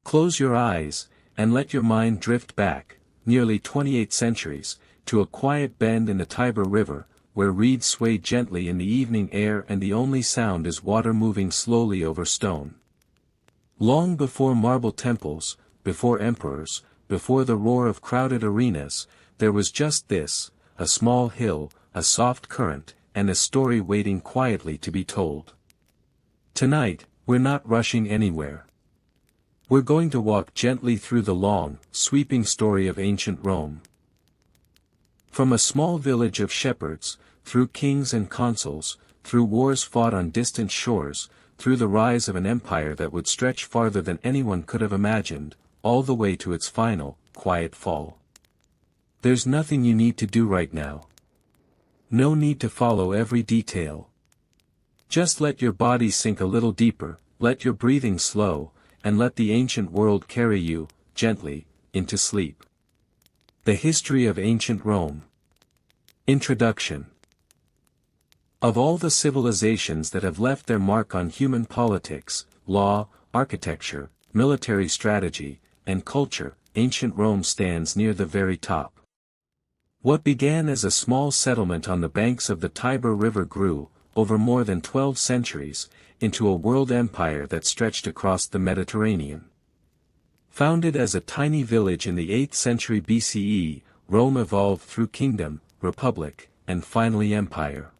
Close your eyes, and let your mind drift back, nearly 28 centuries, to a quiet bend in the Tiber River, where reeds sway gently in the evening air and the only sound is water moving slowly over stone. Long before marble temples, before emperors, before the roar of crowded arenas, there was just this, a small hill, a soft current, and a story waiting quietly to be told. Tonight, we're not rushing anywhere. We're going to walk gently through the long, sweeping story of ancient Rome. From a small village of shepherds, through kings and consuls, through wars fought on distant shores, through the rise of an empire that would stretch farther than anyone could have imagined, all the way to its final, quiet fall. There's nothing you need to do right now. No need to follow every detail. Just let your body sink a little deeper, let your breathing slow, and let the ancient world carry you, gently, into sleep. The History of Ancient Rome. Introduction. Of all the civilizations that have left their mark on human politics, law, architecture, military strategy, and culture, ancient Rome stands near the very top. What began as a small settlement on the banks of the Tiber River grew, over more than 12 centuries, into a world empire that stretched across the Mediterranean. Founded as a tiny village in the 8th century BCE, Rome evolved through kingdom, republic, and finally empire.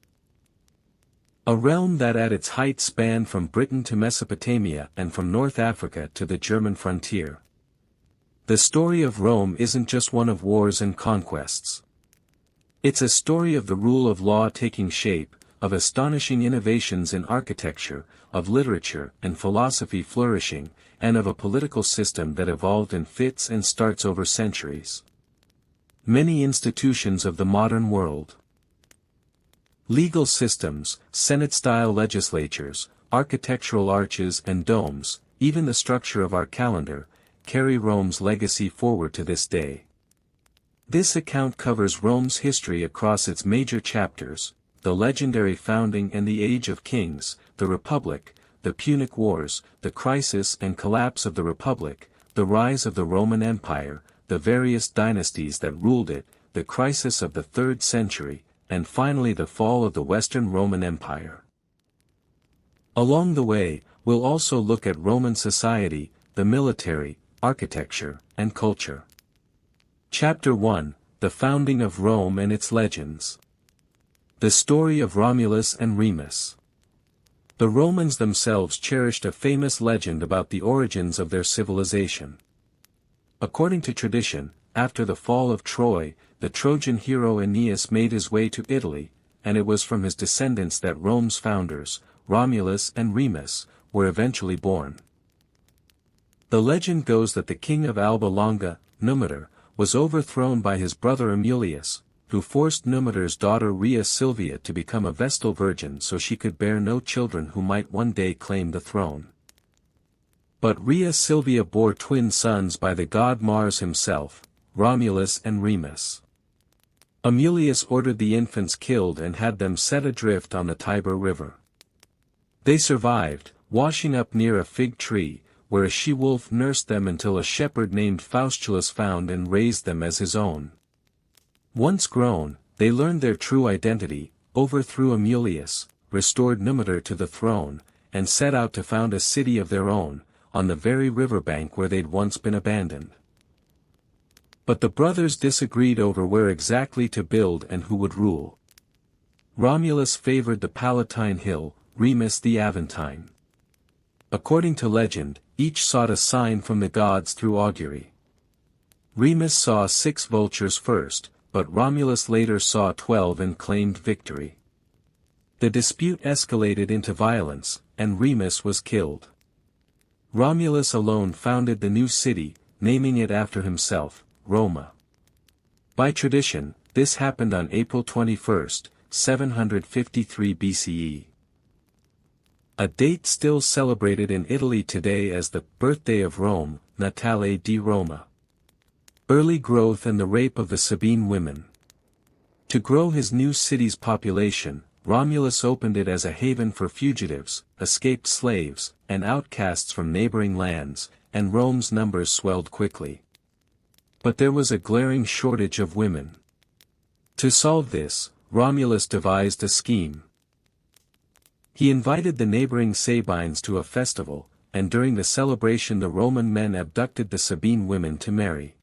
A realm that at its height spanned from Britain to Mesopotamia and from North Africa to the German frontier. The story of Rome isn't just one of wars and conquests. It's a story of the rule of law taking shape, of astonishing innovations in architecture, of literature and philosophy flourishing, and of a political system that evolved in fits and starts over centuries. Many institutions of the modern world. Legal systems, Senate-style legislatures, architectural arches and domes, even the structure of our calendar, carry Rome's legacy forward to this day. This account covers Rome's history across its major chapters, the legendary founding and the Age of Kings, the Republic, the Punic Wars, the crisis and collapse of the Republic, the rise of the Roman Empire, the various dynasties that ruled it, the crisis of the 3rd century, and finally the fall of the Western Roman Empire. Along the way, we'll also look at Roman society, the military, architecture, and culture. Chapter 1, The Founding of Rome and Its Legends. The story of Romulus and Remus. The Romans themselves cherished a famous legend about the origins of their civilization. According to tradition, after the fall of Troy, the Trojan hero Aeneas made his way to Italy, and it was from his descendants that Rome's founders, Romulus and Remus, were eventually born. The legend goes that the king of Alba Longa, Numitor, was overthrown by his brother Amulius, who forced Numitor's daughter Rhea Silvia to become a Vestal virgin so she could bear no children who might one day claim the throne. But Rhea Silvia bore twin sons by the god Mars himself, Romulus and Remus. Amulius ordered the infants killed and had them set adrift on the Tiber River. They survived, washing up near a fig tree, where a she-wolf nursed them until a shepherd named Faustulus found and raised them as his own. Once grown, they learned their true identity, overthrew Amulius, restored Numitor to the throne, and set out to found a city of their own, on the very riverbank where they'd once been abandoned. But the brothers disagreed over where exactly to build and who would rule. Romulus favored the Palatine Hill, Remus the Aventine. According to legend, each sought a sign from the gods through augury. Remus saw 6 vultures first, but Romulus later saw 12 and claimed victory. The dispute escalated into violence, and Remus was killed. Romulus alone founded the new city, naming it after himself, Roma. By tradition, this happened on April 21, 753 BCE. A date still celebrated in Italy today as the birthday of Rome, Natale di Roma. Early growth and the rape of the Sabine women. To grow his new city's population, Romulus opened it as a haven for fugitives, escaped slaves, and outcasts from neighboring lands, and Rome's numbers swelled quickly. But there was a glaring shortage of women. To solve this, Romulus devised a scheme. He invited the neighboring Sabines to a festival, and during the celebration the Roman men abducted the Sabine women to marry.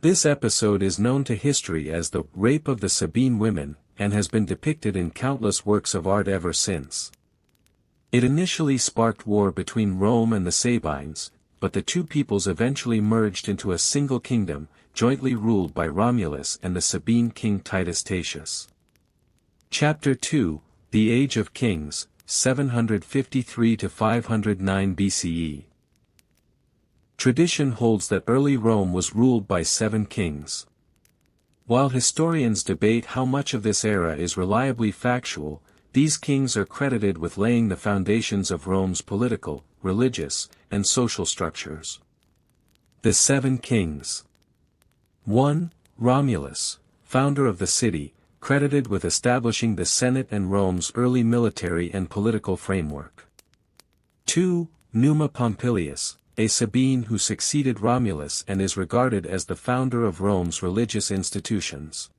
This episode is known to history as the Rape of the Sabine Women, and has been depicted in countless works of art ever since. It initially sparked war between Rome and the Sabines, but the two peoples eventually merged into a single kingdom, jointly ruled by Romulus and the Sabine king Titus Tatius. Chapter 2, The Age of Kings, 753 to 509 BCE. Tradition holds that early Rome was ruled by 7 kings. While historians debate how much of this era is reliably factual, these kings are credited with laying the foundations of Rome's political, religious, and social structures. The 7 kings. 1. Romulus, founder of the city, credited with establishing the Senate and Rome's early military and political framework. 2. Numa Pompilius, a Sabine who succeeded Romulus and is regarded as the founder of Rome's religious institutions.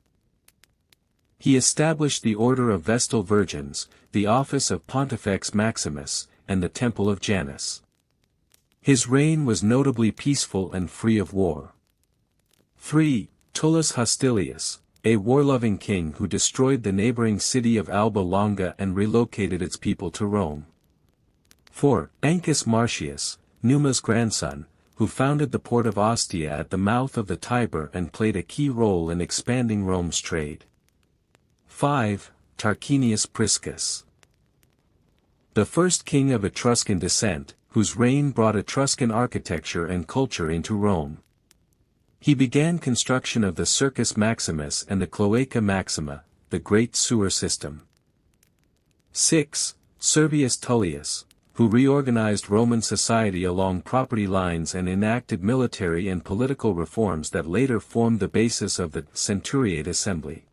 He established the Order of Vestal Virgins, the office of Pontifex Maximus, and the Temple of Janus. His reign was notably peaceful and free of war. 3. Tullus Hostilius, a war-loving king who destroyed the neighboring city of Alba Longa and relocated its people to Rome. 4. Ancus Marcius, Numa's grandson, who founded the port of Ostia at the mouth of the Tiber and played a key role in expanding Rome's trade. 5. Tarquinius Priscus, the first king of Etruscan descent, whose reign brought Etruscan architecture and culture into Rome. He began construction of the Circus Maximus and the Cloaca Maxima, the great sewer system. 6. Servius Tullius, who reorganized Roman society along property lines and enacted military and political reforms that later formed the basis of the Centuriate Assembly.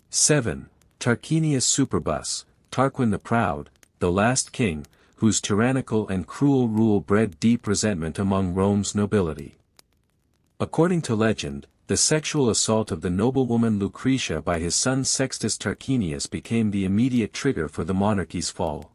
7. Tarquinius Superbus, Tarquin the Proud, the last king, whose tyrannical and cruel rule bred deep resentment among Rome's nobility. According to legend, the sexual assault of the noblewoman Lucretia by his son Sextus Tarquinius became the immediate trigger for the monarchy's fall.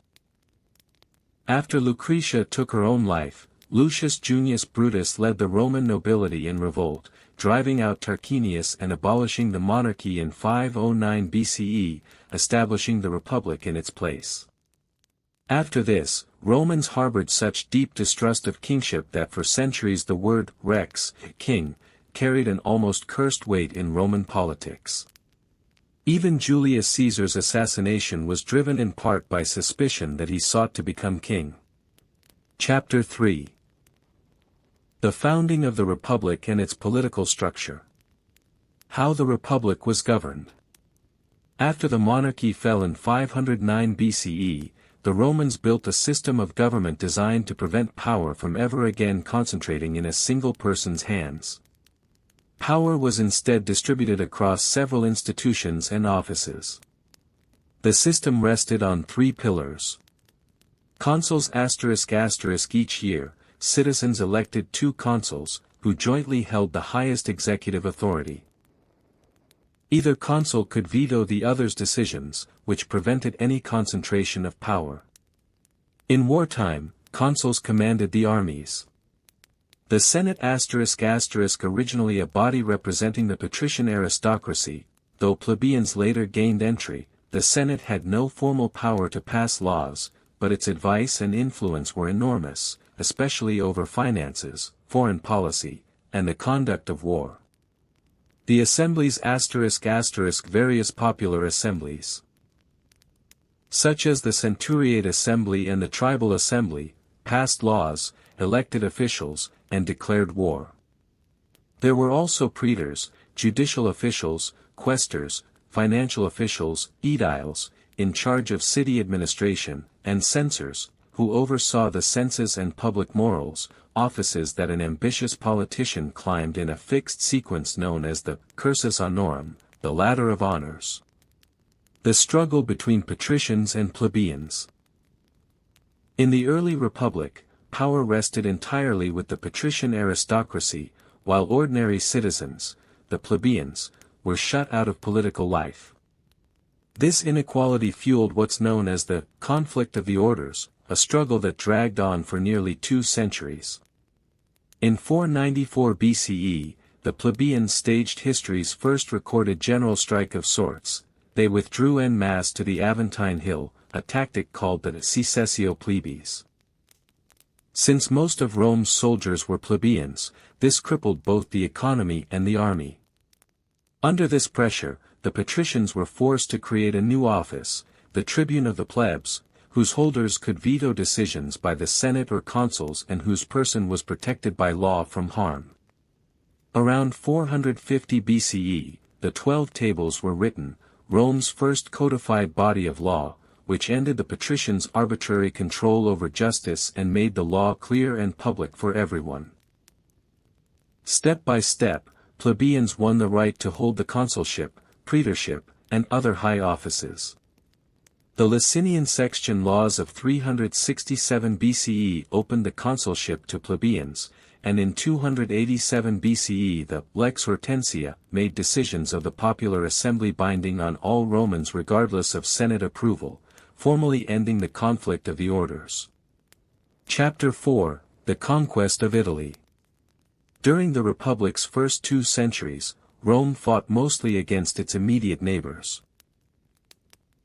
After Lucretia took her own life, Lucius Junius Brutus led the Roman nobility in revolt, driving out Tarquinius and abolishing the monarchy in 509 BCE, establishing the Republic in its place. After this, Romans harbored such deep distrust of kingship that for centuries the word rex, king, carried an almost cursed weight in Roman politics. Even Julius Caesar's assassination was driven in part by suspicion that he sought to become king. Chapter 3. The founding of the Republic and its political structure. How the Republic was governed. After the monarchy fell in 509 BCE, the Romans built a system of government designed to prevent power from ever again concentrating in a single person's hands. Power was instead distributed across several institutions and offices. The system rested on 3 pillars. Consuls ***. Each year, citizens elected 2 consuls, who jointly held the highest executive authority. Either consul could veto the other's decisions, which prevented any concentration of power. In wartime, consuls commanded the armies. The Senate ***, originally a body representing the patrician aristocracy, though plebeians later gained entry, the Senate had no formal power to pass laws, but its advice and influence were enormous, especially over finances, foreign policy, and the conduct of war. The assemblies ***, various popular assemblies, such as the Centuriate Assembly and the Tribal Assembly, passed laws, elected officials, and declared war. There were also praetors, judicial officials, quaestors, financial officials, aediles, in charge of city administration, and censors, who oversaw the census and public morals, offices that an ambitious politician climbed in a fixed sequence known as the cursus honorum, the ladder of honors. The struggle between patricians and plebeians. In the early republic, power rested entirely with the patrician aristocracy, while ordinary citizens, the plebeians, were shut out of political life. This inequality fueled what's known as the conflict of the orders, a struggle that dragged on for nearly 2 centuries. In 494 BCE, the plebeians staged history's first recorded general strike of sorts. They withdrew en masse to the Aventine Hill, a tactic called the secessio plebis. Since most of Rome's soldiers were plebeians, this crippled both the economy and the army. Under this pressure, the patricians were forced to create a new office, the tribune of the plebs, whose holders could veto decisions by the Senate or consuls and whose person was protected by law from harm. Around 450 BCE, the 12 Tables were written, Rome's first codified body of law, which ended the patricians' arbitrary control over justice and made the law clear and public for everyone. Step by step, plebeians won the right to hold the consulship, praetorship, and other high offices. The Licinian Sextian laws of 367 BCE opened the consulship to plebeians, and in 287 BCE the Lex Hortensia made decisions of the popular assembly binding on all Romans regardless of Senate approval, formally ending the conflict of the orders. Chapter 4, The Conquest of Italy. During the Republic's first 2 centuries, Rome fought mostly against its immediate neighbors.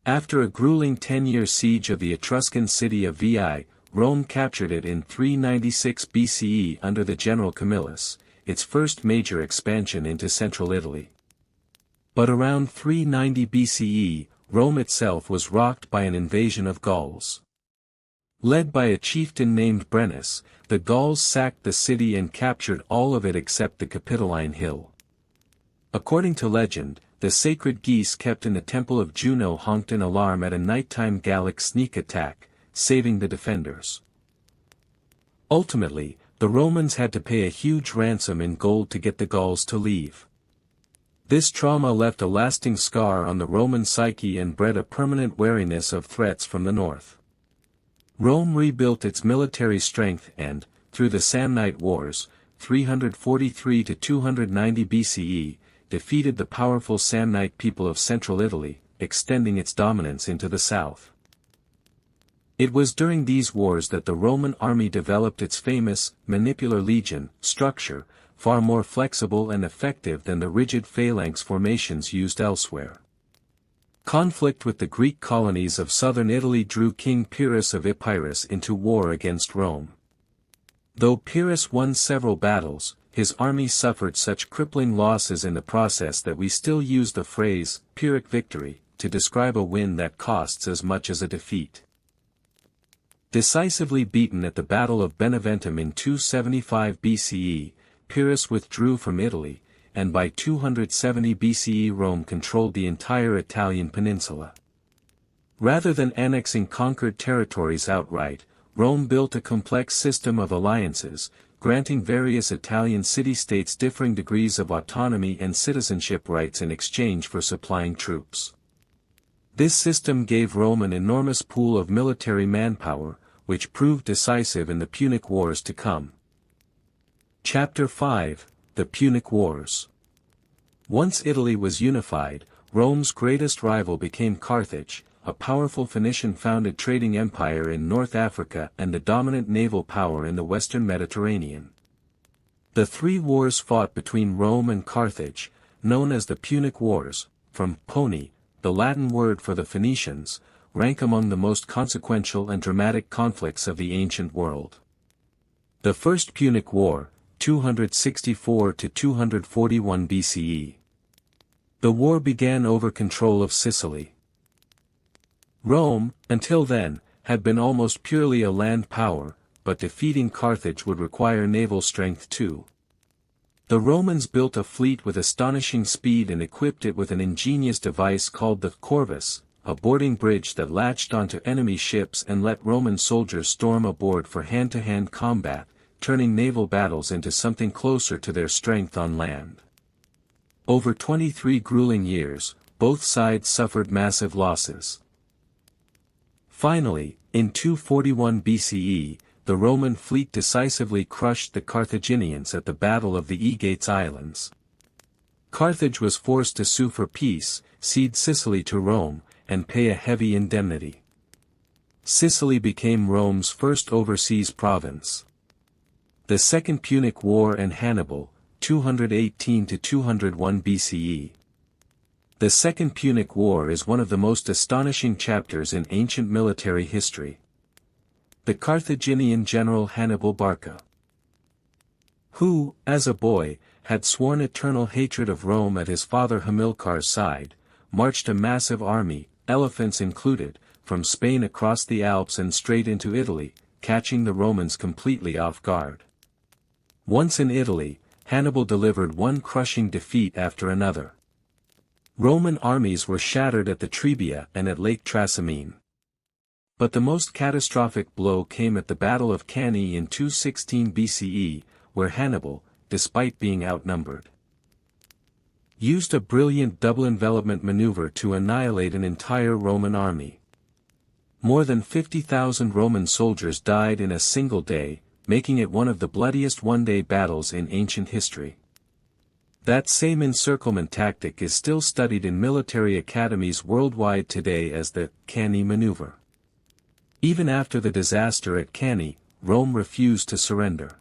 After a grueling 10-year siege of the Etruscan city of Veii, Rome captured it in 396 BCE under the general Camillus, its first major expansion into central Italy. But around 390 BCE, Rome itself was rocked by an invasion of Gauls. Led by a chieftain named Brennus, the Gauls sacked the city and captured all of it except the Capitoline Hill. According to legend, the sacred geese kept in the temple of Juno honked an alarm at a nighttime Gallic sneak attack, saving the defenders. Ultimately, the Romans had to pay a huge ransom in gold to get the Gauls to leave. This trauma left a lasting scar on the Roman psyche and bred a permanent wariness of threats from the north. Rome rebuilt its military strength and, through the Samnite Wars, 343 to 290 BCE, defeated the powerful Samnite people of central Italy, extending its dominance into the south. It was during these wars that the Roman army developed its famous, manipular legion, structure, far more flexible and effective than the rigid phalanx formations used elsewhere. Conflict with the Greek colonies of southern Italy drew King Pyrrhus of Epirus into war against Rome. Though Pyrrhus won several battles, his army suffered such crippling losses in the process that we still use the phrase, Pyrrhic victory, to describe a win that costs as much as a defeat. Decisively beaten at the Battle of Beneventum in 275 BCE, Pyrrhus withdrew from Italy, and by 270 BCE Rome controlled the entire Italian peninsula. Rather than annexing conquered territories outright, Rome built a complex system of alliances, granting various Italian city-states differing degrees of autonomy and citizenship rights in exchange for supplying troops. This system gave Rome an enormous pool of military manpower, which proved decisive in the Punic Wars to come. Chapter 5, The Punic Wars. Once Italy was unified, Rome's greatest rival became Carthage, a powerful Phoenician-founded trading empire in North Africa and the dominant naval power in the western Mediterranean. The 3 wars fought between Rome and Carthage, known as the Punic Wars, from Poni, the Latin word for the Phoenicians, rank among the most consequential and dramatic conflicts of the ancient world. The First Punic War, 264 to 241 BCE. The war began over control of Sicily. Rome, until then, had been almost purely a land power, but defeating Carthage would require naval strength too. The Romans built a fleet with astonishing speed and equipped it with an ingenious device called the corvus, a boarding bridge that latched onto enemy ships and let Roman soldiers storm aboard for hand-to-hand combat, turning naval battles into something closer to their strength on land. Over 23 grueling years, both sides suffered massive losses. Finally, in 241 BCE, the Roman fleet decisively crushed the Carthaginians at the Battle of the Aegates Islands. Carthage was forced to sue for peace, cede Sicily to Rome, and pay a heavy indemnity. Sicily became Rome's first overseas province. The Second Punic War and Hannibal, 218 to 201 BCE. The Second Punic War is one of the most astonishing chapters in ancient military history. The Carthaginian general Hannibal Barca, who, as a boy, had sworn eternal hatred of Rome at his father Hamilcar's side, marched a massive army, elephants included, from Spain across the Alps and straight into Italy, catching the Romans completely off guard. Once in Italy, Hannibal delivered one crushing defeat after another. Roman armies were shattered at the Trebia and at Lake Trasimene. But the most catastrophic blow came at the Battle of Cannae in 216 BCE, where Hannibal, despite being outnumbered, used a brilliant double envelopment maneuver to annihilate an entire Roman army. More than 50,000 Roman soldiers died in a single day, making it one of the bloodiest one-day battles in ancient history. That same encirclement tactic is still studied in military academies worldwide today as the Cannae maneuver. Even after the disaster at Cannae, Rome refused to surrender.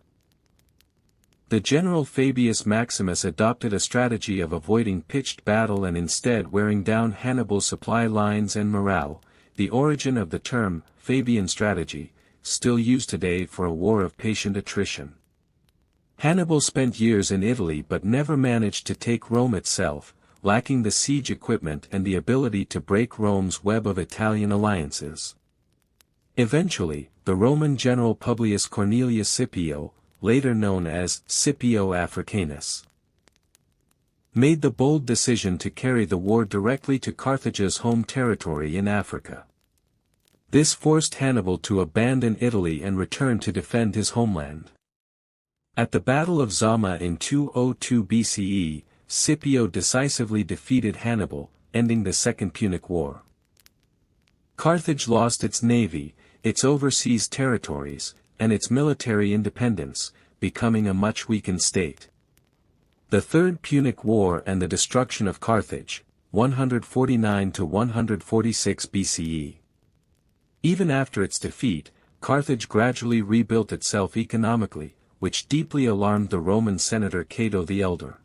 The general Fabius Maximus adopted a strategy of avoiding pitched battle and instead wearing down Hannibal's supply lines and morale, the origin of the term, Fabian strategy, still used today for a war of patient attrition. Hannibal spent years in Italy but never managed to take Rome itself, lacking the siege equipment and the ability to break Rome's web of Italian alliances. Eventually, the Roman general Publius Cornelius Scipio, later known as Scipio Africanus, made the bold decision to carry the war directly to Carthage's home territory in Africa. This forced Hannibal to abandon Italy and return to defend his homeland. At the Battle of Zama in 202 BCE, Scipio decisively defeated Hannibal, ending the Second Punic War. Carthage lost its navy, its overseas territories, and its military independence, becoming a much weakened state. The Third Punic War and the destruction of Carthage, 149 to 146 BCE. Even after its defeat, Carthage gradually rebuilt itself economically, which deeply alarmed the Roman senator Cato the Elder.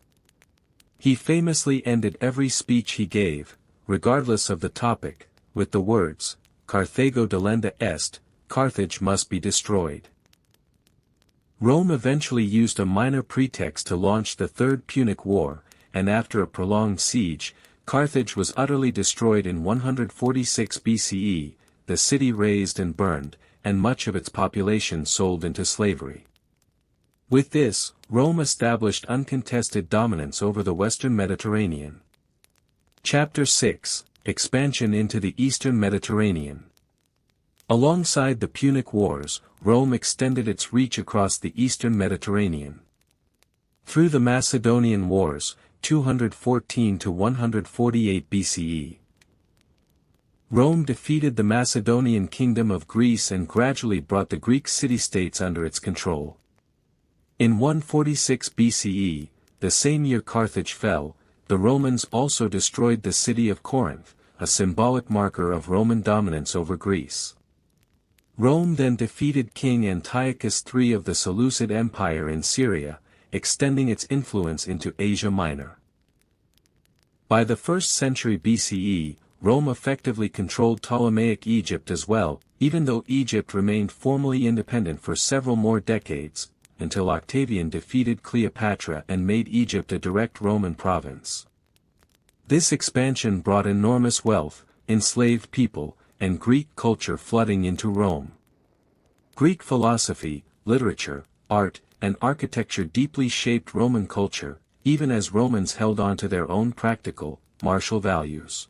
He famously ended every speech he gave, regardless of the topic, with the words, "Carthago delenda est," Carthage must be destroyed. Rome eventually used a minor pretext to launch the Third Punic War, and after a prolonged siege, Carthage was utterly destroyed in 146 BCE, the city razed and burned, and much of its population sold into slavery. With this, Rome established uncontested dominance over the western Mediterranean. Chapter 6, Expansion into the Eastern Mediterranean. Alongside the Punic Wars, Rome extended its reach across the Eastern Mediterranean. Through the Macedonian Wars, 214 to 148 BCE. Rome defeated the Macedonian kingdom of Greece and gradually brought the Greek city-states under its control. In 146 BCE, the same year Carthage fell, the Romans also destroyed the city of Corinth, a symbolic marker of Roman dominance over Greece. Rome then defeated King Antiochus III of the Seleucid Empire in Syria, extending its influence into Asia Minor. By the 1st century BCE, Rome effectively controlled Ptolemaic Egypt as well, even though Egypt remained formally independent for several more decades, until Octavian defeated Cleopatra and made Egypt a direct Roman province. This expansion brought enormous wealth, enslaved people, and Greek culture flooding into Rome. Greek philosophy, literature, art, and architecture deeply shaped Roman culture, even as Romans held on to their own practical, martial values.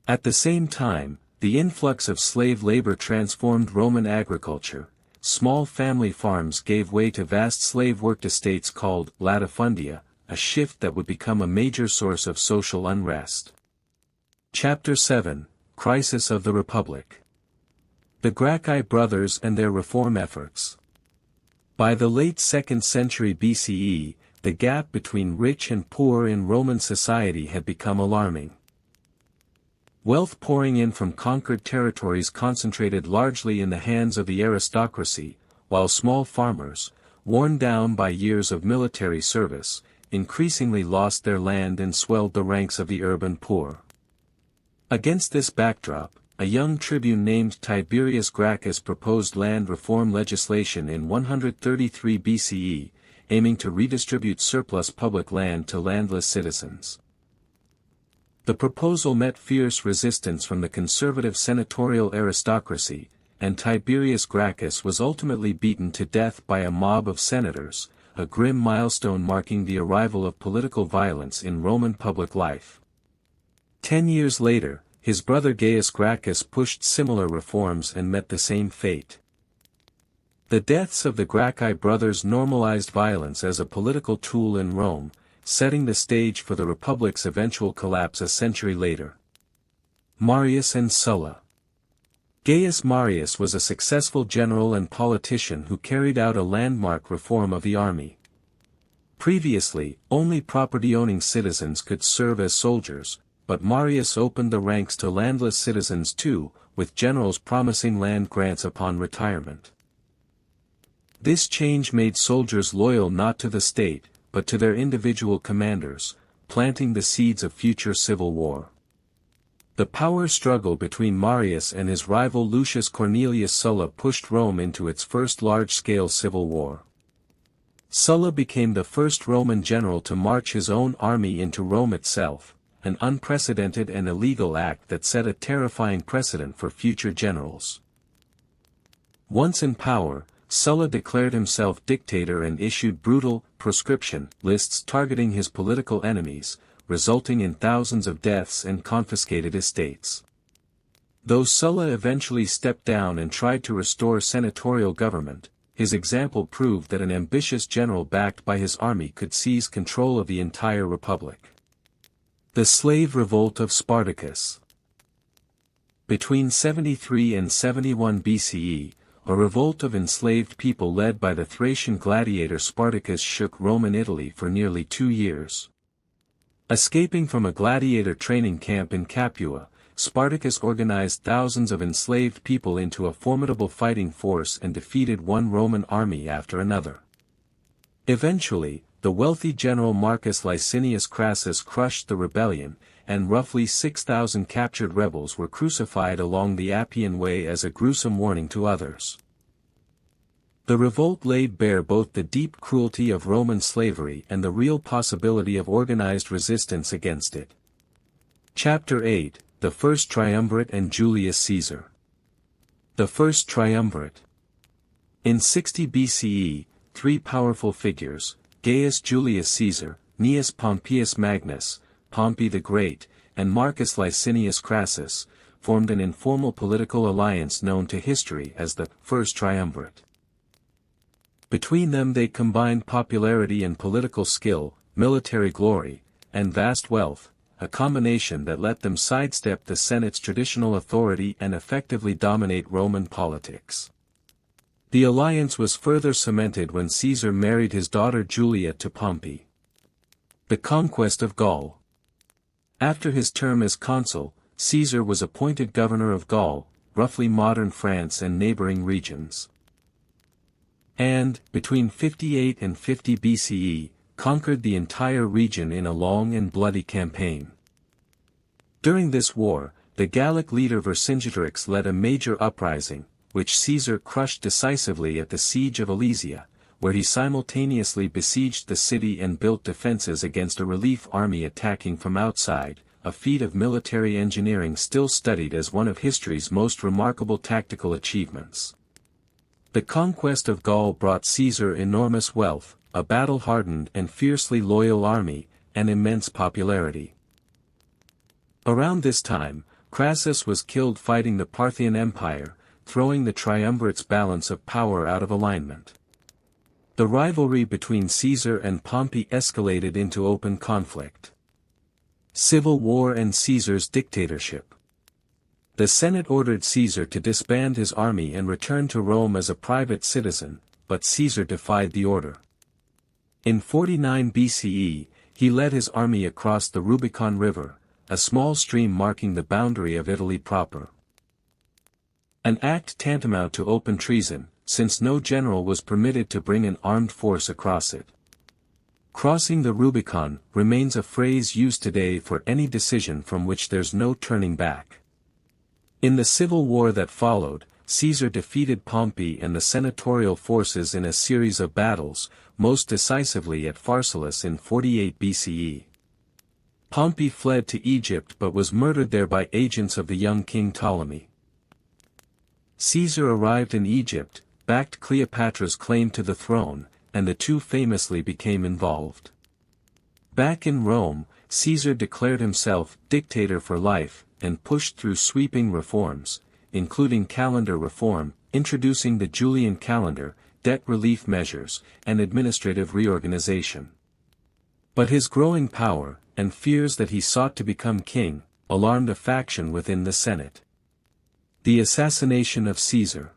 At the same time, the influx of slave labor transformed Roman agriculture. Small family farms gave way to vast slave-worked estates called latifundia, a shift that would become a major source of social unrest. Chapter 7, Crisis of the Republic. The Gracchi brothers and their reform efforts. By the late 2nd century BCE, the gap between rich and poor in Roman society had become alarming. Wealth pouring in from conquered territories concentrated largely in the hands of the aristocracy, while small farmers, worn down by years of military service, increasingly lost their land and swelled the ranks of the urban poor. Against this backdrop, a young tribune named Tiberius Gracchus proposed land reform legislation in 133 BCE, aiming to redistribute surplus public land to landless citizens. The proposal met fierce resistance from the conservative senatorial aristocracy, and Tiberius Gracchus was ultimately beaten to death by a mob of senators, a grim milestone marking the arrival of political violence in Roman public life. 10 years later, his brother Gaius Gracchus pushed similar reforms and met the same fate. The deaths of the Gracchi brothers normalized violence as a political tool in Rome, setting the stage for the Republic's eventual collapse a century later. Marius and Sulla. Gaius Marius was a successful general and politician who carried out a landmark reform of the army. Previously, only property-owning citizens could serve as soldiers, but Marius opened the ranks to landless citizens too, with generals promising land grants upon retirement. This change made soldiers loyal not to the state, but to their individual commanders, planting the seeds of future civil war. The power struggle between Marius and his rival Lucius Cornelius Sulla pushed Rome into its first large-scale civil war. Sulla became the first Roman general to march his own army into Rome itself, an unprecedented and illegal act that set a terrifying precedent for future generals. Once in power, Sulla declared himself dictator and issued brutal proscription lists targeting his political enemies, resulting in thousands of deaths and confiscated estates. Though Sulla eventually stepped down and tried to restore senatorial government, his example proved that an ambitious general backed by his army could seize control of the entire republic. The Slave Revolt of Spartacus. Between 73 and 71 BCE, a revolt of enslaved people led by the Thracian gladiator Spartacus shook Roman Italy for nearly 2 years. Escaping from a gladiator training camp in Capua, Spartacus organized thousands of enslaved people into a formidable fighting force and defeated one Roman army after another. Eventually, the wealthy general Marcus Licinius Crassus crushed the rebellion, and roughly 6,000 captured rebels were crucified along the Appian Way as a gruesome warning to others. The revolt laid bare both the deep cruelty of Roman slavery and the real possibility of organized resistance against it. Chapter 8, The First Triumvirate and Julius Caesar. The First Triumvirate. In 60 BCE, 3 powerful figures, Gaius Julius Caesar, Gnaeus Pompeius Magnus, Pompey the Great, and Marcus Licinius Crassus, formed an informal political alliance known to history as the First Triumvirate. Between them they combined popularity and political skill, military glory, and vast wealth, a combination that let them sidestep the Senate's traditional authority and effectively dominate Roman politics. The alliance was further cemented when Caesar married his daughter Julia to Pompey. The Conquest of Gaul. After his term as consul, Caesar was appointed governor of Gaul, roughly modern France and neighboring regions. And, between 58 and 50 BCE, conquered the entire region in a long and bloody campaign. During this war, the Gallic leader Vercingetorix led a major uprising, which Caesar crushed decisively at the Siege of Alesia, where he simultaneously besieged the city and built defenses against a relief army attacking from outside, a feat of military engineering still studied as one of history's most remarkable tactical achievements. The conquest of Gaul brought Caesar enormous wealth, a battle-hardened and fiercely loyal army, and immense popularity. Around this time, Crassus was killed fighting the Parthian Empire, throwing the triumvirate's balance of power out of alignment. The rivalry between Caesar and Pompey escalated into open conflict. Civil war and Caesar's dictatorship. The Senate ordered Caesar to disband his army and return to Rome as a private citizen, but Caesar defied the order. In 49 BCE, he led his army across the Rubicon River, a small stream marking the boundary of Italy proper. An act tantamount to open treason, since no general was permitted to bring an armed force across it. Crossing the Rubicon remains a phrase used today for any decision from which there's no turning back. In the civil war that followed, Caesar defeated Pompey and the senatorial forces in a series of battles, most decisively at Pharsalus in 48 BCE. Pompey fled to Egypt but was murdered there by agents of the young King Ptolemy. Caesar arrived in Egypt, backed Cleopatra's claim to the throne, and the two famously became involved. Back in Rome, Caesar declared himself dictator for life, and pushed through sweeping reforms, including calendar reform, introducing the Julian calendar, debt relief measures, and administrative reorganization. But his growing power, and fears that he sought to become king, alarmed a faction within the Senate. The assassination of Caesar.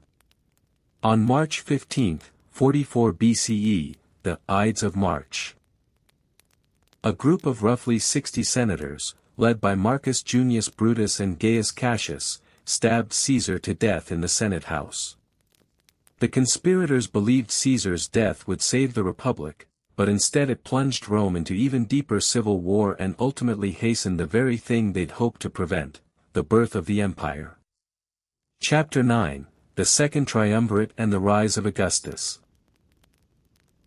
On March 15, 44 BCE, the Ides of March. A group of roughly 60 senators, led by Marcus Junius Brutus and Gaius Cassius, stabbed Caesar to death in the Senate House. The conspirators believed Caesar's death would save the Republic, but instead it plunged Rome into even deeper civil war and ultimately hastened the very thing they'd hoped to prevent, the birth of the empire. Chapter 9, The Second Triumvirate and the Rise of Augustus.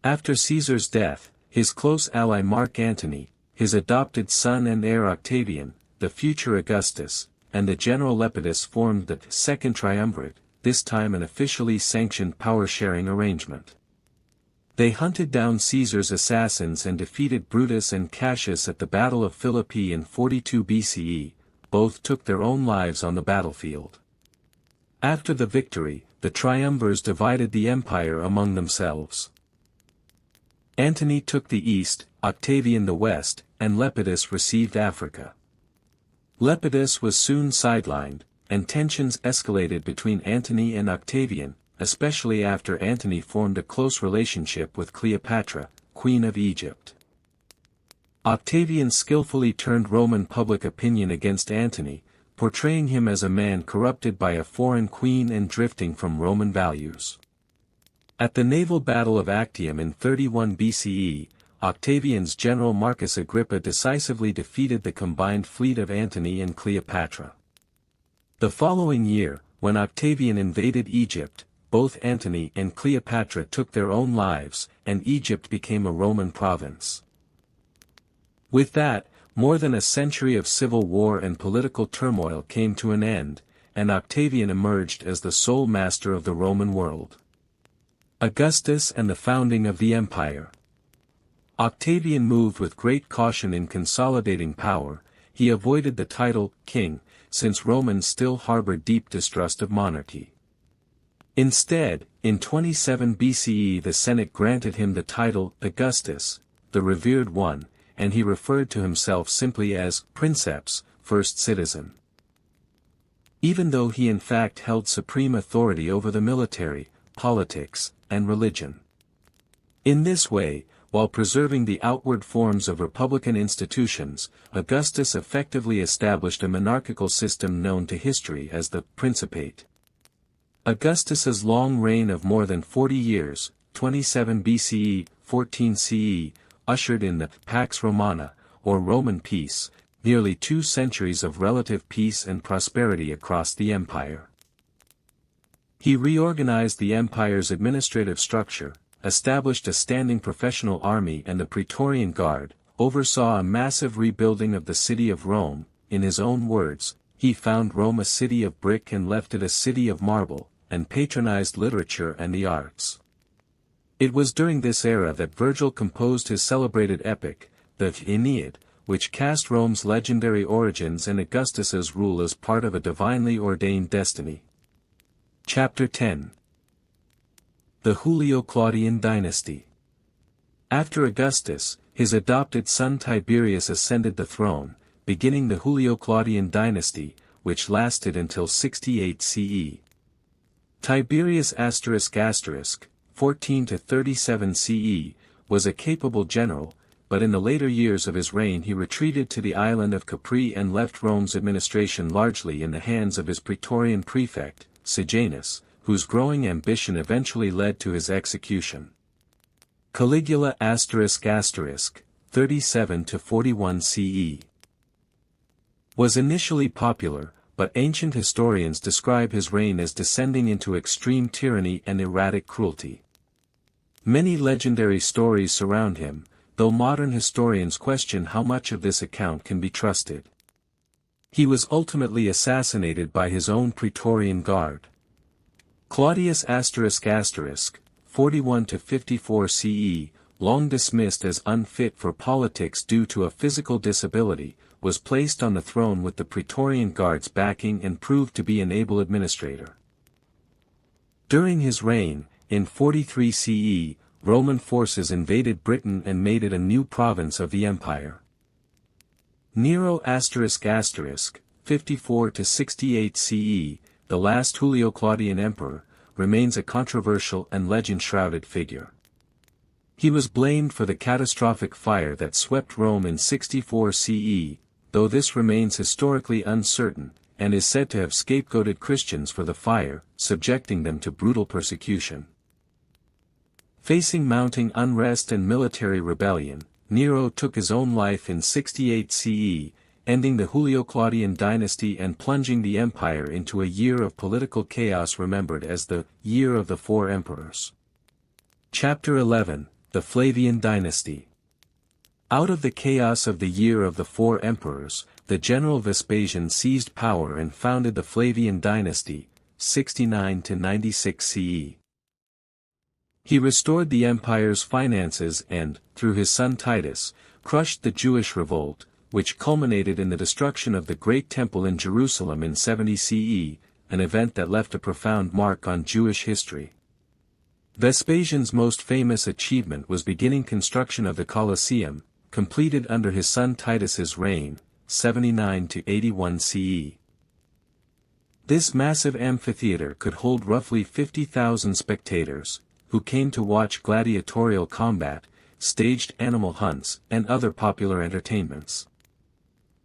After Caesar's death, his close ally Mark Antony, his adopted son and heir Octavian, the future Augustus, and the general Lepidus formed the Second Triumvirate, this time an officially sanctioned power-sharing arrangement. They hunted down Caesar's assassins and defeated Brutus and Cassius at the Battle of Philippi in 42 BCE, both took their own lives on the battlefield. After the victory, the triumvirs divided the empire among themselves. Antony took the east, Octavian the west, and Lepidus received Africa. Lepidus was soon sidelined, and tensions escalated between Antony and Octavian, especially after Antony formed a close relationship with Cleopatra, Queen of Egypt. Octavian skillfully turned Roman public opinion against Antony, portraying him as a man corrupted by a foreign queen and drifting from Roman values. At the naval battle of Actium in 31 BCE, Octavian's general Marcus Agrippa decisively defeated the combined fleet of Antony and Cleopatra. The following year, when Octavian invaded Egypt, both Antony and Cleopatra took their own lives, and Egypt became a Roman province. With that, more than a century of civil war and political turmoil came to an end, and Octavian emerged as the sole master of the Roman world. Augustus and the founding of the empire. Octavian moved with great caution in consolidating power. He avoided the title king, since Romans still harbored deep distrust of monarchy. Instead, in 27 BCE the Senate granted him the title Augustus, the revered one, and he referred to himself simply as princeps, first citizen. Even though he in fact held supreme authority over the military, politics, and religion. In this way, while preserving the outward forms of republican institutions, Augustus effectively established a monarchical system known to history as the Principate. Augustus's long reign of more than 40 years, 27 BCE, 14 CE, ushered in the Pax Romana, or Roman peace, nearly 2 centuries of relative peace and prosperity across the empire. He reorganized the empire's administrative structure, established a standing professional army and the Praetorian Guard, oversaw a massive rebuilding of the city of Rome. In his own words, he found Rome a city of brick and left it a city of marble, and patronized literature and the arts. It was during this era that Virgil composed his celebrated epic, the Aeneid, which cast Rome's legendary origins and Augustus's rule as part of a divinely ordained destiny. Chapter 10. The Julio-Claudian dynasty. After Augustus, his adopted son Tiberius ascended the throne, beginning the Julio-Claudian dynasty, which lasted until 68 CE. Tiberius **, 14 to 37 CE, was a capable general, but in the later years of his reign he retreated to the island of Capri and left Rome's administration largely in the hands of his praetorian prefect, Sejanus, whose growing ambition eventually led to his execution. Caligula **, 37 to 41 CE. Was initially popular, but ancient historians describe his reign as descending into extreme tyranny and erratic cruelty. Many legendary stories surround him, though modern historians question how much of this account can be trusted. He was ultimately assassinated by his own Praetorian Guard. Claudius **, 41 to 54 CE, long dismissed as unfit for politics due to a physical disability, was placed on the throne with the Praetorian Guards backing and proved to be an able administrator. During his reign, in 43 CE, Roman forces invaded Britain and made it a new province of the empire. Nero **, 54 to 68 CE, the last Julio-Claudian emperor, remains a controversial and legend-shrouded figure. He was blamed for the catastrophic fire that swept Rome in 64 CE, though this remains historically uncertain, and is said to have scapegoated Christians for the fire, subjecting them to brutal persecution. Facing mounting unrest and military rebellion, Nero took his own life in 68 CE, ending the Julio-Claudian dynasty and plunging the empire into a year of political chaos remembered as the Year of the Four Emperors. Chapter 11, The Flavian Dynasty. Out of the chaos of the Year of the Four Emperors, the general Vespasian seized power and founded the Flavian dynasty, 69 to 96 CE. He restored the empire's finances and, through his son Titus, crushed the Jewish revolt, which culminated in the destruction of the Great Temple in Jerusalem in 70 CE, an event that left a profound mark on Jewish history. Vespasian's most famous achievement was beginning construction of the Colosseum, completed under his son Titus's reign, 79 to 81 CE. This massive amphitheater could hold roughly 50,000 spectators, who came to watch gladiatorial combat, staged animal hunts, and other popular entertainments.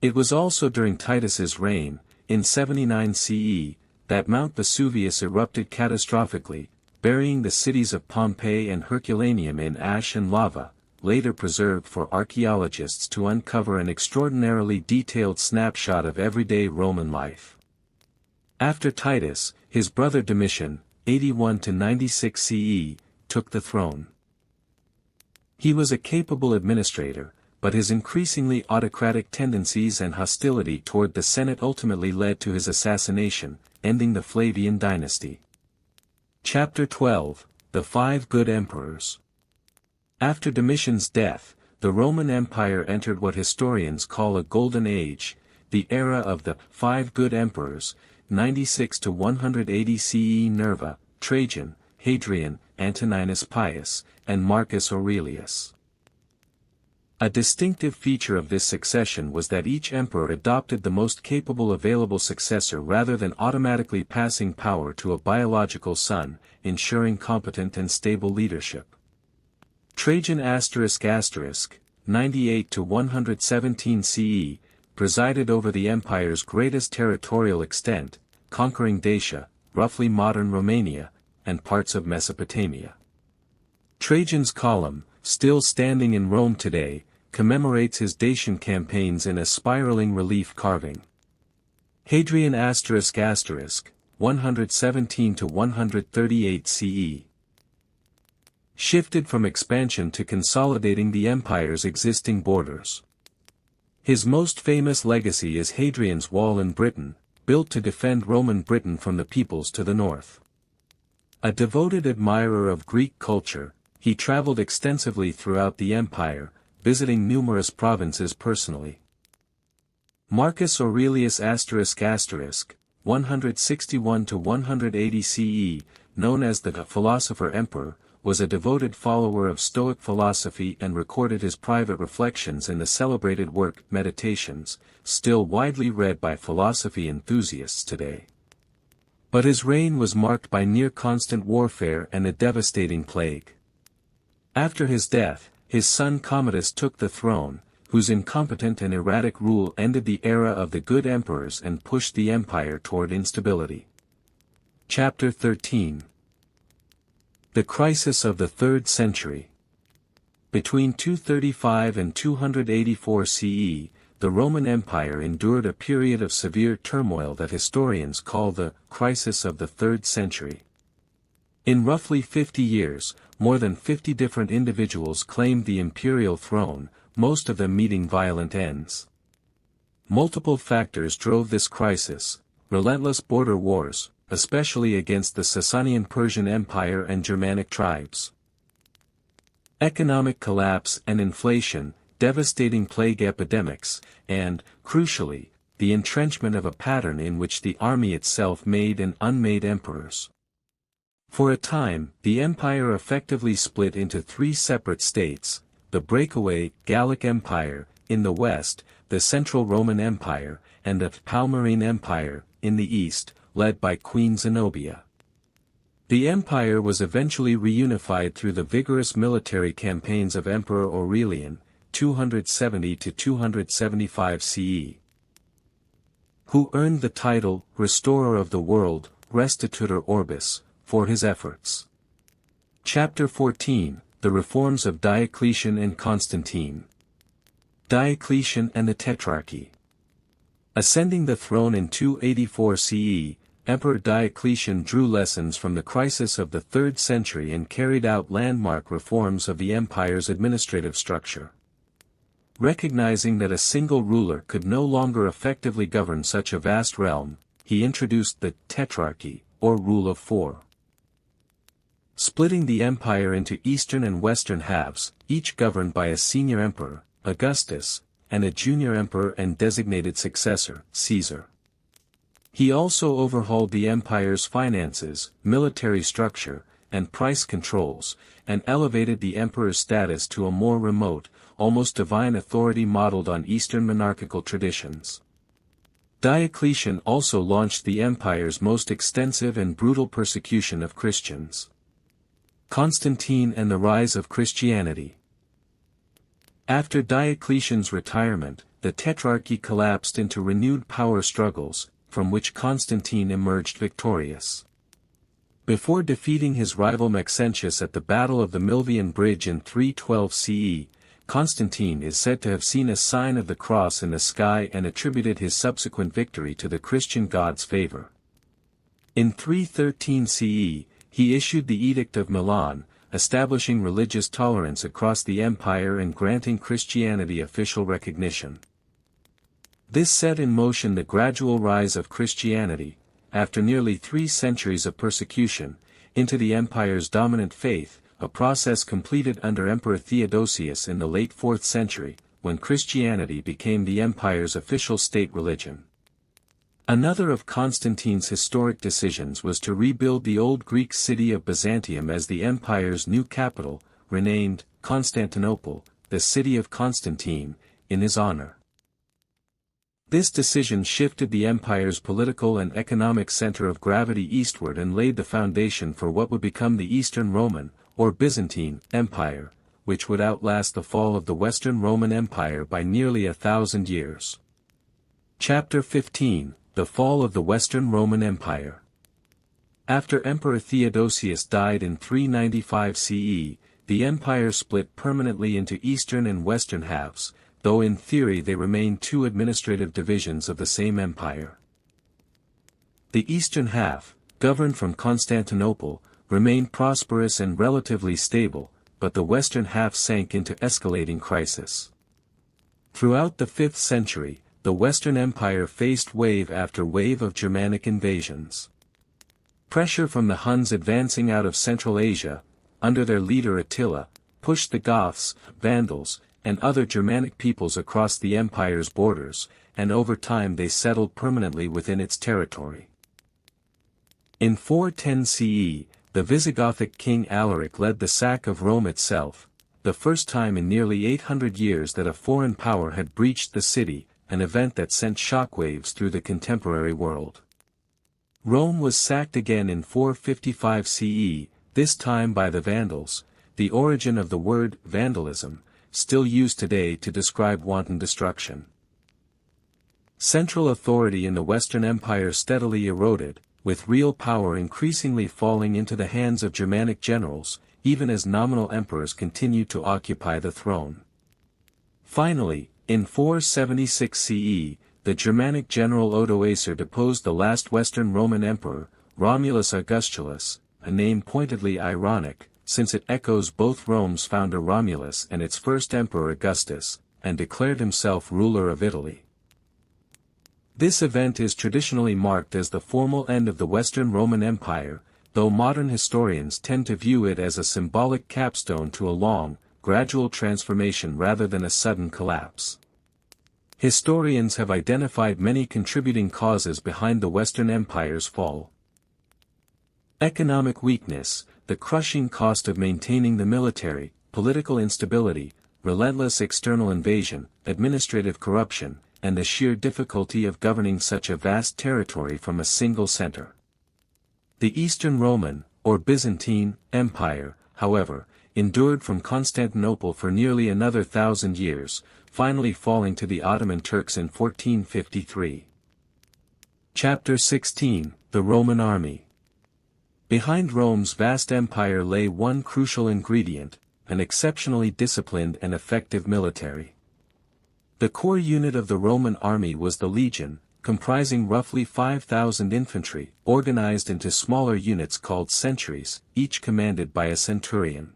It was also during Titus's reign, in 79 CE, that Mount Vesuvius erupted catastrophically, burying the cities of Pompeii and Herculaneum in ash and lava, later preserved for archaeologists to uncover an extraordinarily detailed snapshot of everyday Roman life. After Titus, his brother Domitian, 81 to 96 CE, took the throne. He was a capable administrator, but his increasingly autocratic tendencies and hostility toward the Senate ultimately led to his assassination, ending the Flavian dynasty. Chapter 12, The Five Good Emperors. After Domitian's death, the Roman Empire entered what historians call a Golden Age, the era of the Five Good Emperors, 96 to 180 CE. Nerva, Trajan, Hadrian, Antoninus Pius, and Marcus Aurelius. A distinctive feature of this succession was that each emperor adopted the most capable available successor rather than automatically passing power to a biological son, ensuring competent and stable leadership. Trajan **, 98 to 117 CE, presided over the empire's greatest territorial extent, conquering Dacia, roughly modern Romania, and parts of Mesopotamia. Trajan's column, still standing in Rome today, commemorates his Dacian campaigns in a spiraling relief carving. Hadrian **, 117 to 138 CE. Shifted from expansion to consolidating the empire's existing borders. His most famous legacy is Hadrian's Wall in Britain, built to defend Roman Britain from the peoples to the north. A devoted admirer of Greek culture, he traveled extensively throughout the empire, visiting numerous provinces personally. Marcus Aurelius **, 161 to 180 CE, known as the philosopher emperor, was a devoted follower of Stoic philosophy and recorded his private reflections in the celebrated work Meditations, still widely read by philosophy enthusiasts today. But his reign was marked by near-constant warfare and a devastating plague. After his death, his son Commodus took the throne, whose incompetent and erratic rule ended the era of the good emperors and pushed the empire toward instability. Chapter 13. The Crisis of the 3rd Century. Between 235 and 284 CE, the Roman Empire endured a period of severe turmoil that historians call the Crisis of the 3rd Century. In roughly 50 years, more than 50 different individuals claimed the imperial throne, most of them meeting violent ends. Multiple factors drove this crisis: relentless border wars, especially against the Sasanian Persian Empire and Germanic tribes. Economic collapse and inflation, devastating plague epidemics, and, crucially, the entrenchment of a pattern in which the army itself made and unmade emperors. For a time, the empire effectively split into 3 separate states: the breakaway Gallic Empire, in the west, the Central Roman Empire, and the Palmyrene Empire, in the east, led by Queen Zenobia. The empire was eventually reunified through the vigorous military campaigns of Emperor Aurelian, 270 to 275 CE, who earned the title Restorer of the World, Restitutor Orbis, for his efforts. Chapter 14, The Reforms of Diocletian and Constantine. Diocletian and the Tetrarchy. Ascending the throne in 284 CE, Emperor Diocletian drew lessons from the crisis of the 3rd century and carried out landmark reforms of the empire's administrative structure. Recognizing that a single ruler could no longer effectively govern such a vast realm, he introduced the Tetrarchy, or Rule of 4. Splitting the empire into eastern and western halves, each governed by a senior emperor, Augustus, and a junior emperor and designated successor, Caesar. He also overhauled the empire's finances, military structure, and price controls, and elevated the emperor's status to a more remote, almost divine authority modeled on Eastern monarchical traditions. Diocletian also launched the empire's most extensive and brutal persecution of Christians. Constantine and the Rise of Christianity. After Diocletian's retirement, the Tetrarchy collapsed into renewed power struggles, from which Constantine emerged victorious. Before defeating his rival Maxentius at the Battle of the Milvian Bridge in 312 CE, Constantine is said to have seen a sign of the cross in the sky and attributed his subsequent victory to the Christian god's favor. In 313 CE, he issued the Edict of Milan, establishing religious tolerance across the empire and granting Christianity official recognition. This set in motion the gradual rise of Christianity, after nearly 3 centuries of persecution, into the empire's dominant faith, a process completed under Emperor Theodosius in the late 4th century, when Christianity became the empire's official state religion. Another of Constantine's historic decisions was to rebuild the old Greek city of Byzantium as the empire's new capital, renamed Constantinople, the city of Constantine, in his honor. This decision shifted the empire's political and economic center of gravity eastward and laid the foundation for what would become the Eastern Roman, or Byzantine, Empire, which would outlast the fall of the Western Roman Empire by nearly 1,000 years. Chapter 15, The Fall of the Western Roman Empire. After Emperor Theodosius died in 395 CE, the empire split permanently into eastern and western halves, though in theory they remained 2 administrative divisions of the same empire. The eastern half, governed from Constantinople, remained prosperous and relatively stable, but the western half sank into escalating crisis. Throughout the 5th century, the Western Empire faced wave after wave of Germanic invasions. Pressure from the Huns advancing out of Central Asia, under their leader Attila, pushed the Goths, Vandals, and other Germanic peoples across the empire's borders, and over time they settled permanently within its territory. In 410 CE, the Visigothic king Alaric led the sack of Rome itself, the first time in nearly 800 years that a foreign power had breached the city, an event that sent shockwaves through the contemporary world. Rome was sacked again in 455 CE, this time by the Vandals, the origin of the word vandalism, still used today to describe wanton destruction. Central authority in the Western Empire steadily eroded, with real power increasingly falling into the hands of Germanic generals, even as nominal emperors continued to occupy the throne. Finally, in 476 CE, the Germanic general Odoacer deposed the last Western Roman emperor, Romulus Augustus, a name pointedly ironic, since it echoes both Rome's founder Romulus and its first emperor Augustus, and declared himself ruler of Italy. This event is traditionally marked as the formal end of the Western Roman Empire, though modern historians tend to view it as a symbolic capstone to a long, gradual transformation rather than a sudden collapse. Historians have identified many contributing causes behind the Western Empire's fall. Economic weakness, the crushing cost of maintaining the military, political instability, relentless external invasion, administrative corruption, and the sheer difficulty of governing such a vast territory from a single center. The Eastern Roman, or Byzantine, Empire, however, endured from Constantinople for nearly another 1,000 years, finally falling to the Ottoman Turks in 1453. Chapter 16, The Roman Army. Behind Rome's vast empire lay one crucial ingredient, an exceptionally disciplined and effective military. The core unit of the Roman army was the legion, comprising roughly 5,000 infantry, organized into smaller units called centuries, each commanded by a centurion.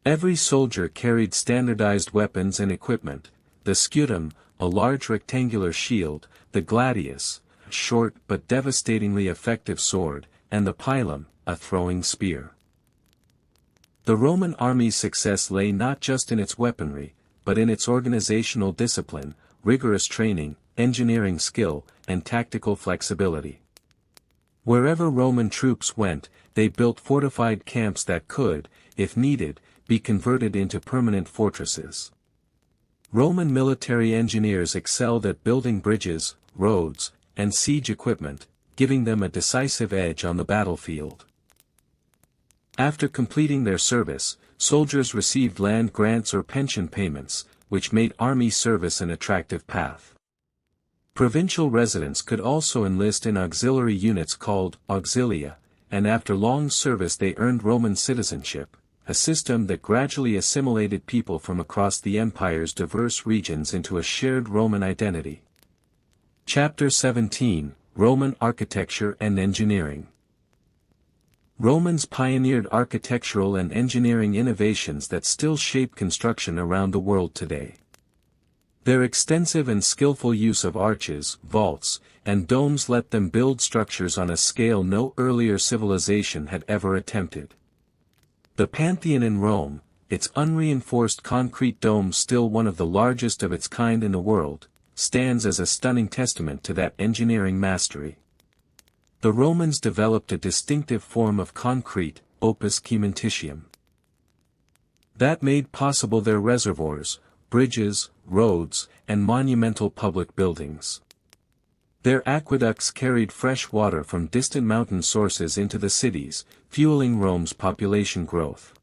Every soldier carried standardized weapons and equipment: the scutum, a large rectangular shield, the gladius, a short but devastatingly effective sword, and the pilum, a throwing spear. The Roman army's success lay not just in its weaponry, but in its organizational discipline, rigorous training, engineering skill, and tactical flexibility. Wherever Roman troops went, they built fortified camps that could, if needed, be converted into permanent fortresses. Roman military engineers excelled at building bridges, roads, and siege equipment, giving them a decisive edge on the battlefield. After completing their service, soldiers received land grants or pension payments, which made army service an attractive path. Provincial residents could also enlist in auxiliary units called auxilia, and after long service they earned Roman citizenship, a system that gradually assimilated people from across the empire's diverse regions into a shared Roman identity. Chapter 17, Roman Architecture and Engineering. Romans pioneered architectural and engineering innovations that still shape construction around the world today. Their extensive and skillful use of arches, vaults, and domes let them build structures on a scale no earlier civilization had ever attempted. The Pantheon in Rome, its unreinforced concrete dome still one of the largest of its kind in the world, stands as a stunning testament to that engineering mastery. The Romans developed a distinctive form of concrete, opus caementitium. That made possible their reservoirs, bridges, roads, and monumental public buildings. Their aqueducts carried fresh water from distant mountain sources into the cities, fueling Rome's population growth.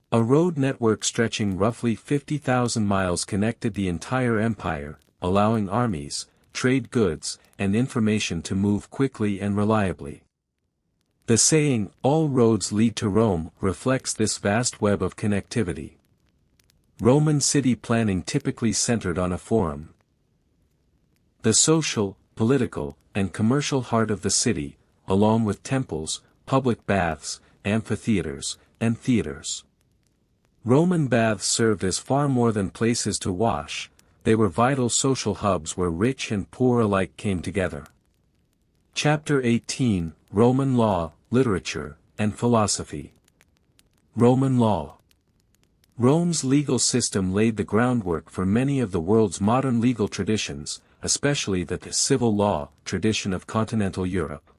A road network stretching roughly 50,000 miles connected the entire empire, allowing armies, trade goods, and information to move quickly and reliably. The saying, "all roads lead to Rome," reflects this vast web of connectivity. Roman city planning typically centered on a forum. The social, political, and commercial heart of the city, along with temples, public baths, amphitheaters, and theaters. Roman baths served as far more than places to wash, they were vital social hubs where rich and poor alike came together. Chapter 18, Roman Law, Literature, and Philosophy. Roman Law. Rome's legal system laid the groundwork for many of the world's modern legal traditions, especially the civil law tradition of continental Europe.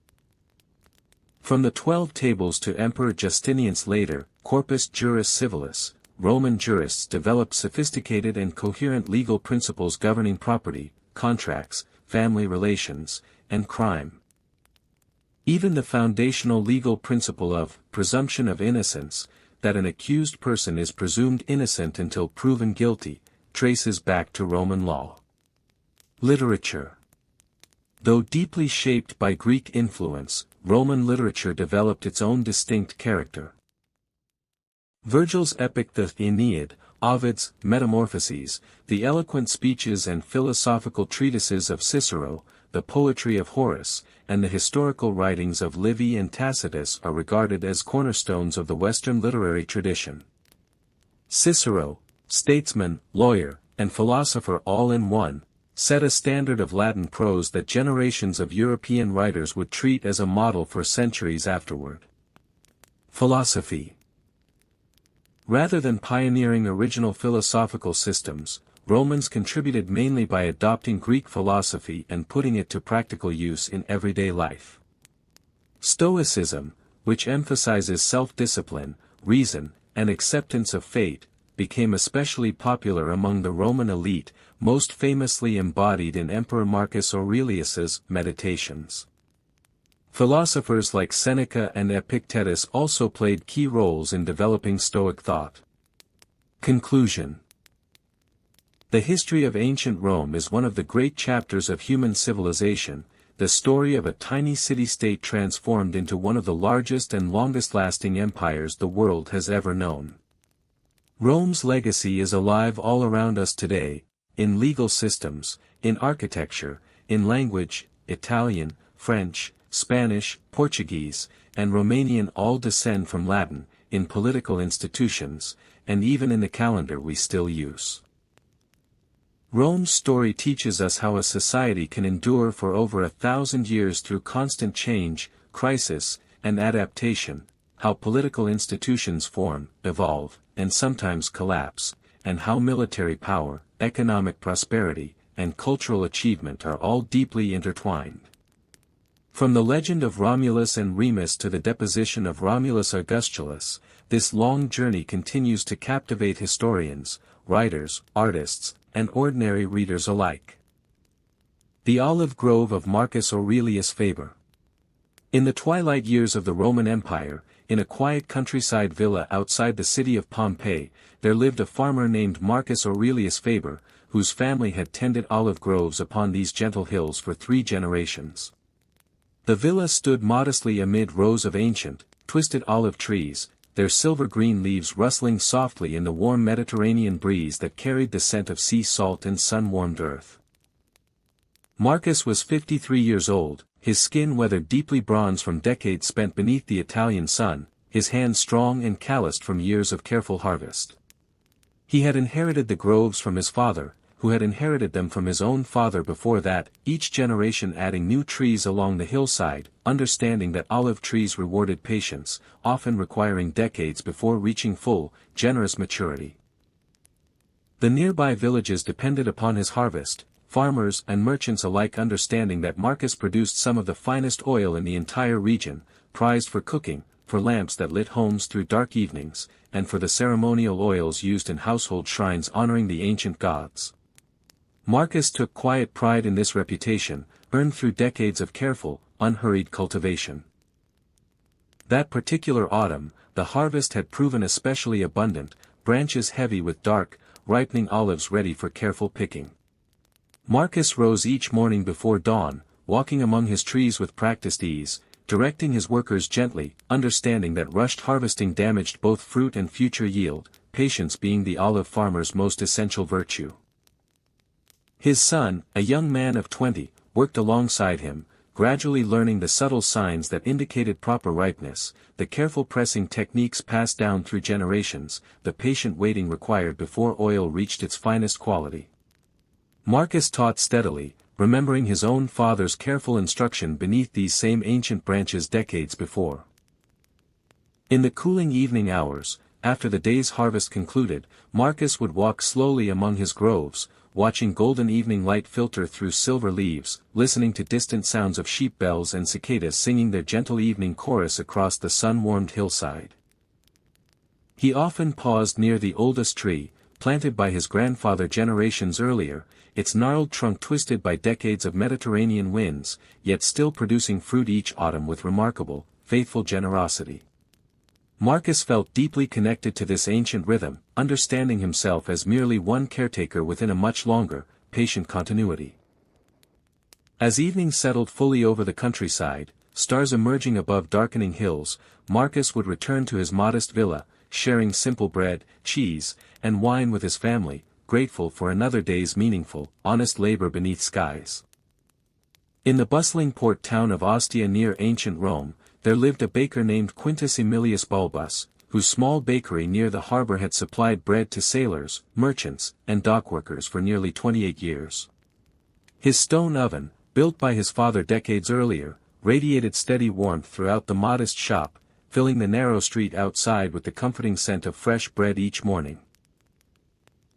From the 12 Tables to Emperor Justinian's later Corpus Juris Civilis, Roman jurists developed sophisticated and coherent legal principles governing property, contracts, family relations, and crime. Even the foundational legal principle of presumption of innocence, that an accused person is presumed innocent until proven guilty, traces back to Roman law. Literature. Though deeply shaped by Greek influence, Roman literature developed its own distinct character. Virgil's epic The Aeneid, Ovid's Metamorphoses, the eloquent speeches and philosophical treatises of Cicero, the poetry of Horace, and the historical writings of Livy and Tacitus are regarded as cornerstones of the Western literary tradition. Cicero, statesman, lawyer, and philosopher all in one, set a standard of Latin prose that generations of European writers would treat as a model for centuries afterward. Philosophy. Rather than pioneering original philosophical systems, Romans contributed mainly by adopting Greek philosophy and putting it to practical use in everyday life. Stoicism, which emphasizes self-discipline, reason, and acceptance of fate, became especially popular among the Roman elite, most famously embodied in Emperor Marcus Aurelius's Meditations. Philosophers like Seneca and Epictetus also played key roles in developing Stoic thought. Conclusion. The history of ancient Rome is one of the great chapters of human civilization, the story of a tiny city-state transformed into one of the largest and longest-lasting empires the world has ever known. Rome's legacy is alive all around us today, in legal systems, in architecture, in language, Italian, French, Spanish, Portuguese, and Romanian all descend from Latin, in political institutions, and even in the calendar we still use. Rome's story teaches us how a society can endure for over 1,000 years through constant change, crisis, and adaptation, how political institutions form, evolve, and sometimes collapse, and how military power, economic prosperity, and cultural achievement are all deeply intertwined. From the legend of Romulus and Remus to the deposition of Romulus Augustulus, this long journey continues to captivate historians, writers, artists, and ordinary readers alike. The Olive Grove of Marcus Aurelius Faber. In the twilight years of the Roman Empire, in a quiet countryside villa outside the city of Pompeii, there lived a farmer named Marcus Aurelius Faber, whose family had tended olive groves upon these gentle hills for 3 generations. The villa stood modestly amid rows of ancient, twisted olive trees, their silver-green leaves rustling softly in the warm Mediterranean breeze that carried the scent of sea salt and sun-warmed earth. Marcus was 53 years old, his skin weathered deeply bronze from decades spent beneath the Italian sun, his hands strong and calloused from years of careful harvest. He had inherited the groves from his father, who had inherited them from his own father before that, each generation adding new trees along the hillside, understanding that olive trees rewarded patience, often requiring decades before reaching full, generous maturity. The nearby villages depended upon his harvest, farmers and merchants alike understanding that Marcus produced some of the finest oil in the entire region, prized for cooking, for lamps that lit homes through dark evenings, and for the ceremonial oils used in household shrines honoring the ancient gods. Marcus took quiet pride in this reputation, earned through decades of careful, unhurried cultivation. That particular autumn, the harvest had proven especially abundant, branches heavy with dark, ripening olives ready for careful picking. Marcus rose each morning before dawn, walking among his trees with practiced ease, directing his workers gently, understanding that rushed harvesting damaged both fruit and future yield, patience being the olive farmer's most essential virtue. His son, a young man of 20, worked alongside him, gradually learning the subtle signs that indicated proper ripeness, the careful pressing techniques passed down through generations, the patient waiting required before oil reached its finest quality. Marcus taught steadily, remembering his own father's careful instruction beneath these same ancient branches decades before. In the cooling evening hours, after the day's harvest concluded, Marcus would walk slowly among his groves, watching golden evening light filter through silver leaves, listening to distant sounds of sheep bells and cicadas singing their gentle evening chorus across the sun-warmed hillside. He often paused near the oldest tree, planted by his grandfather generations earlier, its gnarled trunk twisted by decades of Mediterranean winds, yet still producing fruit each autumn with remarkable, faithful generosity. Marcus felt deeply connected to this ancient rhythm, understanding himself as merely one caretaker within a much longer, patient continuity. As evening settled fully over the countryside, stars emerging above darkening hills, Marcus would return to his modest villa, sharing simple bread, cheese, and wine with his family, grateful for another day's meaningful, honest labor beneath skies. In the bustling port town of Ostia near ancient Rome, there lived a baker named Quintus Aemilius Bulbus, whose small bakery near the harbor had supplied bread to sailors, merchants, and dockworkers for nearly 28 years. His stone oven, built by his father decades earlier, radiated steady warmth throughout the modest shop, filling the narrow street outside with the comforting scent of fresh bread each morning.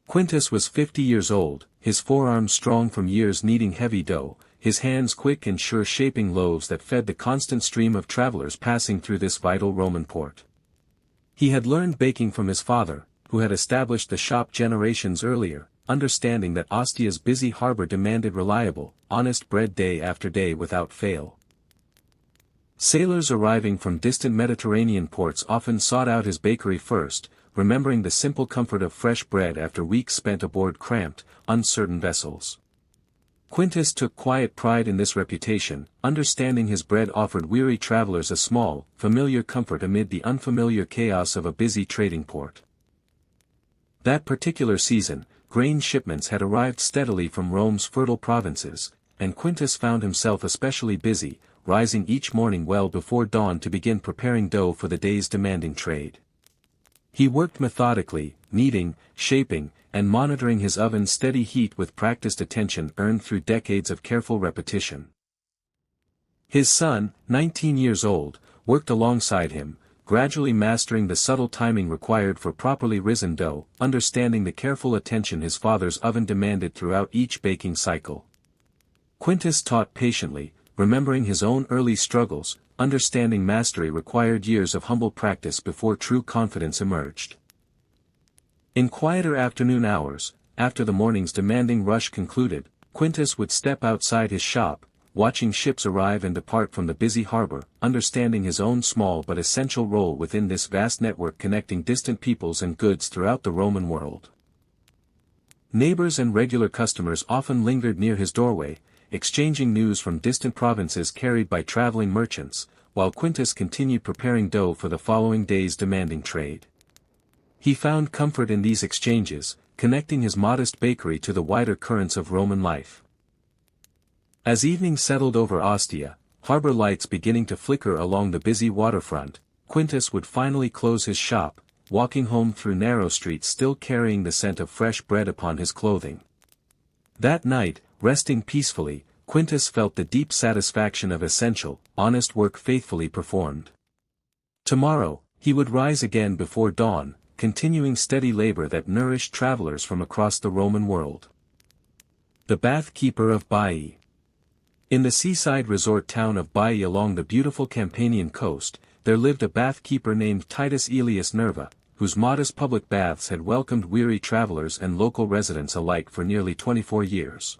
Quintus was 50 years old, his forearms strong from years kneading heavy dough, his hands quick and sure shaping loaves that fed the constant stream of travelers passing through this vital Roman port. He had learned baking from his father, who had established the shop generations earlier, understanding that Ostia's busy harbor demanded reliable, honest bread day after day without fail. Sailors arriving from distant Mediterranean ports often sought out his bakery first, remembering the simple comfort of fresh bread after weeks spent aboard cramped, uncertain vessels. Quintus took quiet pride in this reputation, understanding his bread offered weary travelers a small, familiar comfort amid the unfamiliar chaos of a busy trading port. That particular season, grain shipments had arrived steadily from Rome's fertile provinces, and Quintus found himself especially busy, rising each morning well before dawn to begin preparing dough for the day's demanding trade. He worked methodically, kneading, shaping, and monitoring his oven's steady heat with practiced attention earned through decades of careful repetition. His son, 19 years old, worked alongside him, gradually mastering the subtle timing required for properly risen dough, understanding the careful attention his father's oven demanded throughout each baking cycle. Quintus taught patiently, remembering his own early struggles, understanding mastery required years of humble practice before true confidence emerged. In quieter afternoon hours, after the morning's demanding rush concluded, Quintus would step outside his shop, watching ships arrive and depart from the busy harbor, understanding his own small but essential role within this vast network connecting distant peoples and goods throughout the Roman world. Neighbors and regular customers often lingered near his doorway, exchanging news from distant provinces carried by traveling merchants, while Quintus continued preparing dough for the following day's demanding trade. He found comfort in these exchanges, connecting his modest bakery to the wider currents of Roman life. As evening settled over Ostia, harbor lights beginning to flicker along the busy waterfront, Quintus would finally close his shop, walking home through narrow streets still carrying the scent of fresh bread upon his clothing. That night, resting peacefully, Quintus felt the deep satisfaction of essential, honest work faithfully performed. Tomorrow, he would rise again before dawn, continuing steady labor that nourished travelers from across the Roman world. The Bath Keeper of Baiae. In the seaside resort town of Baiae along the beautiful Campanian coast, there lived a bath keeper named Titus Aelius Nerva, whose modest public baths had welcomed weary travelers and local residents alike for nearly 24 years.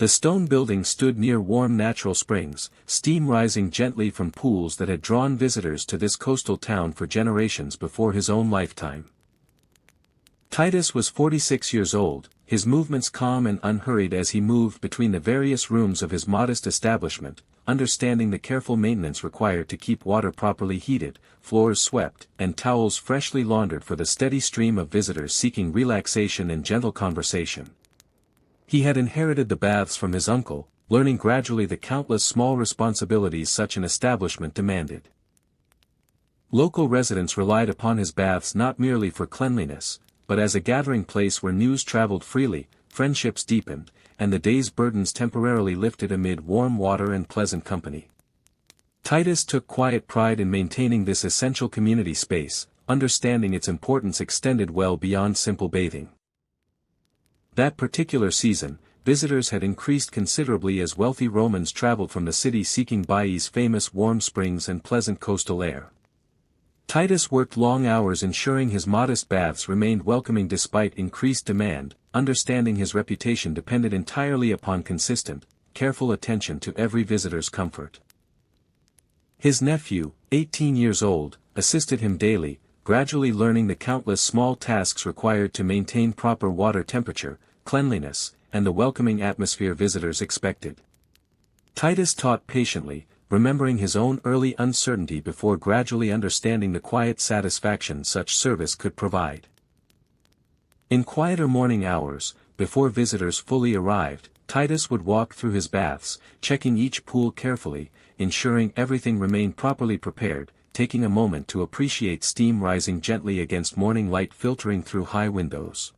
The stone building stood near warm natural springs, steam rising gently from pools that had drawn visitors to this coastal town for generations before his own lifetime. Titus was 46 years old, his movements calm and unhurried as he moved between the various rooms of his modest establishment, understanding the careful maintenance required to keep water properly heated, floors swept, and towels freshly laundered for the steady stream of visitors seeking relaxation and gentle conversation. He had inherited the baths from his uncle, learning gradually the countless small responsibilities such an establishment demanded. Local residents relied upon his baths not merely for cleanliness, but as a gathering place where news traveled freely, friendships deepened, and the day's burdens temporarily lifted amid warm water and pleasant company. Titus took quiet pride in maintaining this essential community space, understanding its importance extended well beyond simple bathing. That particular season, visitors had increased considerably as wealthy Romans traveled from the city seeking Baiae's famous warm springs and pleasant coastal air. Titus worked long hours ensuring his modest baths remained welcoming despite increased demand, understanding his reputation depended entirely upon consistent, careful attention to every visitor's comfort. His nephew, 18 years old, assisted him daily, gradually learning the countless small tasks required to maintain proper water temperature, cleanliness, and the welcoming atmosphere visitors expected. Titus taught patiently, remembering his own early uncertainty before gradually understanding the quiet satisfaction such service could provide. In quieter morning hours, before visitors fully arrived, Titus would walk through his baths, checking each pool carefully, ensuring everything remained properly prepared, taking a moment to appreciate steam rising gently against morning light filtering through high windows.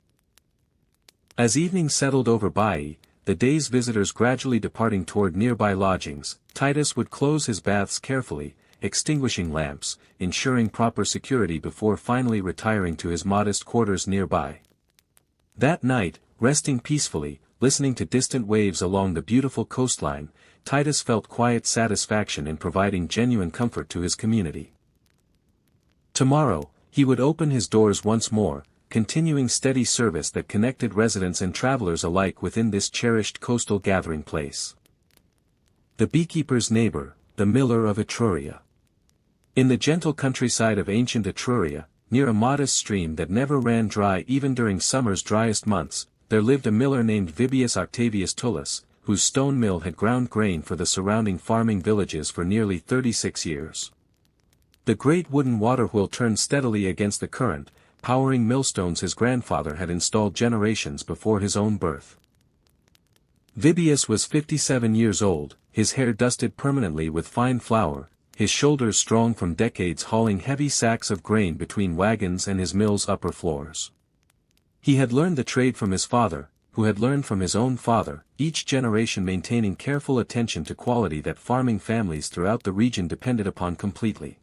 As evening settled over Baiae, the day's visitors gradually departing toward nearby lodgings, Titus would close his baths carefully, extinguishing lamps, ensuring proper security before finally retiring to his modest quarters nearby. That night, resting peacefully, listening to distant waves along the beautiful coastline, Titus felt quiet satisfaction in providing genuine comfort to his community. Tomorrow, he would open his doors once more, continuing steady service that connected residents and travelers alike within this cherished coastal gathering place. The beekeeper's neighbor, the miller of Etruria. In the gentle countryside of ancient Etruria, near a modest stream that never ran dry even during summer's driest months, there lived a miller named Vibius Octavius Tullus, whose stone mill had ground grain for the surrounding farming villages for nearly 36 years. The great wooden waterwheel turned steadily against the current, powering millstones his grandfather had installed generations before his own birth. Vibius was 57 years old, his hair dusted permanently with fine flour, his shoulders strong from decades hauling heavy sacks of grain between wagons and his mill's upper floors. He had learned the trade from his father, who had learned from his own father, each generation maintaining careful attention to quality that farming families throughout the region depended upon completely.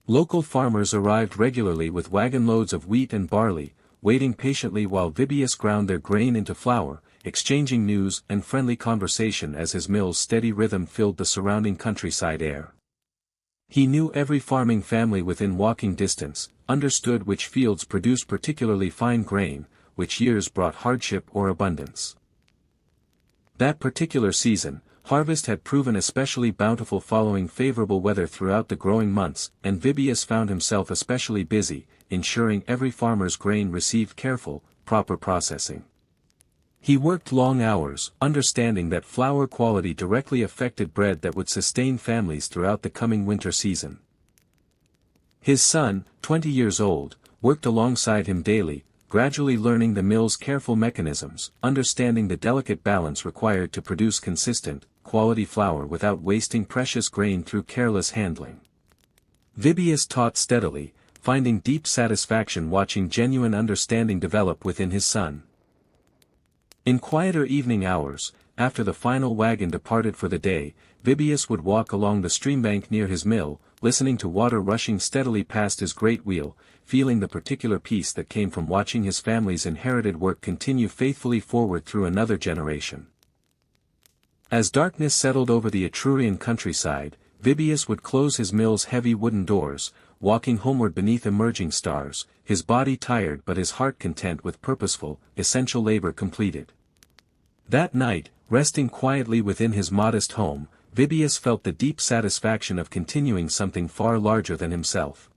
Local farmers arrived regularly with wagon loads of wheat and barley, waiting patiently while Vibius ground their grain into flour, exchanging news and friendly conversation as his mill's steady rhythm filled the surrounding countryside air. He knew every farming family within walking distance, understood which fields produced particularly fine grain, which years brought hardship or abundance. That particular season, harvest had proven especially bountiful following favorable weather throughout the growing months, and Vibius found himself especially busy, ensuring every farmer's grain received careful, proper processing. He worked long hours, understanding that flour quality directly affected bread that would sustain families throughout the coming winter season. His son, 20 years old, worked alongside him daily, gradually learning the mill's careful mechanisms, understanding the delicate balance required to produce consistent, quality flour without wasting precious grain through careless handling. Vibius taught steadily, finding deep satisfaction watching genuine understanding develop within his son. In quieter evening hours, after the final wagon departed for the day, Vibius would walk along the streambank near his mill, listening to water rushing steadily past his great wheel, feeling the particular peace that came from watching his family's inherited work continue faithfully forward through another generation. As darkness settled over the Etrurian countryside, Vibius would close his mill's heavy wooden doors, walking homeward beneath emerging stars, his body tired but his heart content with purposeful, essential labor completed. That night, resting quietly within his modest home, Vibius felt the deep satisfaction of continuing something far larger than himself.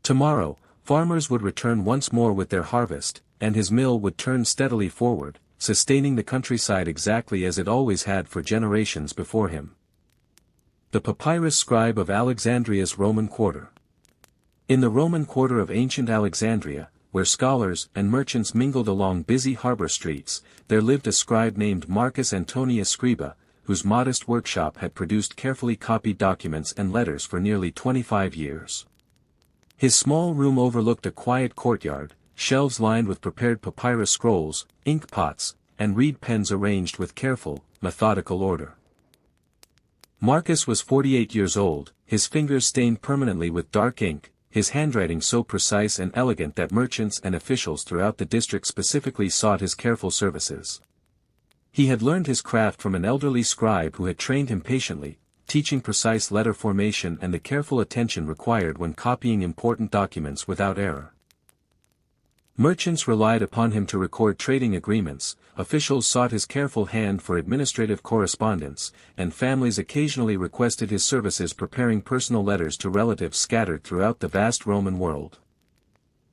Tomorrow, farmers would return once more with their harvest, and his mill would turn steadily forward, sustaining the countryside exactly as it always had for generations before him. The papyrus scribe of Alexandria's Roman quarter. In the Roman quarter of ancient Alexandria, where scholars and merchants mingled along busy harbor streets, there lived a scribe named Marcus Antonius Scriba, whose modest workshop had produced carefully copied documents and letters for nearly 25 years. His small room overlooked a quiet courtyard, shelves lined with prepared papyrus scrolls, ink pots, and reed pens arranged with careful, methodical order. Marcus was 48 years old, his fingers stained permanently with dark ink, his handwriting so precise and elegant that merchants and officials throughout the district specifically sought his careful services. He had learned his craft from an elderly scribe who had trained him patiently, teaching precise letter formation and the careful attention required when copying important documents without error. Merchants relied upon him to record trading agreements, officials sought his careful hand for administrative correspondence, and families occasionally requested his services preparing personal letters to relatives scattered throughout the vast Roman world.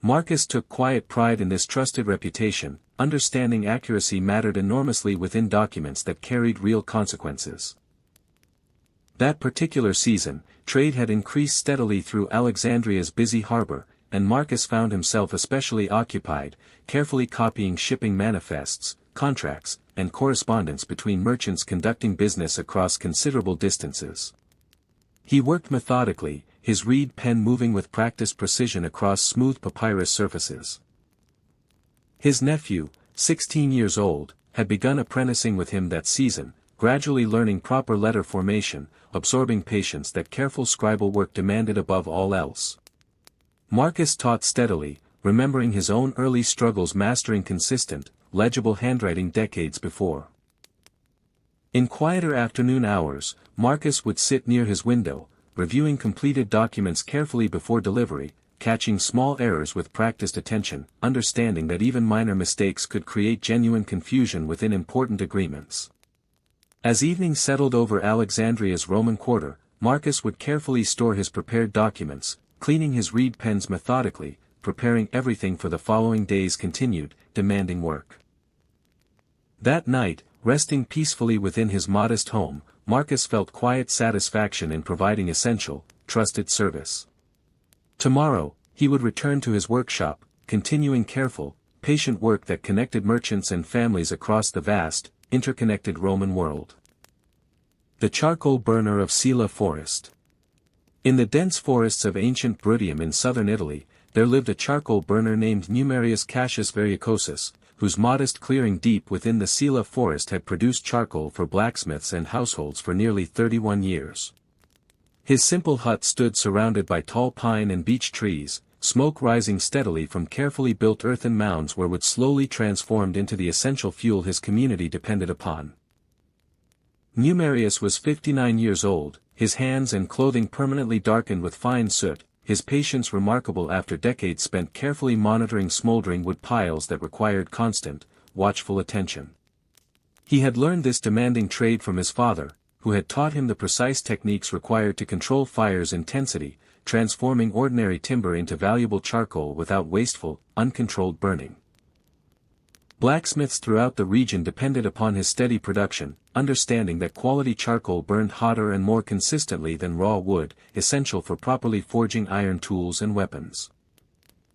Marcus took quiet pride in this trusted reputation, understanding accuracy mattered enormously within documents that carried real consequences. That particular season, trade had increased steadily through Alexandria's busy harbor, and Marcus found himself especially occupied, carefully copying shipping manifests, contracts, and correspondence between merchants conducting business across considerable distances. He worked methodically, his reed pen moving with practiced precision across smooth papyrus surfaces. His nephew, 16 years old, had begun apprenticing with him that season, gradually learning proper letter formation, absorbing patience that careful scribal work demanded above all else. Marcus taught steadily, remembering his own early struggles mastering consistent, legible handwriting decades before. In quieter afternoon hours, Marcus would sit near his window, reviewing completed documents carefully before delivery, catching small errors with practiced attention, understanding that even minor mistakes could create genuine confusion within important agreements. As evening settled over Alexandria's Roman quarter, Marcus would carefully store his prepared documents, cleaning his reed pens methodically, preparing everything for the following day's continued, demanding work. That night, resting peacefully within his modest home, Marcus felt quiet satisfaction in providing essential, trusted service. Tomorrow, he would return to his workshop, continuing careful, patient work that connected merchants and families across the vast, interconnected Roman world. The charcoal burner of Sulla forest. In the dense forests of ancient Bruttium in southern Italy, there lived a charcoal burner named Marius Cassius Variocosus, whose modest clearing deep within the Sulla forest had produced charcoal for blacksmiths and households for nearly 31 years. His simple hut stood surrounded by tall pine and beech trees, smoke rising steadily from carefully built earthen mounds where wood slowly transformed into the essential fuel his community depended upon. Marius was 59 years old, his hands and clothing permanently darkened with fine soot, his patience remarkable after decades spent carefully monitoring smoldering wood piles that required constant, watchful attention. He had learned this demanding trade from his father, who had taught him the precise techniques required to control fire's intensity, transforming ordinary timber into valuable charcoal without wasteful, uncontrolled burning. Blacksmiths throughout the region depended upon his steady production, understanding that quality charcoal burned hotter and more consistently than raw wood, essential for properly forging iron tools and weapons.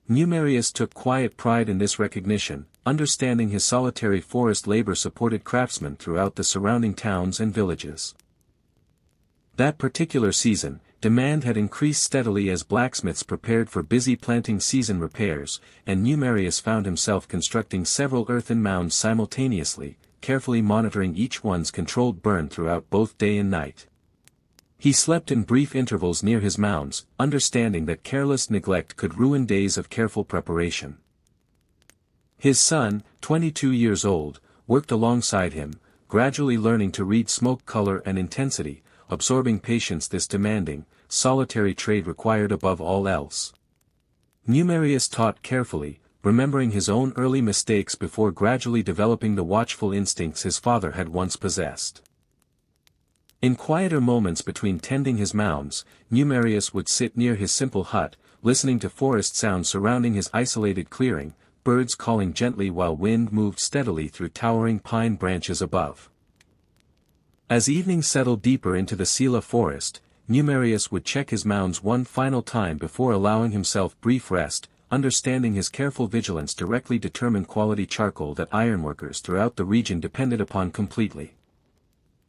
Marius took quiet pride in this recognition, understanding his solitary forest labor supported craftsmen throughout the surrounding towns and villages. That particular season, demand had increased steadily as blacksmiths prepared for busy planting season repairs, and Marius found himself constructing several earthen mounds simultaneously, carefully monitoring each one's controlled burn throughout both day and night. He slept in brief intervals near his mounds, understanding that careless neglect could ruin days of careful preparation. His son, 22 years old, worked alongside him, gradually learning to read smoke color and intensity, absorbing patience this demanding, solitary trade required above all else. Marius taught carefully, remembering his own early mistakes before gradually developing the watchful instincts his father had once possessed. In quieter moments between tending his mounds, Marius would sit near his simple hut, listening to forest sounds surrounding his isolated clearing, birds calling gently while wind moved steadily through towering pine branches above. As evening settled deeper into the Sulla forest, Marius would check his mounds one final time before allowing himself brief rest, understanding his careful vigilance directly determined quality charcoal that ironworkers throughout the region depended upon completely.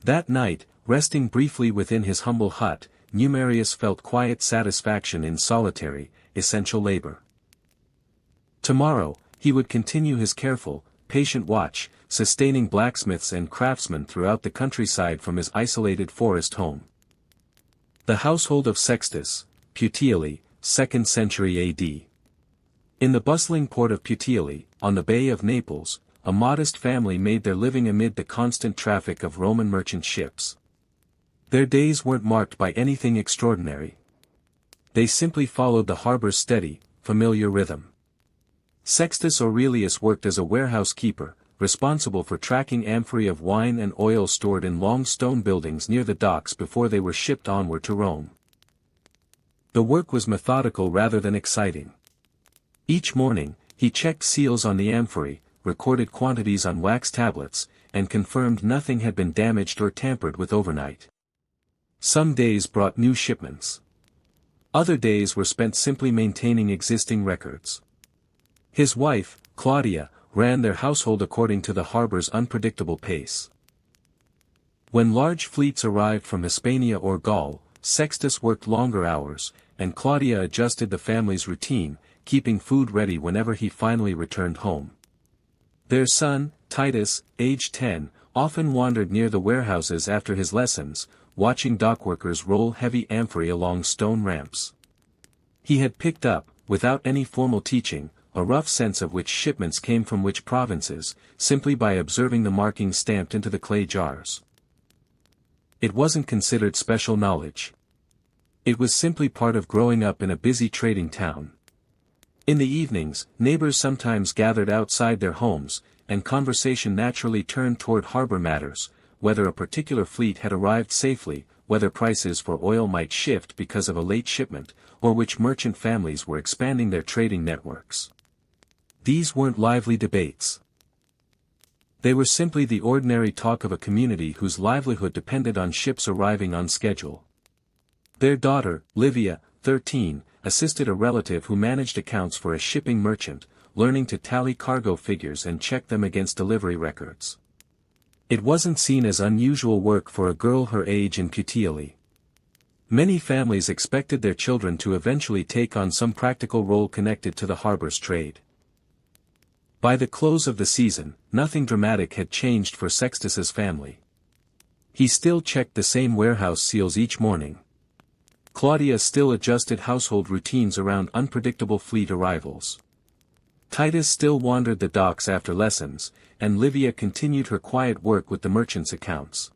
That night, resting briefly within his humble hut, Marius felt quiet satisfaction in solitary, essential labor. Tomorrow, he would continue his careful, patient watch, sustaining blacksmiths and craftsmen throughout the countryside from his isolated forest home. The household of Sextus, Puteoli, 2nd century AD. In the bustling port of Puteoli, on the Bay of Naples, a modest family made their living amid the constant traffic of Roman merchant ships. Their days weren't marked by anything extraordinary. They simply followed the harbor's steady, familiar rhythm. Sextus Aurelius worked as a warehouse keeper, responsible for tracking amphorae of wine and oil stored in long stone buildings near the docks before they were shipped onward to Rome. The work was methodical rather than exciting. Each morning, he checked seals on the amphorae, recorded quantities on wax tablets, and confirmed nothing had been damaged or tampered with overnight. Some days brought new shipments. Other days were spent simply maintaining existing records. His wife, Claudia, ran their household according to the harbor's unpredictable pace. When large fleets arrived from Hispania or Gaul, Sextus worked longer hours, and Claudia adjusted the family's routine, keeping food ready whenever he finally returned home. Their son, Titus, aged 10, often wandered near the warehouses after his lessons, watching dockworkers roll heavy amphorae along stone ramps. He had picked up, without any formal teaching, a rough sense of which shipments came from which provinces, simply by observing the markings stamped into the clay jars. It wasn't considered special knowledge. It was simply part of growing up in a busy trading town. In the evenings, neighbors sometimes gathered outside their homes, and conversation naturally turned toward harbor matters, whether a particular fleet had arrived safely, whether prices for oil might shift because of a late shipment, or which merchant families were expanding their trading networks. These weren't lively debates. They were simply the ordinary talk of a community whose livelihood depended on ships arriving on schedule. Their daughter, Livia, 13, assisted a relative who managed accounts for a shipping merchant, learning to tally cargo figures and check them against delivery records. It wasn't seen as unusual work for a girl her age in Puteoli. Many families expected their children to eventually take on some practical role connected to the harbor's trade. By the close of the season, nothing dramatic had changed for Sextus's family. He still checked the same warehouse seals each morning. Claudia still adjusted household routines around unpredictable fleet arrivals. Titus still wandered the docks after lessons, and Livia continued her quiet work with the merchants' accounts.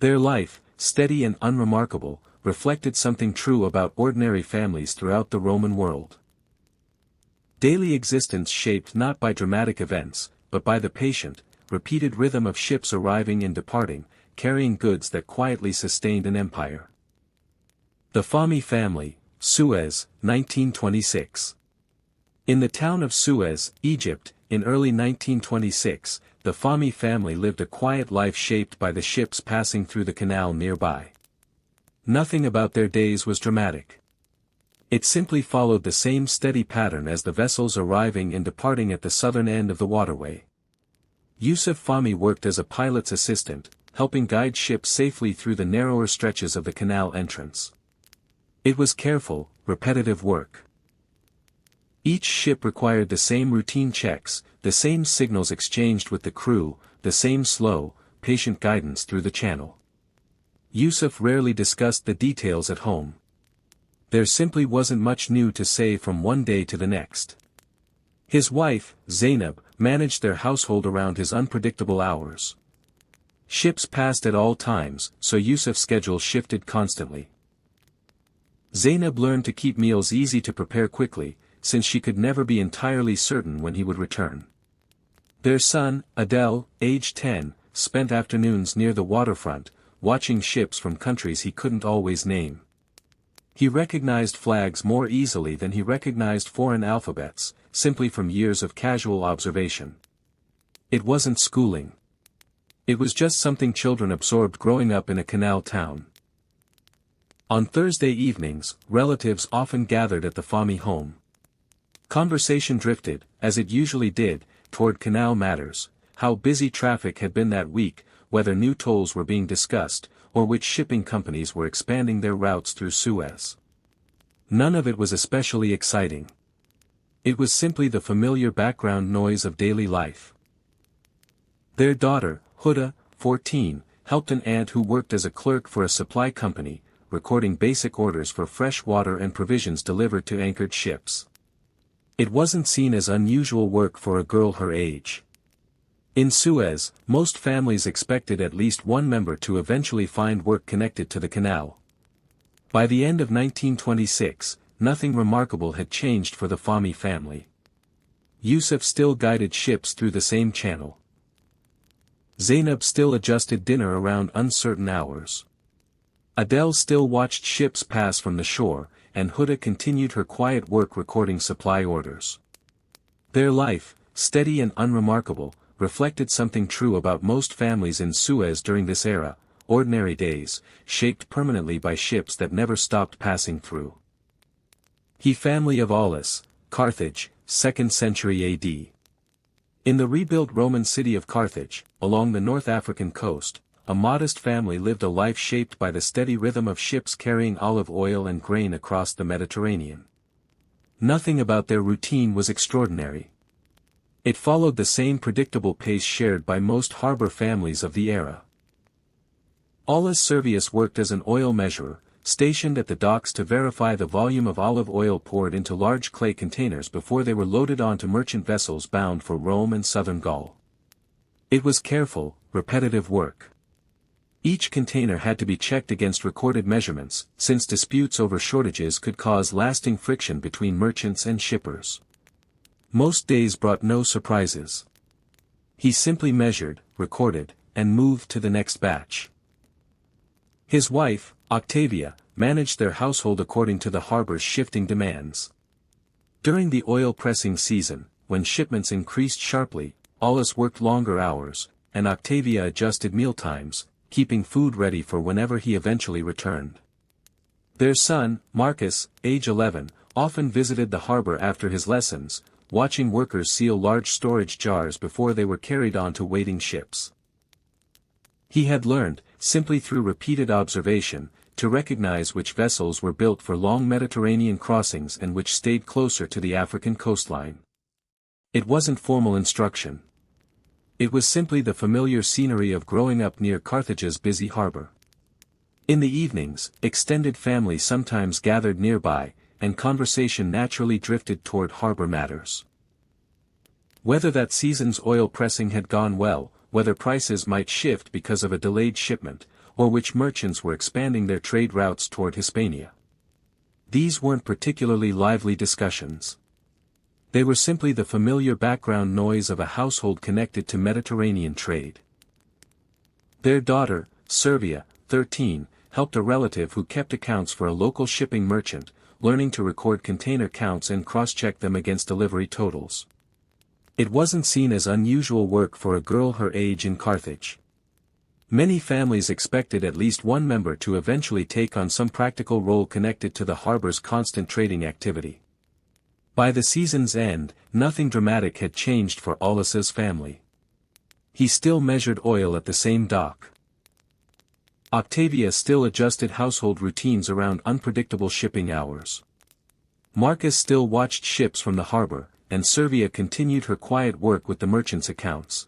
Their life, steady and unremarkable, reflected something true about ordinary families throughout the Roman world. Daily existence shaped not by dramatic events, but by the patient, repeated rhythm of ships arriving and departing, carrying goods that quietly sustained an empire. The Fahmy family, Suez, 1926. In the town of Suez, Egypt, in early 1926, the Fahmy family lived a quiet life shaped by the ships passing through the canal nearby. Nothing about their days was dramatic. It simply followed the same steady pattern as the vessels arriving and departing at the southern end of the waterway. Yusuf Fahmy worked as a pilot's assistant, helping guide ships safely through the narrower stretches of the canal entrance. It was careful, repetitive work. Each ship required the same routine checks, the same signals exchanged with the crew, the same slow, patient guidance through the channel. Yusuf rarely discussed the details at home. There simply wasn't much new to say from one day to the next. His wife, Zainab, managed their household around his unpredictable hours. Ships passed at all times, so Yusuf's schedule shifted constantly. Zainab learned to keep meals easy to prepare quickly, since she could never be entirely certain when he would return. Their son, Adel, aged 10, spent afternoons near the waterfront, watching ships from countries he couldn't always name. He recognized flags more easily than he recognized foreign alphabets, simply from years of casual observation. It wasn't schooling. It was just something children absorbed growing up in a canal town. On Thursday evenings, relatives often gathered at the Fahmy home. Conversation drifted, as it usually did, toward canal matters, how busy traffic had been that week, whether new tolls were being discussed, or which shipping companies were expanding their routes through Suez. None of it was especially exciting. It was simply the familiar background noise of daily life. Their daughter, Huda, 14, helped an aunt who worked as a clerk for a supply company, recording basic orders for fresh water and provisions delivered to anchored ships. It wasn't seen as unusual work for a girl her age. In Suez, most families expected at least one member to eventually find work connected to the canal. By the end of 1926, nothing remarkable had changed for the Fahmy family. Yusuf still guided ships through the same channel. Zainab still adjusted dinner around uncertain hours. Adele still watched ships pass from the shore, and Huda continued her quiet work recording supply orders. Their life, steady and unremarkable, reflected something true about most families in Suez during this era: ordinary days, shaped permanently by ships that never stopped passing through. He family of Aulus, Carthage, 2nd century AD. In the rebuilt Roman city of Carthage, along the North African coast, a modest family lived a life shaped by the steady rhythm of ships carrying olive oil and grain across the Mediterranean. Nothing about their routine was extraordinary. It followed the same predictable pace shared by most harbor families of the era. Aulus Servius worked as an oil measurer, stationed at the docks to verify the volume of olive oil poured into large clay containers before they were loaded onto merchant vessels bound for Rome and southern Gaul. It was careful, repetitive work. Each container had to be checked against recorded measurements, since disputes over shortages could cause lasting friction between merchants and shippers. Most days brought no surprises. He simply measured, recorded, and moved to the next batch. His wife, Octavia, managed their household according to the harbor's shifting demands. During the oil pressing season, when shipments increased sharply, Aulus worked longer hours, and Octavia adjusted mealtimes, keeping food ready for whenever he eventually returned. Their son, Marcus, age 11, often visited the harbor after his lessons, watching workers seal large storage jars before they were carried on to waiting ships. He had learned, simply through repeated observation, to recognize which vessels were built for long Mediterranean crossings and which stayed closer to the African coastline. It wasn't formal instruction. It was simply the familiar scenery of growing up near Carthage's busy harbor. In the evenings, extended families sometimes gathered nearby, and conversation naturally drifted toward harbor matters. Whether that season's oil pressing had gone well, whether prices might shift because of a delayed shipment, or which merchants were expanding their trade routes toward Hispania. These weren't particularly lively discussions. They were simply the familiar background noise of a household connected to Mediterranean trade. Their daughter, Servia, 13, helped a relative who kept accounts for a local shipping merchant, learning to record container counts and cross-check them against delivery totals. It wasn't seen as unusual work for a girl her age in Carthage. Many families expected at least one member to eventually take on some practical role connected to the harbor's constant trading activity. By the season's end, nothing dramatic had changed for Aulus's family. He still measured oil at the same dock. Octavia still adjusted household routines around unpredictable shipping hours. Marcus still watched ships from the harbor, and Servia continued her quiet work with the merchants' accounts.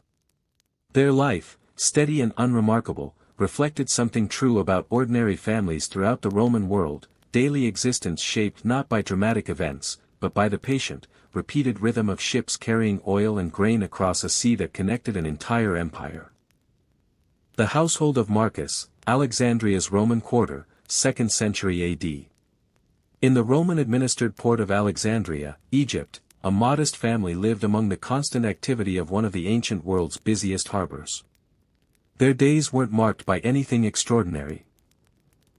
Their life, steady and unremarkable, reflected something true about ordinary families throughout the Roman world: daily existence shaped not by dramatic events, but by the patient, repeated rhythm of ships carrying oil and grain across a sea that connected an entire empire. The household of Marcus, Alexandria's Roman quarter, 2nd century AD. In the Roman-administered port of Alexandria, Egypt, a modest family lived among the constant activity of one of the ancient world's busiest harbors. Their days weren't marked by anything extraordinary.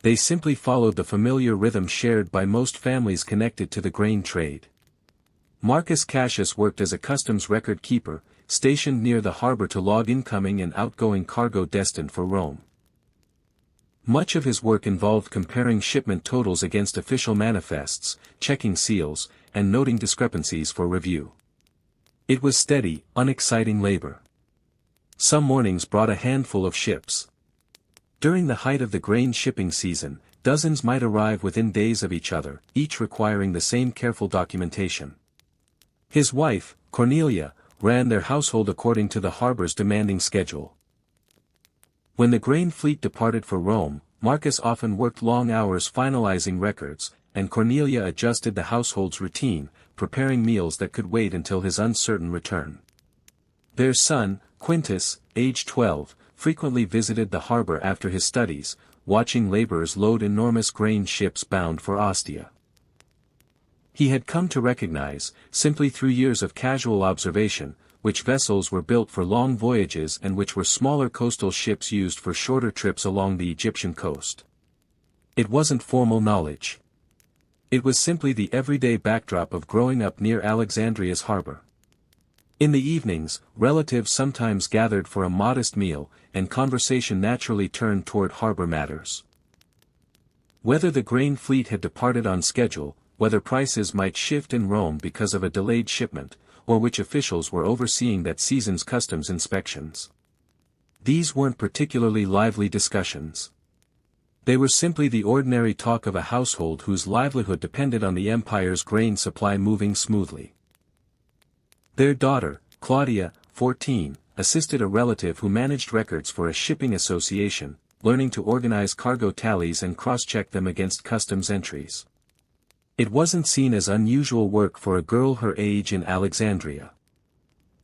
They simply followed the familiar rhythm shared by most families connected to the grain trade. Marcus Cassius worked as a customs record keeper, stationed near the harbor to log incoming and outgoing cargo destined for Rome. Much of his work involved comparing shipment totals against official manifests, checking seals, and noting discrepancies for review. It was steady, unexciting labor. Some mornings brought a handful of ships. During the height of the grain shipping season, dozens might arrive within days of each other, each requiring the same careful documentation. His wife, Cornelia, ran their household according to the harbor's demanding schedule. When the grain fleet departed for Rome, Marcus often worked long hours finalizing records, and Cornelia adjusted the household's routine, preparing meals that could wait until his uncertain return. Their son, Quintus, aged 12, frequently visited the harbor after his studies, watching laborers load enormous grain ships bound for Ostia. He had come to recognize, simply through years of casual observation, which vessels were built for long voyages and which were smaller coastal ships used for shorter trips along the Egyptian coast. It wasn't formal knowledge. It was simply the everyday backdrop of growing up near Alexandria's harbor. In the evenings, relatives sometimes gathered for a modest meal, and conversation naturally turned toward harbor matters. Whether the grain fleet had departed on schedule, whether prices might shift in Rome because of a delayed shipment, or which officials were overseeing that season's customs inspections. These weren't particularly lively discussions. They were simply the ordinary talk of a household whose livelihood depended on the empire's grain supply moving smoothly. Their daughter, Claudia, 14, assisted a relative who managed records for a shipping association, learning to organize cargo tallies and cross-check them against customs entries. It wasn't seen as unusual work for a girl her age in Alexandria.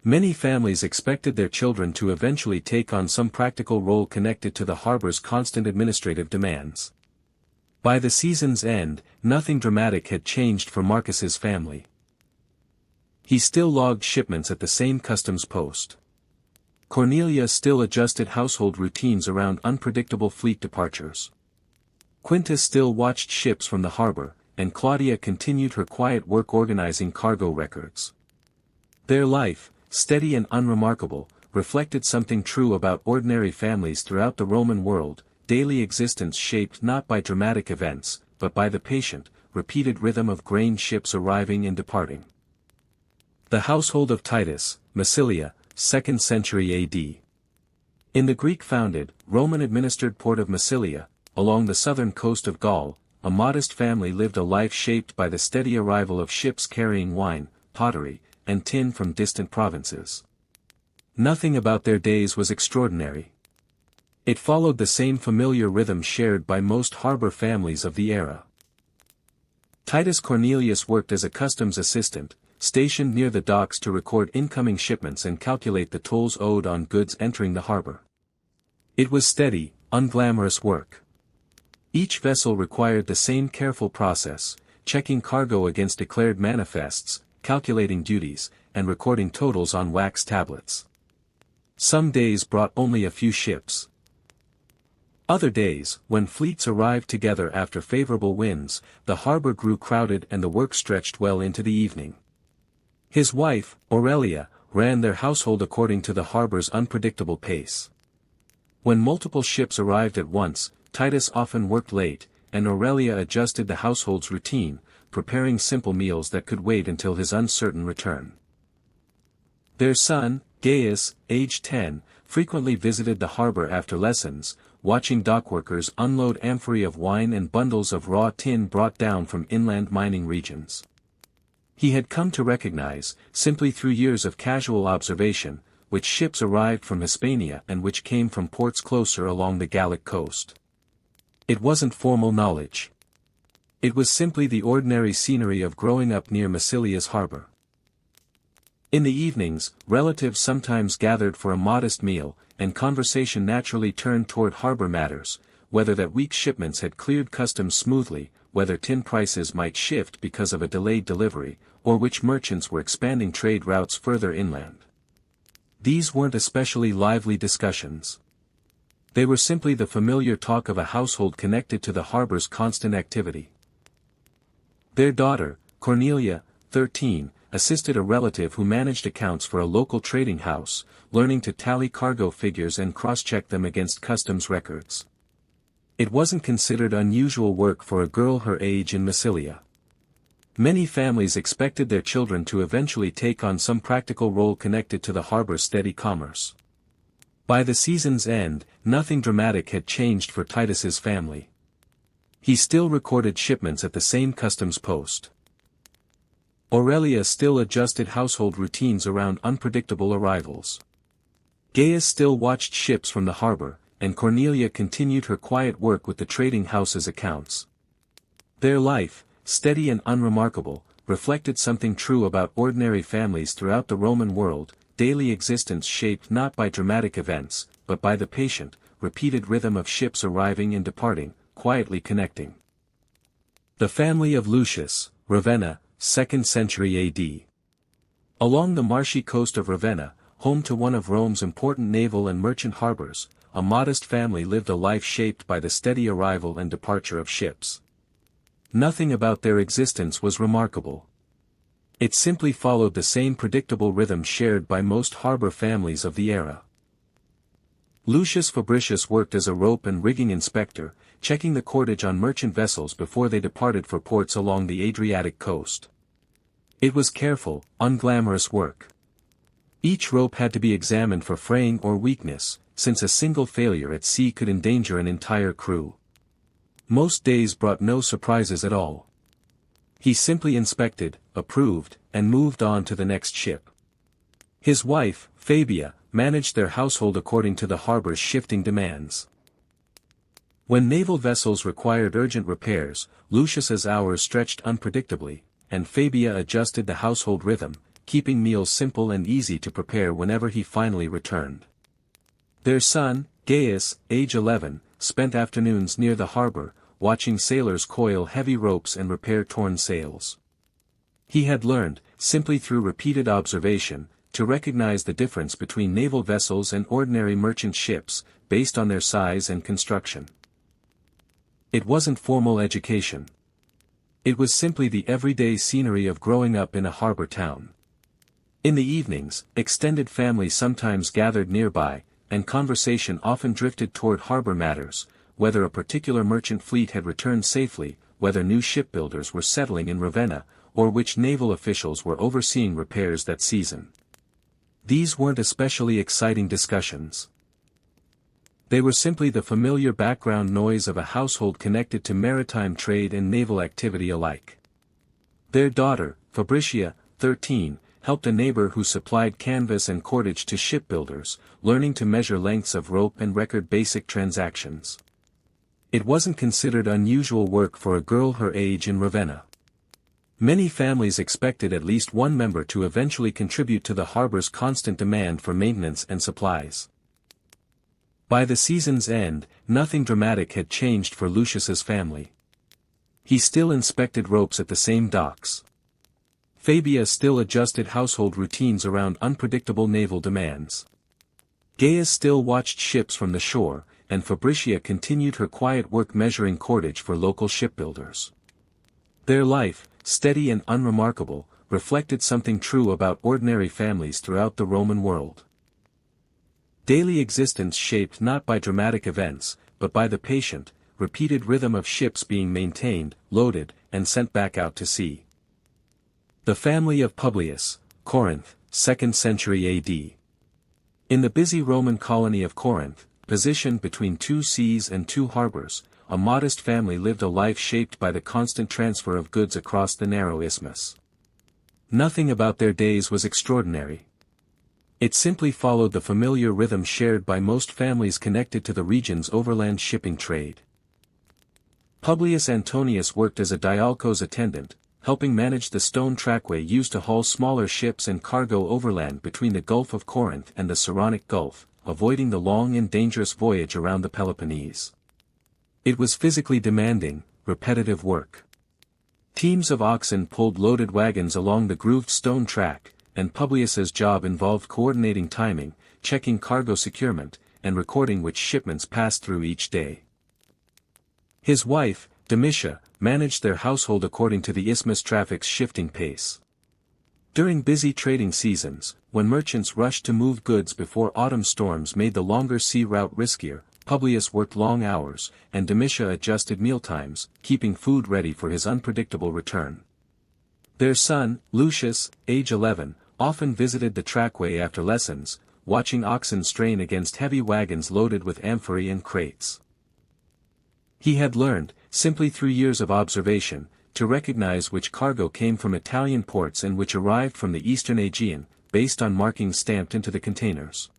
Many families expected their children to eventually take on some practical role connected to the harbor's constant administrative demands. By the season's end, nothing dramatic had changed for Marcus's family. He still logged shipments at the same customs post. Cornelia still adjusted household routines around unpredictable fleet departures. Quintus still watched ships from the harbor, and Claudia continued her quiet work organizing cargo records. Their life, steady and unremarkable, reflected something true about ordinary families throughout the Roman world, daily existence shaped not by dramatic events, but by the patient, repeated rhythm of grain ships arriving and departing. The household of Titus, Massilia, 2nd century AD. In the Greek-founded, Roman-administered port of Massilia, along the southern coast of Gaul, a modest family lived a life shaped by the steady arrival of ships carrying wine, pottery, and tin from distant provinces. Nothing about their days was extraordinary. It followed the same familiar rhythm shared by most harbor families of the era. Titus Cornelius worked as a customs assistant, stationed near the docks to record incoming shipments and calculate the tolls owed on goods entering the harbor. It was steady, unglamorous work. Each vessel required the same careful process, checking cargo against declared manifests, calculating duties, and recording totals on wax tablets. Some days brought only a few ships. Other days, when fleets arrived together after favorable winds, the harbor grew crowded and the work stretched well into the evening. His wife, Aurelia, ran their household according to the harbor's unpredictable pace. When multiple ships arrived at once, Titus often worked late, and Aurelia adjusted the household's routine, preparing simple meals that could wait until his uncertain return. Their son, Gaius, aged 10, frequently visited the harbor after lessons, watching dockworkers unload amphorae of wine and bundles of raw tin brought down from inland mining regions. He had come to recognize, simply through years of casual observation, which ships arrived from Hispania and which came from ports closer along the Gallic coast. It wasn't formal knowledge. It was simply the ordinary scenery of growing up near Massilia's harbor. In the evenings, relatives sometimes gathered for a modest meal, and conversation naturally turned toward harbor matters, whether that week's shipments had cleared customs smoothly, whether tin prices might shift because of a delayed delivery, or which merchants were expanding trade routes further inland. These weren't especially lively discussions. They were simply the familiar talk of a household connected to the harbor's constant activity. Their daughter, Cornelia, 13, assisted a relative who managed accounts for a local trading house, learning to tally cargo figures and cross-check them against customs records. It wasn't considered unusual work for a girl her age in Massilia. Many families expected their children to eventually take on some practical role connected to the harbor's steady commerce. By the season's end, nothing dramatic had changed for Titus's family. He still recorded shipments at the same customs post. Aurelia still adjusted household routines around unpredictable arrivals. Gaius still watched ships from the harbor, and Cornelia continued her quiet work with the trading house's accounts. Their life, steady and unremarkable, reflected something true about ordinary families throughout the Roman world, daily existence shaped not by dramatic events, but by the patient, repeated rhythm of ships arriving and departing, quietly connecting. The family of Lucius, Ravenna, 2nd century AD. Along the marshy coast of Ravenna, home to one of Rome's important naval and merchant harbors, a modest family lived a life shaped by the steady arrival and departure of ships. Nothing about their existence was remarkable. It simply followed the same predictable rhythm shared by most harbor families of the era. Lucius Fabricius worked as a rope and rigging inspector, checking the cordage on merchant vessels before they departed for ports along the Adriatic coast. It was careful, unglamorous work. Each rope had to be examined for fraying or weakness, since a single failure at sea could endanger an entire crew. Most days brought no surprises at all. He simply inspected, approved, and moved on to the next ship. His wife, Fabia, managed their household according to the harbor's shifting demands. When naval vessels required urgent repairs, Lucius's hours stretched unpredictably, and Fabia adjusted the household rhythm, keeping meals simple and easy to prepare whenever he finally returned. Their son, Gaius, age 11, spent afternoons near the harbor, watching sailors coil heavy ropes and repair torn sails. He had learned, simply through repeated observation, to recognize the difference between naval vessels and ordinary merchant ships, based on their size and construction. It wasn't formal education. It was simply the everyday scenery of growing up in a harbor town. In the evenings, extended families sometimes gathered nearby, and conversation often drifted toward harbor matters, whether a particular merchant fleet had returned safely, whether new shipbuilders were settling in Ravenna, or which naval officials were overseeing repairs that season. These weren't especially exciting discussions. They were simply the familiar background noise of a household connected to maritime trade and naval activity alike. Their daughter, Fabricia, 13, helped a neighbor who supplied canvas and cordage to shipbuilders, learning to measure lengths of rope and record basic transactions. It wasn't considered unusual work for a girl her age in Ravenna. Many families expected at least one member to eventually contribute to the harbor's constant demand for maintenance and supplies. By the season's end, nothing dramatic had changed for Lucius's family. He still inspected ropes at the same docks. Fabia still adjusted household routines around unpredictable naval demands. Gaius still watched ships from the shore, and Fabricia continued her quiet work measuring cordage for local shipbuilders. Their life, steady and unremarkable, reflected something true about ordinary families throughout the Roman world. Daily existence shaped not by dramatic events, but by the patient, repeated rhythm of ships being maintained, loaded, and sent back out to sea. The family of Publius, Corinth, 2nd century AD. In the busy Roman colony of Corinth, positioned between two seas and two harbors, a modest family lived a life shaped by the constant transfer of goods across the narrow isthmus. Nothing about their days was extraordinary. It simply followed the familiar rhythm shared by most families connected to the region's overland shipping trade. Publius Antonius worked as a dialco's attendant, helping manage the stone trackway used to haul smaller ships and cargo overland between the Gulf of Corinth and the Saronic Gulf, avoiding the long and dangerous voyage around the Peloponnese. It was physically demanding, repetitive work. Teams of oxen pulled loaded wagons along the grooved stone track, and Publius's job involved coordinating timing, checking cargo securement, and recording which shipments passed through each day. His wife, Domitia, managed their household according to the isthmus traffic's shifting pace. During busy trading seasons, when merchants rushed to move goods before autumn storms made the longer sea route riskier, Publius worked long hours, and Domitia adjusted mealtimes, keeping food ready for his unpredictable return. Their son, Lucius, age 11, often visited the trackway after lessons, watching oxen strain against heavy wagons loaded with amphorae and crates. He had learned, simply through years of observation, to recognize which cargo came from Italian ports and which arrived from the eastern Aegean, based on markings stamped into the containers.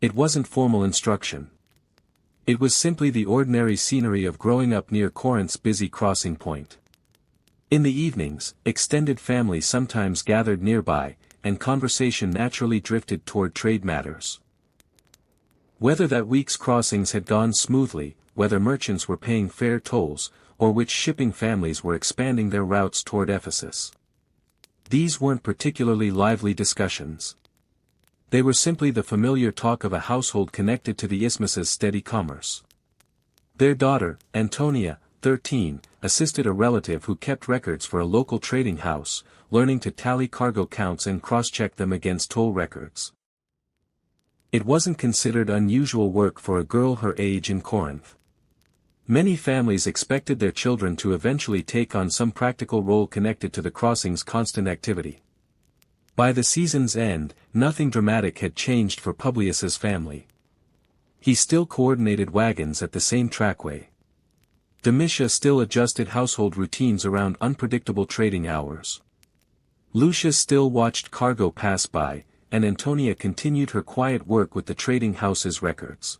It wasn't formal instruction. It was simply the ordinary scenery of growing up near Corinth's busy crossing point. In the evenings, extended families sometimes gathered nearby, and conversation naturally drifted toward trade matters. Whether that week's crossings had gone smoothly, whether merchants were paying fair tolls, or which shipping families were expanding their routes toward Ephesus. These weren't particularly lively discussions. They were simply the familiar talk of a household connected to the isthmus's steady commerce. Their daughter, Antonia, 13, assisted a relative who kept records for a local trading house, learning to tally cargo counts and cross-check them against toll records. It wasn't considered unusual work for a girl her age in Corinth. Many families expected their children to eventually take on some practical role connected to the crossing's constant activity. By the season's end, nothing dramatic had changed for Publius's family. He still coordinated wagons at the same trackway. Domitia still adjusted household routines around unpredictable trading hours. Lucius still watched cargo pass by, and Antonia continued her quiet work with the trading house's records.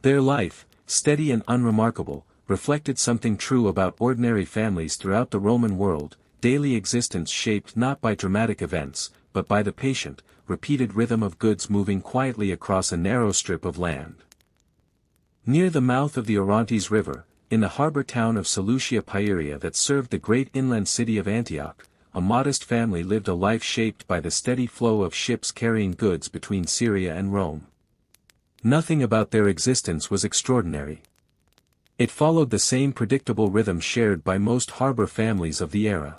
Their life, steady and unremarkable, reflected something true about ordinary families throughout the Roman world, daily existence shaped not by dramatic events, but by the patient, repeated rhythm of goods moving quietly across a narrow strip of land. Near the mouth of the Orontes River, in the harbor town of Seleucia Pieria that served the great inland city of Antioch, a modest family lived a life shaped by the steady flow of ships carrying goods between Syria and Rome. Nothing about their existence was extraordinary. It followed the same predictable rhythm shared by most harbor families of the era.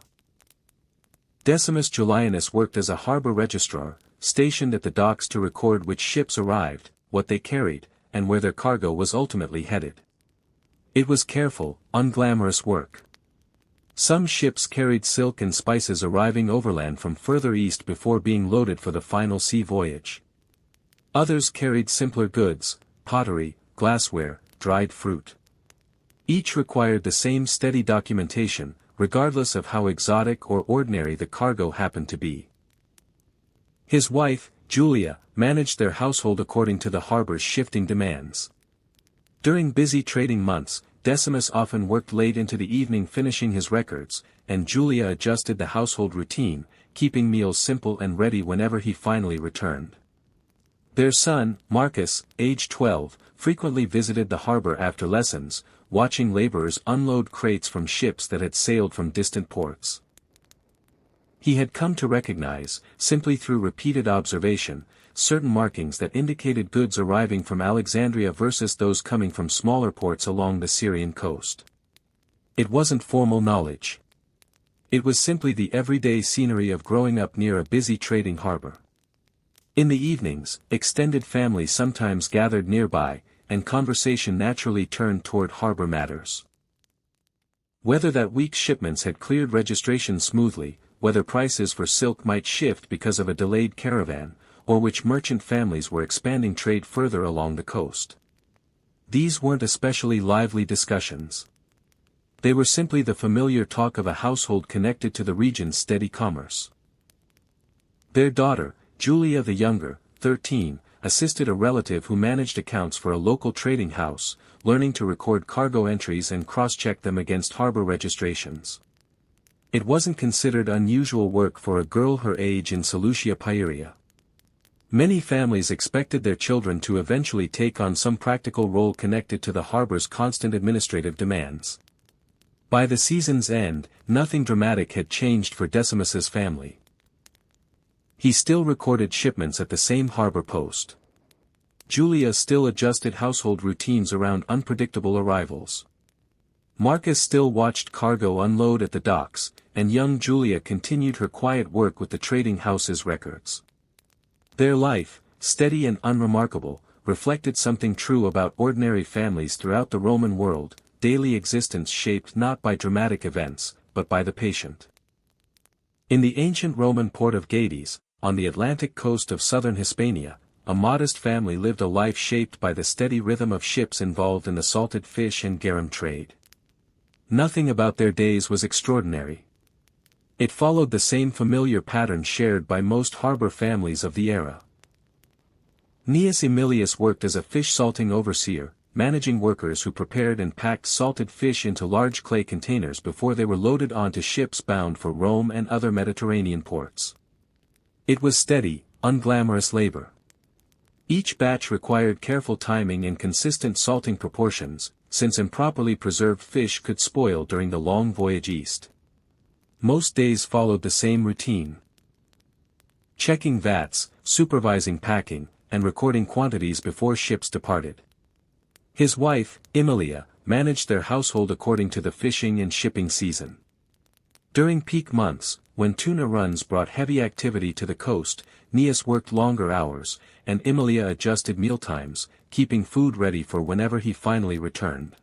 Decimus Julianus worked as a harbor registrar, stationed at the docks to record which ships arrived, what they carried, and where their cargo was ultimately headed. It was careful, unglamorous work. Some ships carried silk and spices arriving overland from further east before being loaded for the final sea voyage. Others carried simpler goods, pottery, glassware, dried fruit. Each required the same steady documentation, regardless of how exotic or ordinary the cargo happened to be. His wife, Julia, managed their household according to the harbor's shifting demands. During busy trading months, Decimus often worked late into the evening finishing his records, and Julia adjusted the household routine, keeping meals simple and ready whenever he finally returned. Their son, Marcus, aged 12, frequently visited the harbor after lessons, watching laborers unload crates from ships that had sailed from distant ports. He had come to recognize, simply through repeated observation, certain markings that indicated goods arriving from Alexandria versus those coming from smaller ports along the Syrian coast. It wasn't formal knowledge. It was simply the everyday scenery of growing up near a busy trading harbor. In the evenings, extended families sometimes gathered nearby, and conversation naturally turned toward harbor matters. Whether that week's shipments had cleared registration smoothly, whether prices for silk might shift because of a delayed caravan, or which merchant families were expanding trade further along the coast. These weren't especially lively discussions. They were simply the familiar talk of a household connected to the region's steady commerce. Their daughter, Julia the younger, 13, assisted a relative who managed accounts for a local trading house, learning to record cargo entries and cross-check them against harbor registrations. It wasn't considered unusual work for a girl her age in Seleucia Pieria. Many families expected their children to eventually take on some practical role connected to the harbor's constant administrative demands. By the season's end, nothing dramatic had changed for Decimus's family. He still recorded shipments at the same harbor post. Julia still adjusted household routines around unpredictable arrivals. Marcus still watched cargo unload at the docks, and young Julia continued her quiet work with the trading house's records. Their life, steady and unremarkable, reflected something true about ordinary families throughout the Roman world, daily existence shaped not by dramatic events, but by the patient. In the ancient Roman port of Gades, on the Atlantic coast of southern Hispania, a modest family lived a life shaped by the steady rhythm of ships involved in the salted fish and garum trade. Nothing about their days was extraordinary. It followed the same familiar pattern shared by most harbor families of the era. Gnaeus Aemilius worked as a fish salting overseer, managing workers who prepared and packed salted fish into large clay containers before they were loaded onto ships bound for Rome and other Mediterranean ports. It was steady, unglamorous labor. Each batch required careful timing and consistent salting proportions, since improperly preserved fish could spoil during the long voyage east. Most days followed the same routine. Checking vats, supervising packing, and recording quantities before ships departed. His wife, Aemilia, managed their household according to the fishing and shipping season. During peak months, when tuna runs brought heavy activity to the coast, Gnaeus worked longer hours, and Aemilia adjusted mealtimes, keeping food ready for whenever he finally returned.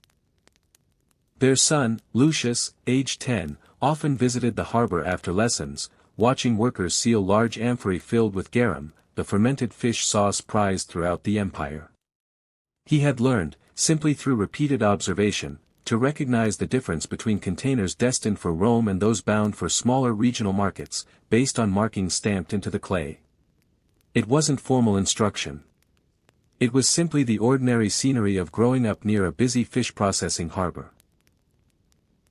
Their son, Lucius, aged 10, often visited the harbor after lessons, watching workers seal large amphorae filled with garum, the fermented fish sauce prized throughout the empire. He had learned, simply through repeated observation, to recognize the difference between containers destined for Rome and those bound for smaller regional markets, based on markings stamped into the clay. It wasn't formal instruction. It was simply the ordinary scenery of growing up near a busy fish processing harbor.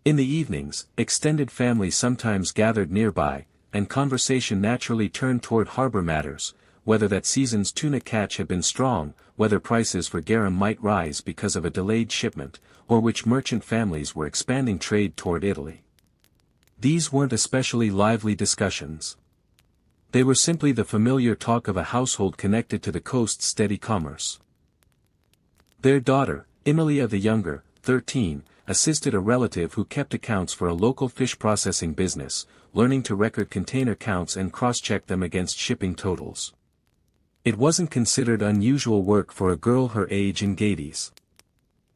In the evenings, extended families sometimes gathered nearby, and conversation naturally turned toward harbor matters, whether that season's tuna catch had been strong, whether prices for garum might rise because of a delayed shipment, or which merchant families were expanding trade toward Italy. These weren't especially lively discussions. They were simply the familiar talk of a household connected to the coast's steady commerce. Their daughter, Aemilia the Younger, 13, assisted a relative who kept accounts for a local fish processing business, learning to record container counts and cross-check them against shipping totals. It wasn't considered unusual work for a girl her age in Gades.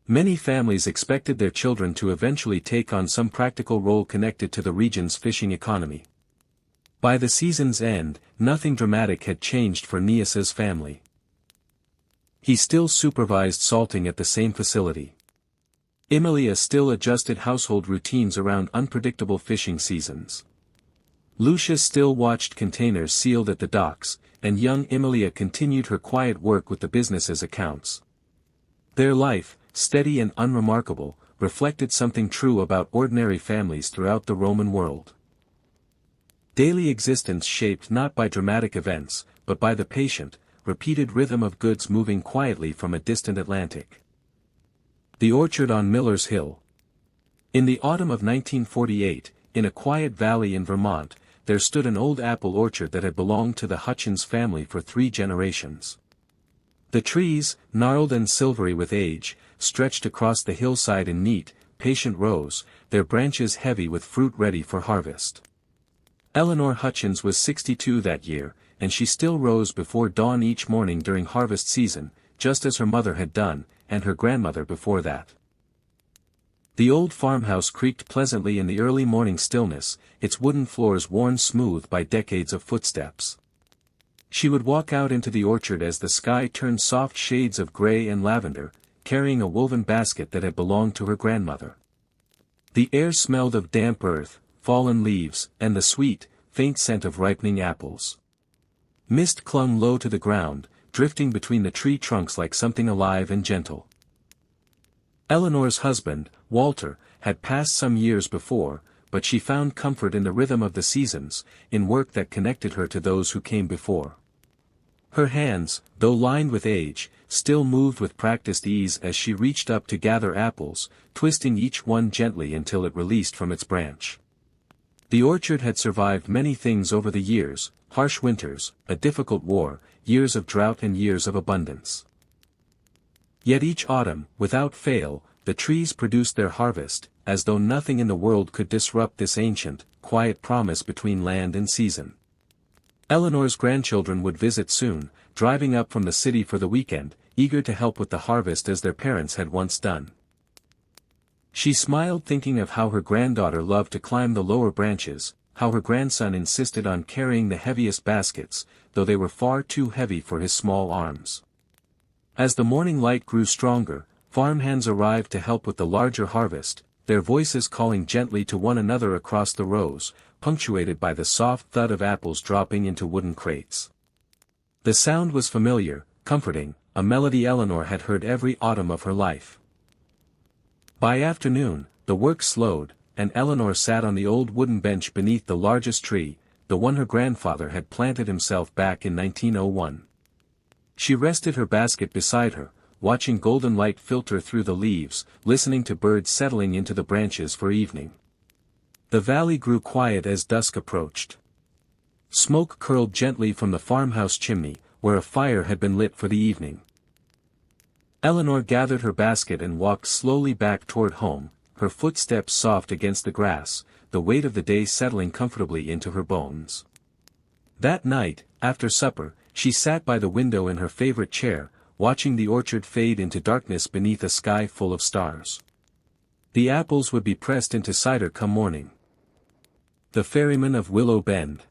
Many families expected their children to eventually take on some practical role connected to the region's fishing economy. By the season's end, nothing dramatic had changed for Gnaeus's family. He still supervised salting at the same facility. Aemilia still adjusted household routines around unpredictable fishing seasons. Lucius still watched containers sealed at the docks, and young Aemilia continued her quiet work with the business's accounts. Their life, steady and unremarkable, reflected something true about ordinary families throughout the Roman world. Daily existence shaped not by dramatic events, but by the patient, repeated rhythm of goods moving quietly from a distant Atlantic. The orchard on Miller's Hill. In the autumn of 1948, in a quiet valley in Vermont, there stood an old apple orchard that had belonged to the Hutchins family for 3 generations. The trees, gnarled and silvery with age, stretched across the hillside in neat, patient rows, their branches heavy with fruit ready for harvest. Eleanor Hutchins was 62 that year, and she still rose before dawn each morning during harvest season, just as her mother had done, and her grandmother before that. The old farmhouse creaked pleasantly in the early morning stillness, its wooden floors worn smooth by decades of footsteps. She would walk out into the orchard as the sky turned soft shades of gray and lavender, carrying a woven basket that had belonged to her grandmother. The air smelled of damp earth, fallen leaves, and the sweet, faint scent of ripening apples. Mist clung low to the ground, drifting between the tree trunks like something alive and gentle. Eleanor's husband, Walter, had passed some years before, but she found comfort in the rhythm of the seasons, in work that connected her to those who came before. Her hands, though lined with age, still moved with practiced ease as she reached up to gather apples, twisting each one gently until it released from its branch. The orchard had survived many things over the years, harsh winters, a difficult war, years of drought and years of abundance. Yet each autumn, without fail, the trees produced their harvest, as though nothing in the world could disrupt this ancient, quiet promise between land and season. Eleanor's grandchildren would visit soon, driving up from the city for the weekend, eager to help with the harvest as their parents had once done. She smiled thinking of how her granddaughter loved to climb the lower branches, how her grandson insisted on carrying the heaviest baskets, though they were far too heavy for his small arms. As the morning light grew stronger, farmhands arrived to help with the larger harvest, their voices calling gently to one another across the rows, punctuated by the soft thud of apples dropping into wooden crates. The sound was familiar, comforting, a melody Eleanor had heard every autumn of her life. By afternoon, the work slowed, and Eleanor sat on the old wooden bench beneath the largest tree, the one her grandfather had planted himself back in 1901. She rested her basket beside her, watching golden light filter through the leaves, listening to birds settling into the branches for evening. The valley grew quiet as dusk approached. Smoke curled gently from the farmhouse chimney, where a fire had been lit for the evening. Eleanor gathered her basket and walked slowly back toward home, her footsteps soft against the grass, the weight of the day settling comfortably into her bones. That night, after supper, she sat by the window in her favorite chair, watching the orchard fade into darkness beneath a sky full of stars. The apples would be pressed into cider come morning. The Ferryman of Willow Bend.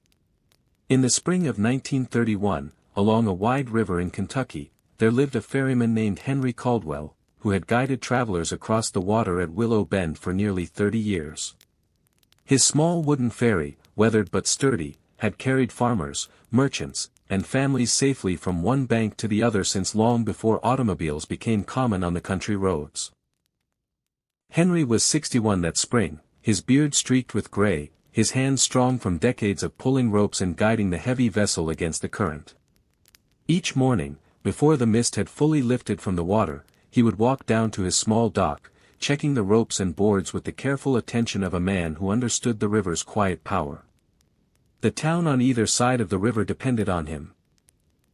In the spring of 1931, along a wide river in Kentucky, there lived a ferryman named Henry Caldwell, who had guided travelers across the water at Willow Bend for nearly 30 years. His small wooden ferry, weathered but sturdy, had carried farmers, merchants, and families safely from one bank to the other since long before automobiles became common on the country roads. Henry was 61 that spring, his beard streaked with gray, his hands strong from decades of pulling ropes and guiding the heavy vessel against the current. Each morning, before the mist had fully lifted from the water, he would walk down to his small dock, checking the ropes and boards with the careful attention of a man who understood the river's quiet power. The town on either side of the river depended on him.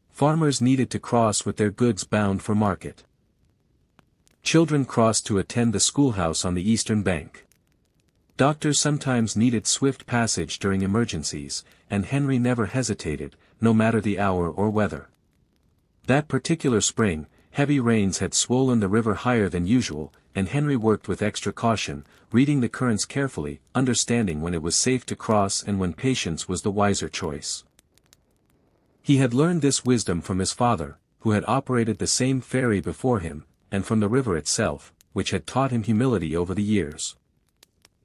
Farmers needed to cross with their goods bound for market. Children crossed to attend the schoolhouse on the eastern bank. Doctors sometimes needed swift passage during emergencies, and Henry never hesitated, no matter the hour or weather. That particular spring, heavy rains had swollen the river higher than usual, and Henry worked with extra caution, reading the currents carefully, understanding when it was safe to cross and when patience was the wiser choice. He had learned this wisdom from his father, who had operated the same ferry before him, and from the river itself, which had taught him humility over the years.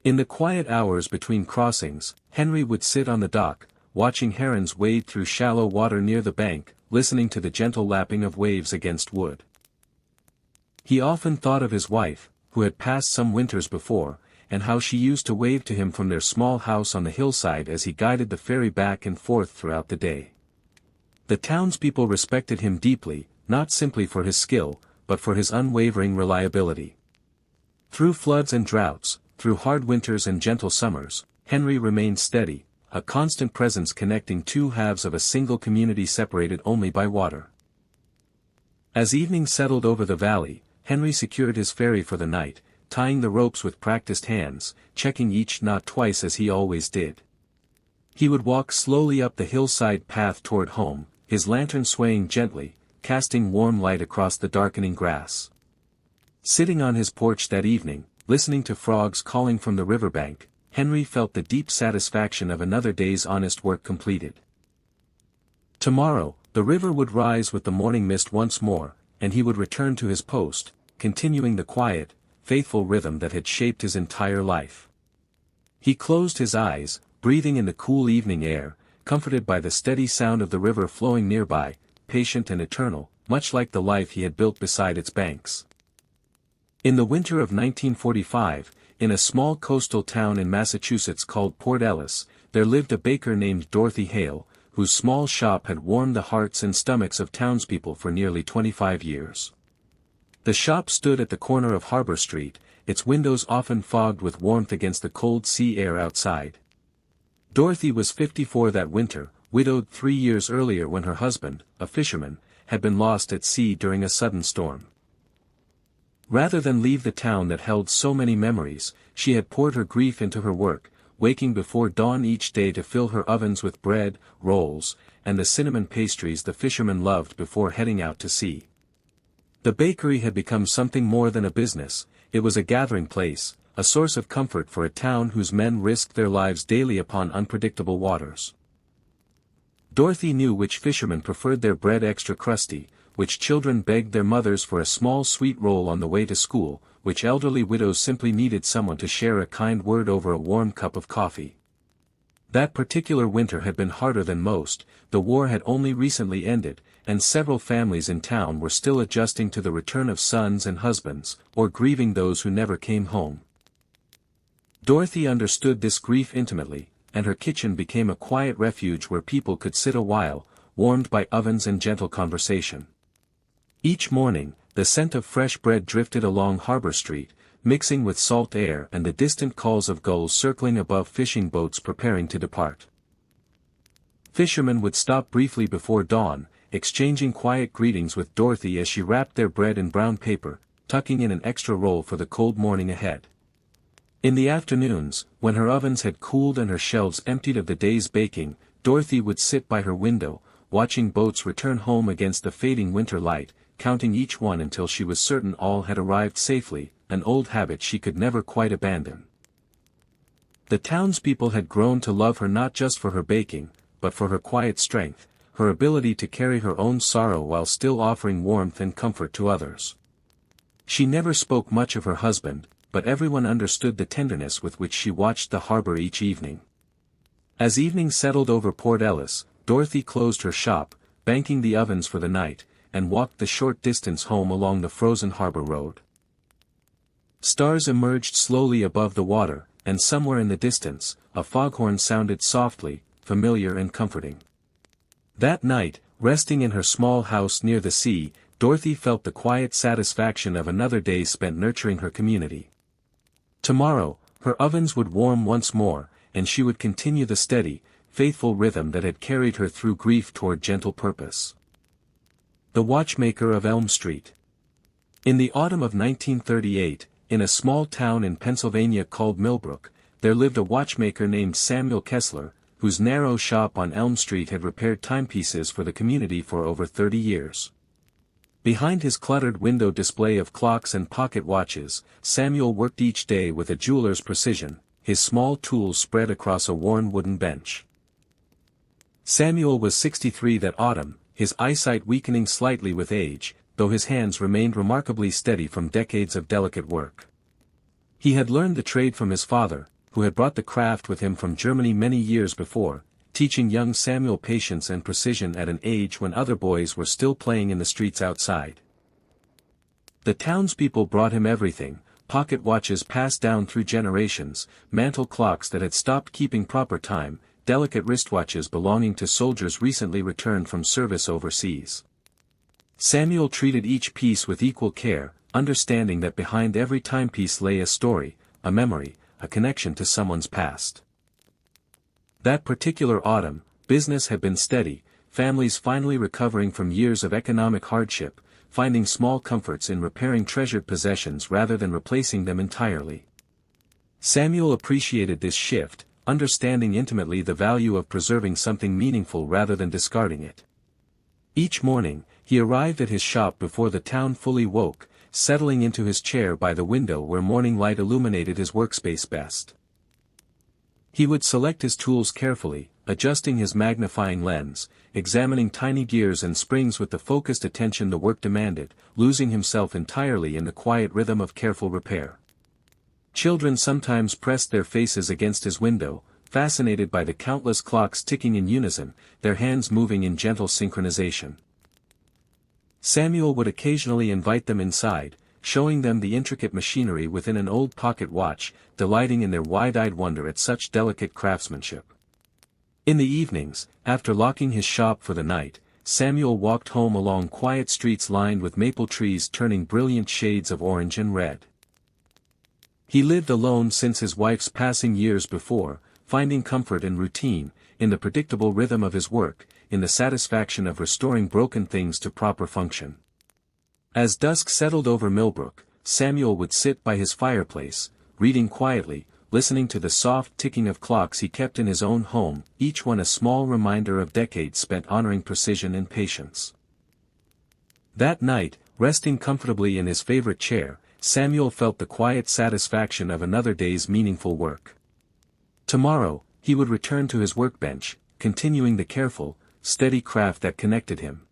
In the quiet hours between crossings, Henry would sit on the dock, watching herons wade through shallow water near the bank, listening to the gentle lapping of waves against wood. He often thought of his wife, who had passed some winters before, and how she used to wave to him from their small house on the hillside as he guided the ferry back and forth throughout the day. The townspeople respected him deeply, not simply for his skill, but for his unwavering reliability. Through floods and droughts, through hard winters and gentle summers, Henry remained steady, a constant presence connecting two halves of a single community separated only by water. As evening settled over the valley, Henry secured his ferry for the night, tying the ropes with practiced hands, checking each knot twice as he always did. He would walk slowly up the hillside path toward home, his lantern swaying gently, casting warm light across the darkening grass. Sitting on his porch that evening, listening to frogs calling from the riverbank, Henry felt the deep satisfaction of another day's honest work completed. Tomorrow, the river would rise with the morning mist once more, and he would return to his post, continuing the quiet, faithful rhythm that had shaped his entire life. He closed his eyes, breathing in the cool evening air, comforted by the steady sound of the river flowing nearby, patient and eternal, much like the life he had built beside its banks. In the winter of 1945, in a small coastal town in Massachusetts called Port Ellis, there lived a baker named Dorothy Hale, whose small shop had warmed the hearts and stomachs of townspeople for nearly 25 years. The shop stood at the corner of Harbor Street, its windows often fogged with warmth against the cold sea air outside. Dorothy was 54 that winter, widowed 3 years earlier when her husband, a fisherman, had been lost at sea during a sudden storm. Rather than leave the town that held so many memories, she had poured her grief into her work, waking before dawn each day to fill her ovens with bread, rolls, and the cinnamon pastries the fishermen loved before heading out to sea. The bakery had become something more than a business, it was a gathering place, a source of comfort for a town whose men risked their lives daily upon unpredictable waters. Dorothy knew which fishermen preferred their bread extra crusty, which children begged their mothers for a small sweet roll on the way to school, which elderly widows simply needed someone to share a kind word over a warm cup of coffee. That particular winter had been harder than most, the war had only recently ended, and several families in town were still adjusting to the return of sons and husbands, or grieving those who never came home. Dorothy understood this grief intimately, and her kitchen became a quiet refuge where people could sit a while, warmed by ovens and gentle conversation. Each morning, the scent of fresh bread drifted along Harbor Street, mixing with salt air and the distant calls of gulls circling above fishing boats preparing to depart. Fishermen would stop briefly before dawn, exchanging quiet greetings with Dorothy as she wrapped their bread in brown paper, tucking in an extra roll for the cold morning ahead. In the afternoons, when her ovens had cooled and her shelves emptied of the day's baking, Dorothy would sit by her window, watching boats return home against the fading winter light, counting each one until she was certain all had arrived safely, an old habit she could never quite abandon. The townspeople had grown to love her not just for her baking, but for her quiet strength, her ability to carry her own sorrow while still offering warmth and comfort to others. She never spoke much of her husband, but everyone understood the tenderness with which she watched the harbor each evening. As evening settled over Port Ellis, Dorothy closed her shop, banking the ovens for the night, and walked the short distance home along the frozen harbor road. Stars emerged slowly above the water, and somewhere in the distance, a foghorn sounded softly, familiar and comforting. That night, resting in her small house near the sea, Dorothy felt the quiet satisfaction of another day spent nurturing her community. Tomorrow, her ovens would warm once more, and she would continue the steady, faithful rhythm that had carried her through grief toward gentle purpose. The Watchmaker of Elm Street. In the autumn of 1938, in a small town in Pennsylvania called Millbrook, there lived a watchmaker named Samuel Kessler, whose narrow shop on Elm Street had repaired timepieces for the community for over 30 years. Behind his cluttered window display of clocks and pocket watches, Samuel worked each day with a jeweler's precision, his small tools spread across a worn wooden bench. Samuel was 63 that autumn, his eyesight weakening slightly with age, though his hands remained remarkably steady from decades of delicate work. He had learned the trade from his father, who had brought the craft with him from Germany many years before, teaching young Samuel patience and precision at an age when other boys were still playing in the streets outside. The townspeople brought him everything: pocket watches passed down through generations, mantel clocks that had stopped keeping proper time, delicate wristwatches belonging to soldiers recently returned from service overseas. Samuel treated each piece with equal care, understanding that behind every timepiece lay a story, a memory, a connection to someone's past. That particular autumn, business had been steady, families finally recovering from years of economic hardship, finding small comforts in repairing treasured possessions rather than replacing them entirely. Samuel appreciated this shift, understanding intimately the value of preserving something meaningful rather than discarding it. Each morning, he arrived at his shop before the town fully woke, settling into his chair by the window where morning light illuminated his workspace best. He would select his tools carefully, adjusting his magnifying lens, examining tiny gears and springs with the focused attention the work demanded, losing himself entirely in the quiet rhythm of careful repair. Children sometimes pressed their faces against his window, fascinated by the countless clocks ticking in unison, their hands moving in gentle synchronization. Samuel would occasionally invite them inside, showing them the intricate machinery within an old pocket watch, delighting in their wide-eyed wonder at such delicate craftsmanship. In the evenings, after locking his shop for the night, Samuel walked home along quiet streets lined with maple trees turning brilliant shades of orange and red. He lived alone since his wife's passing years before, finding comfort in routine, in the predictable rhythm of his work, in the satisfaction of restoring broken things to proper function. As dusk settled over Millbrook, Samuel would sit by his fireplace, reading quietly, listening to the soft ticking of clocks he kept in his own home, each one a small reminder of decades spent honoring precision and patience. That night, resting comfortably in his favorite chair, Samuel felt the quiet satisfaction of another day's meaningful work. Tomorrow, he would return to his workbench, continuing the careful, steady craft that connected him.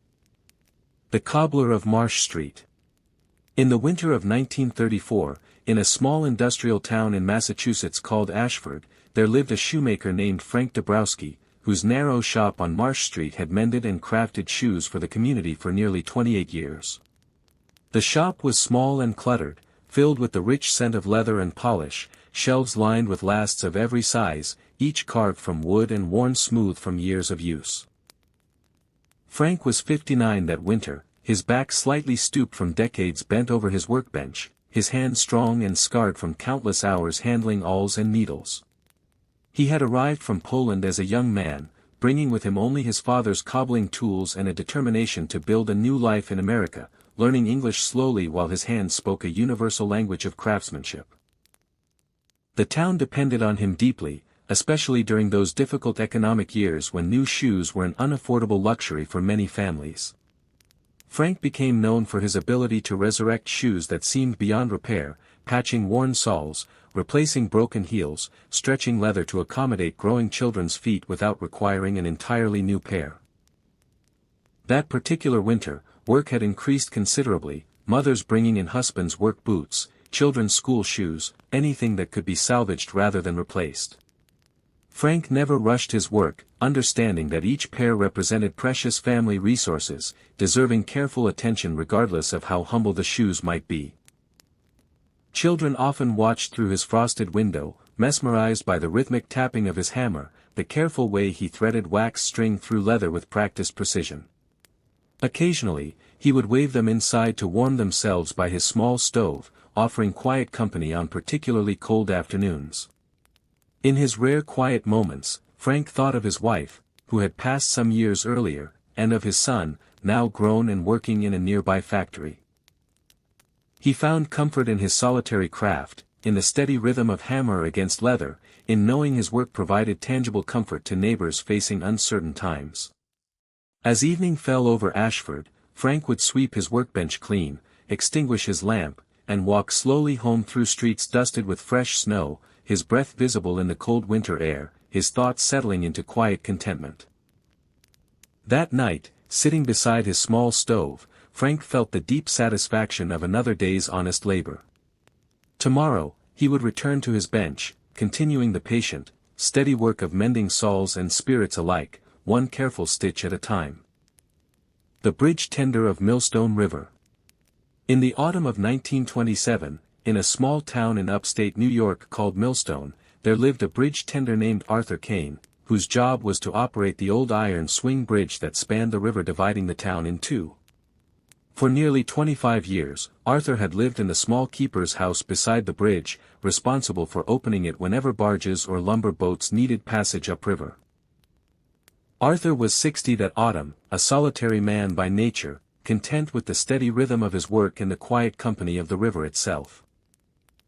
The Cobbler of Marsh Street. In the winter of 1934, in a small industrial town in Massachusetts called Ashford, there lived a shoemaker named Frank Dabrowski, whose narrow shop on Marsh Street had mended and crafted shoes for the community for nearly 28 years. The shop was small and cluttered, filled with the rich scent of leather and polish, shelves lined with lasts of every size, each carved from wood and worn smooth from years of use. Frank was 59 that winter, his back slightly stooped from decades bent over his workbench, his hands strong and scarred from countless hours handling awls and needles. He had arrived from Poland as a young man, bringing with him only his father's cobbling tools and a determination to build a new life in America, learning English slowly while his hands spoke a universal language of craftsmanship. The town depended on him deeply, especially during those difficult economic years when new shoes were an unaffordable luxury for many families. Frank became known for his ability to resurrect shoes that seemed beyond repair, patching worn soles, replacing broken heels, stretching leather to accommodate growing children's feet without requiring an entirely new pair. That particular winter, work had increased considerably, mothers bringing in husbands' work boots, children's school shoes, anything that could be salvaged rather than replaced. Frank never rushed his work, understanding that each pair represented precious family resources, deserving careful attention regardless of how humble the shoes might be. Children often watched through his frosted window, mesmerized by the rhythmic tapping of his hammer, the careful way he threaded wax string through leather with practiced precision. Occasionally, he would wave them inside to warm themselves by his small stove, offering quiet company on particularly cold afternoons. In his rare quiet moments, Frank thought of his wife, who had passed some years earlier, and of his son, now grown and working in a nearby factory. He found comfort in his solitary craft, in the steady rhythm of hammer against leather, in knowing his work provided tangible comfort to neighbors facing uncertain times. As evening fell over Ashford, Frank would sweep his workbench clean, extinguish his lamp, and walk slowly home through streets dusted with fresh snow, his breath visible in the cold winter air, his thoughts settling into quiet contentment. That night, sitting beside his small stove, Frank felt the deep satisfaction of another day's honest labor. Tomorrow, he would return to his bench, continuing the patient, steady work of mending soles and spirits alike, one careful stitch at a time. The bridge tender of Millstone River. In the autumn of 1927, in a small town in upstate New York called Millstone, there lived a bridge tender named Arthur Kane, whose job was to operate the old iron swing bridge that spanned the river dividing the town in two. For nearly 25 years, Arthur had lived in the small keeper's house beside the bridge, responsible for opening it whenever barges or lumber boats needed passage upriver. Arthur was 60 that autumn, a solitary man by nature, content with the steady rhythm of his work and the quiet company of the river itself.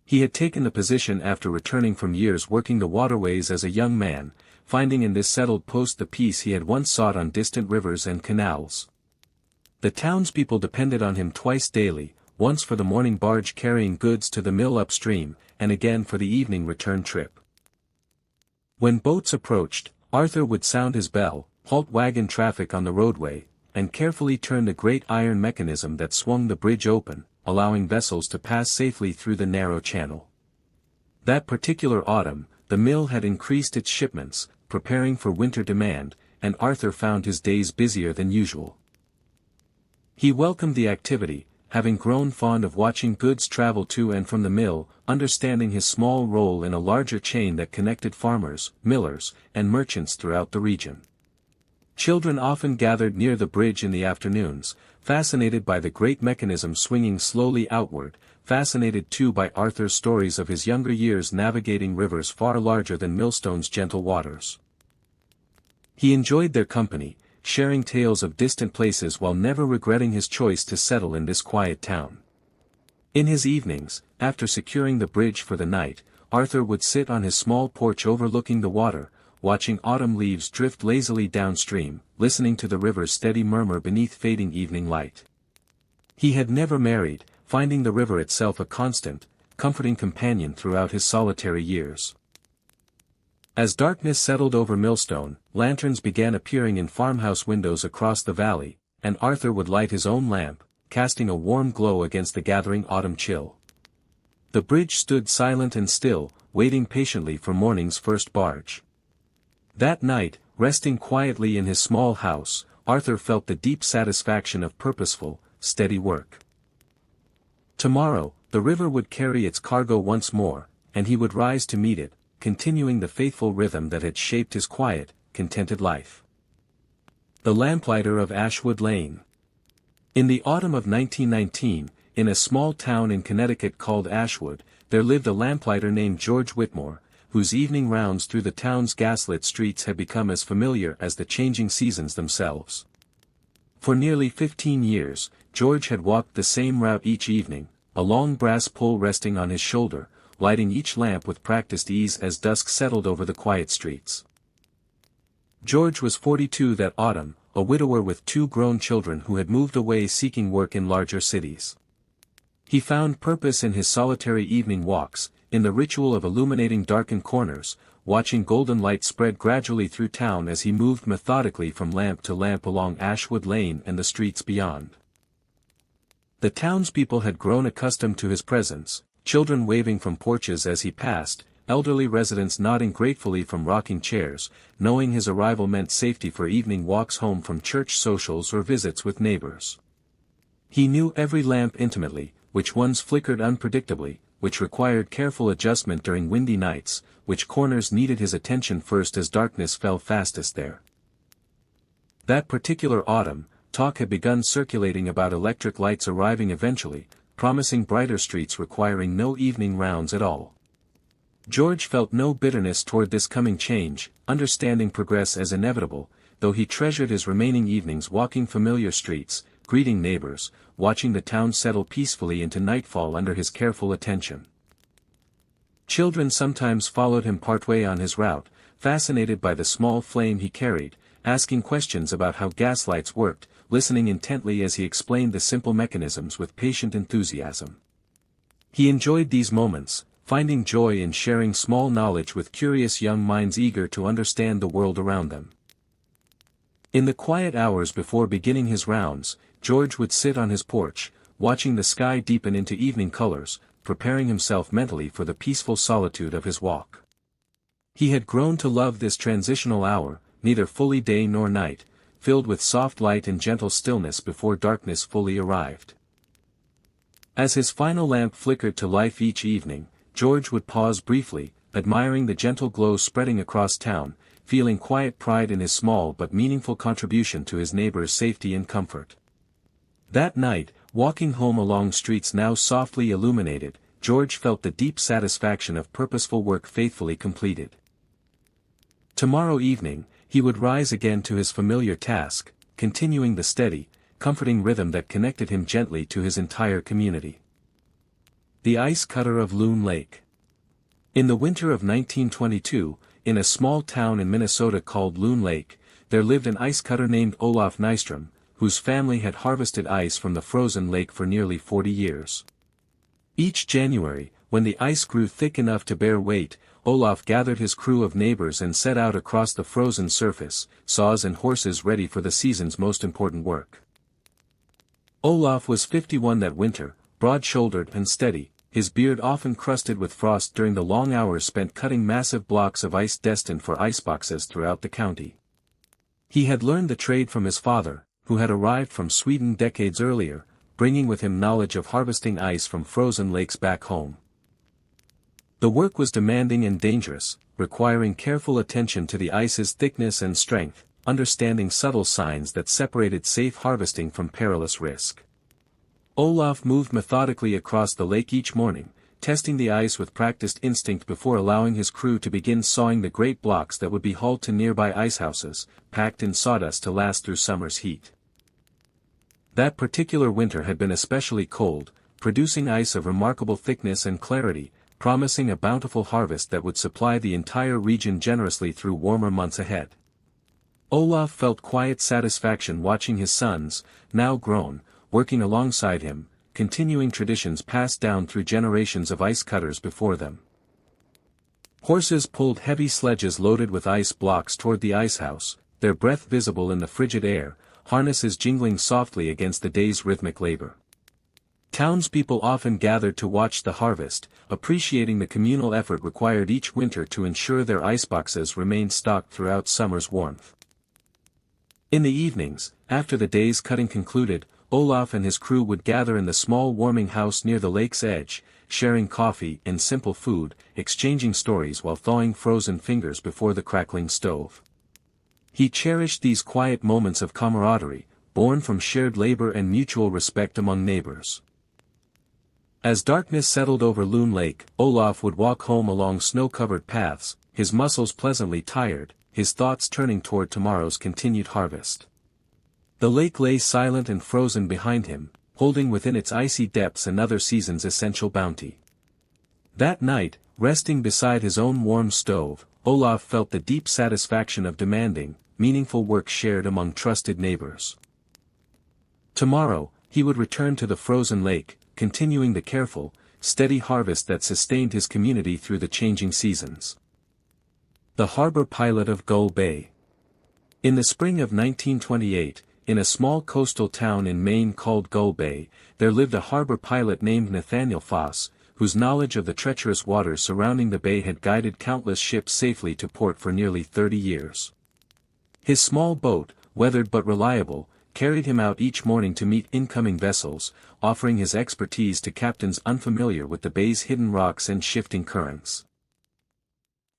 He had taken the position after returning from years working the waterways as a young man, finding in this settled post the peace he had once sought on distant rivers and canals. The townspeople depended on him twice daily, once for the morning barge carrying goods to the mill upstream, and again for the evening return trip. When boats approached, Arthur would sound his bell, halt wagon traffic on the roadway, and carefully turn the great iron mechanism that swung the bridge open, allowing vessels to pass safely through the narrow channel. That particular autumn, the mill had increased its shipments, preparing for winter demand, and Arthur found his days busier than usual. He welcomed the activity, having grown fond of watching goods travel to and from the mill, understanding his small role in a larger chain that connected farmers, millers, and merchants throughout the region. Children often gathered near the bridge in the afternoons, fascinated by the great mechanism swinging slowly outward, fascinated too by Arthur's stories of his younger years navigating rivers far larger than Millstone's gentle waters. He enjoyed their company, sharing tales of distant places while never regretting his choice to settle in this quiet town. In his evenings, after securing the bridge for the night, Arthur would sit on his small porch overlooking the water, watching autumn leaves drift lazily downstream, listening to the river's steady murmur beneath fading evening light. He had never married, finding the river itself a constant, comforting companion throughout his solitary years. As darkness settled over Millstone, lanterns began appearing in farmhouse windows across the valley, and Arthur would light his own lamp, casting a warm glow against the gathering autumn chill. The bridge stood silent and still, waiting patiently for morning's first barge. That night, resting quietly in his small house, Arthur felt the deep satisfaction of purposeful, steady work. Tomorrow, the river would carry its cargo once more, and he would rise to meet it, continuing the faithful rhythm that had shaped his quiet, contented life. The Lamplighter of Ashwood Lane. In the autumn of 1919, in a small town in Connecticut called Ashwood, there lived a lamplighter named George Whitmore, whose evening rounds through the town's gaslit streets had become as familiar as the changing seasons themselves. For nearly 15 years, George had walked the same route each evening, a long brass pole resting on his shoulder, lighting each lamp with practiced ease as dusk settled over the quiet streets. George was 42 that autumn, a widower with 2 grown children who had moved away seeking work in larger cities. He found purpose in his solitary evening walks, in the ritual of illuminating darkened corners, watching golden light spread gradually through town as he moved methodically from lamp to lamp along Ashwood Lane and the streets beyond. The townspeople had grown accustomed to his presence, children waving from porches as he passed, elderly residents nodding gratefully from rocking chairs, knowing his arrival meant safety for evening walks home from church socials or visits with neighbors. He knew every lamp intimately, which ones flickered unpredictably, which required careful adjustment during windy nights, which corners needed his attention first as darkness fell fastest there. That particular autumn, talk had begun circulating about electric lights arriving eventually, promising brighter streets requiring no evening rounds at all. George felt no bitterness toward this coming change, understanding progress as inevitable, though he treasured his remaining evenings walking familiar streets, greeting neighbors, watching the town settle peacefully into nightfall under his careful attention. Children sometimes followed him partway on his route, fascinated by the small flame he carried, asking questions about how gaslights worked, listening intently as he explained the simple mechanisms with patient enthusiasm. He enjoyed these moments, finding joy in sharing small knowledge with curious young minds eager to understand the world around them. In the quiet hours before beginning his rounds, George would sit on his porch, watching the sky deepen into evening colors, preparing himself mentally for the peaceful solitude of his walk. He had grown to love this transitional hour, neither fully day nor night, filled with soft light and gentle stillness before darkness fully arrived. As his final lamp flickered to life each evening, George would pause briefly, admiring the gentle glow spreading across town, feeling quiet pride in his small but meaningful contribution to his neighbors' safety and comfort. That night, walking home along streets now softly illuminated, George felt the deep satisfaction of purposeful work faithfully completed. Tomorrow evening, he would rise again to his familiar task, continuing the steady, comforting rhythm that connected him gently to his entire community. The Ice Cutter of Loon Lake. In the winter of 1922, in a small town in Minnesota called Loon Lake, there lived an ice cutter named Olaf Nystrom, whose family had harvested ice from the frozen lake for nearly 40 years. Each January, when the ice grew thick enough to bear weight, Olaf gathered his crew of neighbors and set out across the frozen surface, saws and horses ready for the season's most important work. Olaf was 51 that winter, broad-shouldered and steady, his beard often crusted with frost during the long hours spent cutting massive blocks of ice destined for iceboxes throughout the county. He had learned the trade from his father, who had arrived from Sweden decades earlier, bringing with him knowledge of harvesting ice from frozen lakes back home. The work was demanding and dangerous, requiring careful attention to the ice's thickness and strength, understanding subtle signs that separated safe harvesting from perilous risk. Olaf moved methodically across the lake each morning, testing the ice with practiced instinct before allowing his crew to begin sawing the great blocks that would be hauled to nearby icehouses, packed in sawdust to last through summer's heat. That particular winter had been especially cold, producing ice of remarkable thickness and clarity, promising a bountiful harvest that would supply the entire region generously through warmer months ahead. Olaf felt quiet satisfaction watching his sons, now grown, working alongside him, continuing traditions passed down through generations of ice cutters before them. Horses pulled heavy sledges loaded with ice blocks toward the icehouse, their breath visible in the frigid air, harnesses jingling softly against the day's rhythmic labor. Townspeople often gathered to watch the harvest, appreciating the communal effort required each winter to ensure their iceboxes remained stocked throughout summer's warmth. In the evenings, after the day's cutting concluded, Olaf and his crew would gather in the small warming house near the lake's edge, sharing coffee and simple food, exchanging stories while thawing frozen fingers before the crackling stove. He cherished these quiet moments of camaraderie, born from shared labor and mutual respect among neighbors. As darkness settled over Loon Lake, Olaf would walk home along snow-covered paths, his muscles pleasantly tired, his thoughts turning toward tomorrow's continued harvest. The lake lay silent and frozen behind him, holding within its icy depths another season's essential bounty. That night, resting beside his own warm stove, Olaf felt the deep satisfaction of demanding, meaningful work shared among trusted neighbors. Tomorrow, he would return to the frozen lake, continuing the careful, steady harvest that sustained his community through the changing seasons. The harbor pilot of Gull Bay. In the spring of 1928, in a small coastal town in Maine called Gull Bay, there lived a harbor pilot named Nathaniel Foss, whose knowledge of the treacherous waters surrounding the bay had guided countless ships safely to port for nearly 30 years. His small boat, weathered but reliable, carried him out each morning to meet incoming vessels, offering his expertise to captains unfamiliar with the bay's hidden rocks and shifting currents.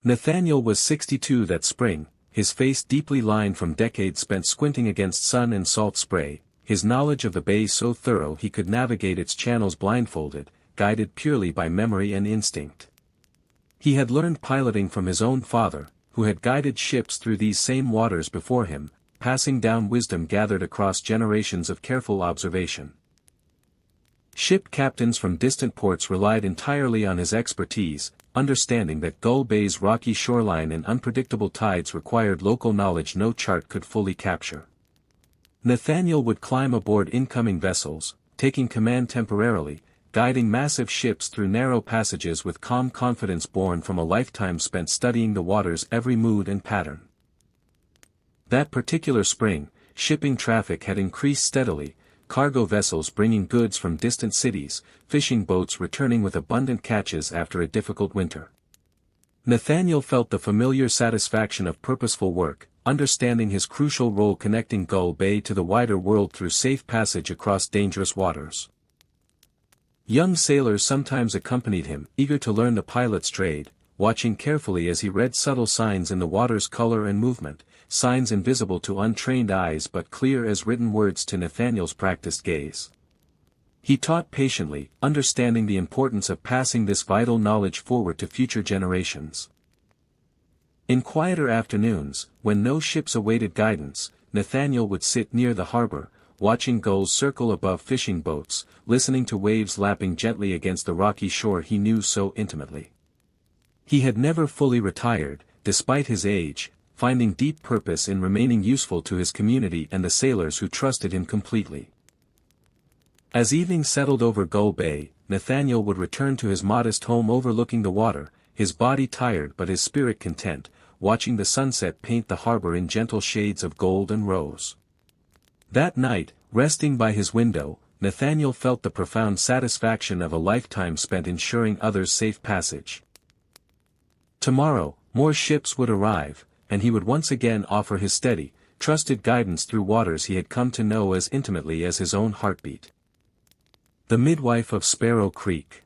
Nathaniel was 62 that spring, his face deeply lined from decades spent squinting against sun and salt spray, his knowledge of the bay so thorough he could navigate its channels blindfolded, guided purely by memory and instinct. He had learned piloting from his own father, who had guided ships through these same waters before him, passing down wisdom gathered across generations of careful observation. Ship captains from distant ports relied entirely on his expertise, understanding that Gull Bay's rocky shoreline and unpredictable tides required local knowledge no chart could fully capture. Nathaniel would climb aboard incoming vessels, taking command temporarily, guiding massive ships through narrow passages with calm confidence born from a lifetime spent studying the water's every mood and pattern. That particular spring, shipping traffic had increased steadily, cargo vessels bringing goods from distant cities, fishing boats returning with abundant catches after a difficult winter. Nathaniel felt the familiar satisfaction of purposeful work, understanding his crucial role connecting Gull Bay to the wider world through safe passage across dangerous waters. Young sailors sometimes accompanied him, eager to learn the pilot's trade, watching carefully as he read subtle signs in the water's color and movement, signs invisible to untrained eyes but clear as written words to Nathaniel's practiced gaze. He taught patiently, understanding the importance of passing this vital knowledge forward to future generations. In quieter afternoons, when no ships awaited guidance, Nathaniel would sit near the harbor, watching gulls circle above fishing boats, listening to waves lapping gently against the rocky shore he knew so intimately. He had never fully retired, despite his age, finding deep purpose in remaining useful to his community and the sailors who trusted him completely. As evening settled over Gull Bay, Nathaniel would return to his modest home overlooking the water, his body tired but his spirit content, watching the sunset paint the harbor in gentle shades of gold and rose. That night, resting by his window, Nathaniel felt the profound satisfaction of a lifetime spent ensuring others' safe passage. Tomorrow, more ships would arrive, and he would once again offer his steady, trusted guidance through waters he had come to know as intimately as his own heartbeat. The Midwife of Sparrow Creek.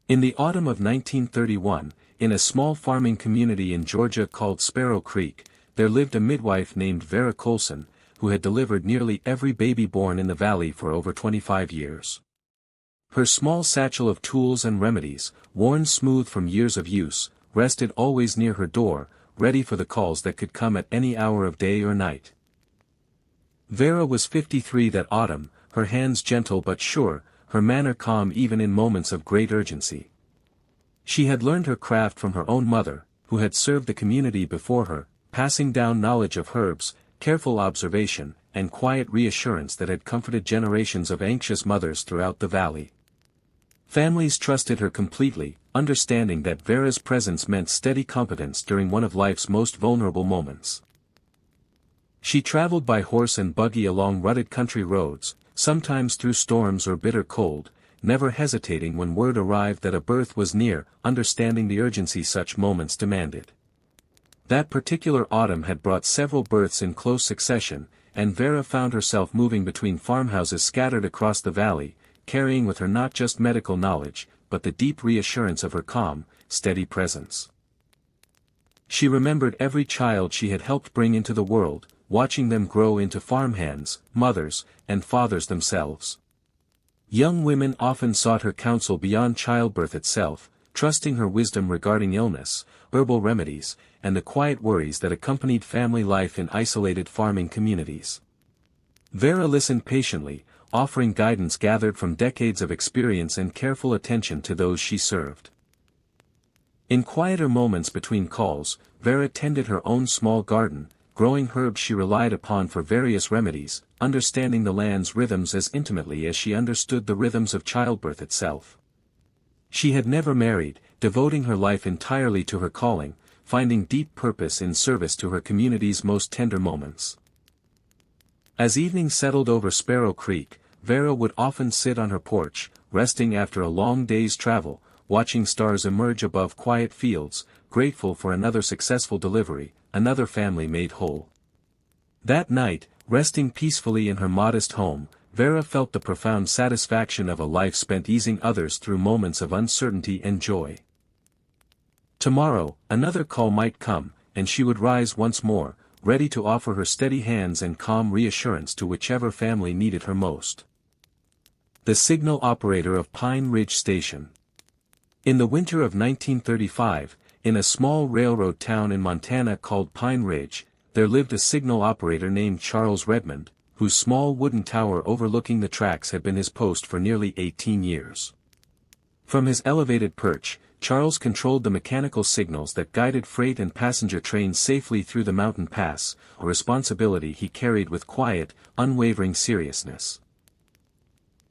In the autumn of 1931, in a small farming community in Georgia called Sparrow Creek, there lived a midwife named Vera Colson, who had delivered nearly every baby born in the valley for over 25 years. Her small satchel of tools and remedies, worn smooth from years of use, rested always near her door, ready for the calls that could come at any hour of day or night. Vera was 53 that autumn, her hands gentle but sure, her manner calm even in moments of great urgency. She had learned her craft from her own mother, who had served the community before her, passing down knowledge of herbs, careful observation, and quiet reassurance that had comforted generations of anxious mothers throughout the valley. Families trusted her completely, understanding that Vera's presence meant steady competence during one of life's most vulnerable moments. She traveled by horse and buggy along rutted country roads, sometimes through storms or bitter cold, never hesitating when word arrived that a birth was near, understanding the urgency such moments demanded. That particular autumn had brought several births in close succession, and Vera found herself moving between farmhouses scattered across the valley, carrying with her not just medical knowledge, but the deep reassurance of her calm, steady presence. She remembered every child she had helped bring into the world, watching them grow into farmhands, mothers, and fathers themselves. Young women often sought her counsel beyond childbirth itself, trusting her wisdom regarding illness, herbal remedies, and the quiet worries that accompanied family life in isolated farming communities. Vera listened patiently, offering guidance gathered from decades of experience and careful attention to those she served. In quieter moments between calls, Vera tended her own small garden, growing herbs she relied upon for various remedies, understanding the land's rhythms as intimately as she understood the rhythms of childbirth itself. She had never married, devoting her life entirely to her calling, finding deep purpose in service to her community's most tender moments. As evening settled over Sparrow Creek, Vera would often sit on her porch, resting after a long day's travel, watching stars emerge above quiet fields, grateful for another successful delivery, another family made whole. That night, resting peacefully in her modest home, Vera felt the profound satisfaction of a life spent easing others through moments of uncertainty and joy. Tomorrow, another call might come, and she would rise once more, ready to offer her steady hands and calm reassurance to whichever family needed her most. The signal operator of Pine Ridge Station. In the winter of 1935, in a small railroad town in Montana called Pine Ridge, there lived a signal operator named Charles Redmond, whose small wooden tower overlooking the tracks had been his post for nearly 18 years. From his elevated perch, Charles controlled the mechanical signals that guided freight and passenger trains safely through the mountain pass, a responsibility he carried with quiet, unwavering seriousness.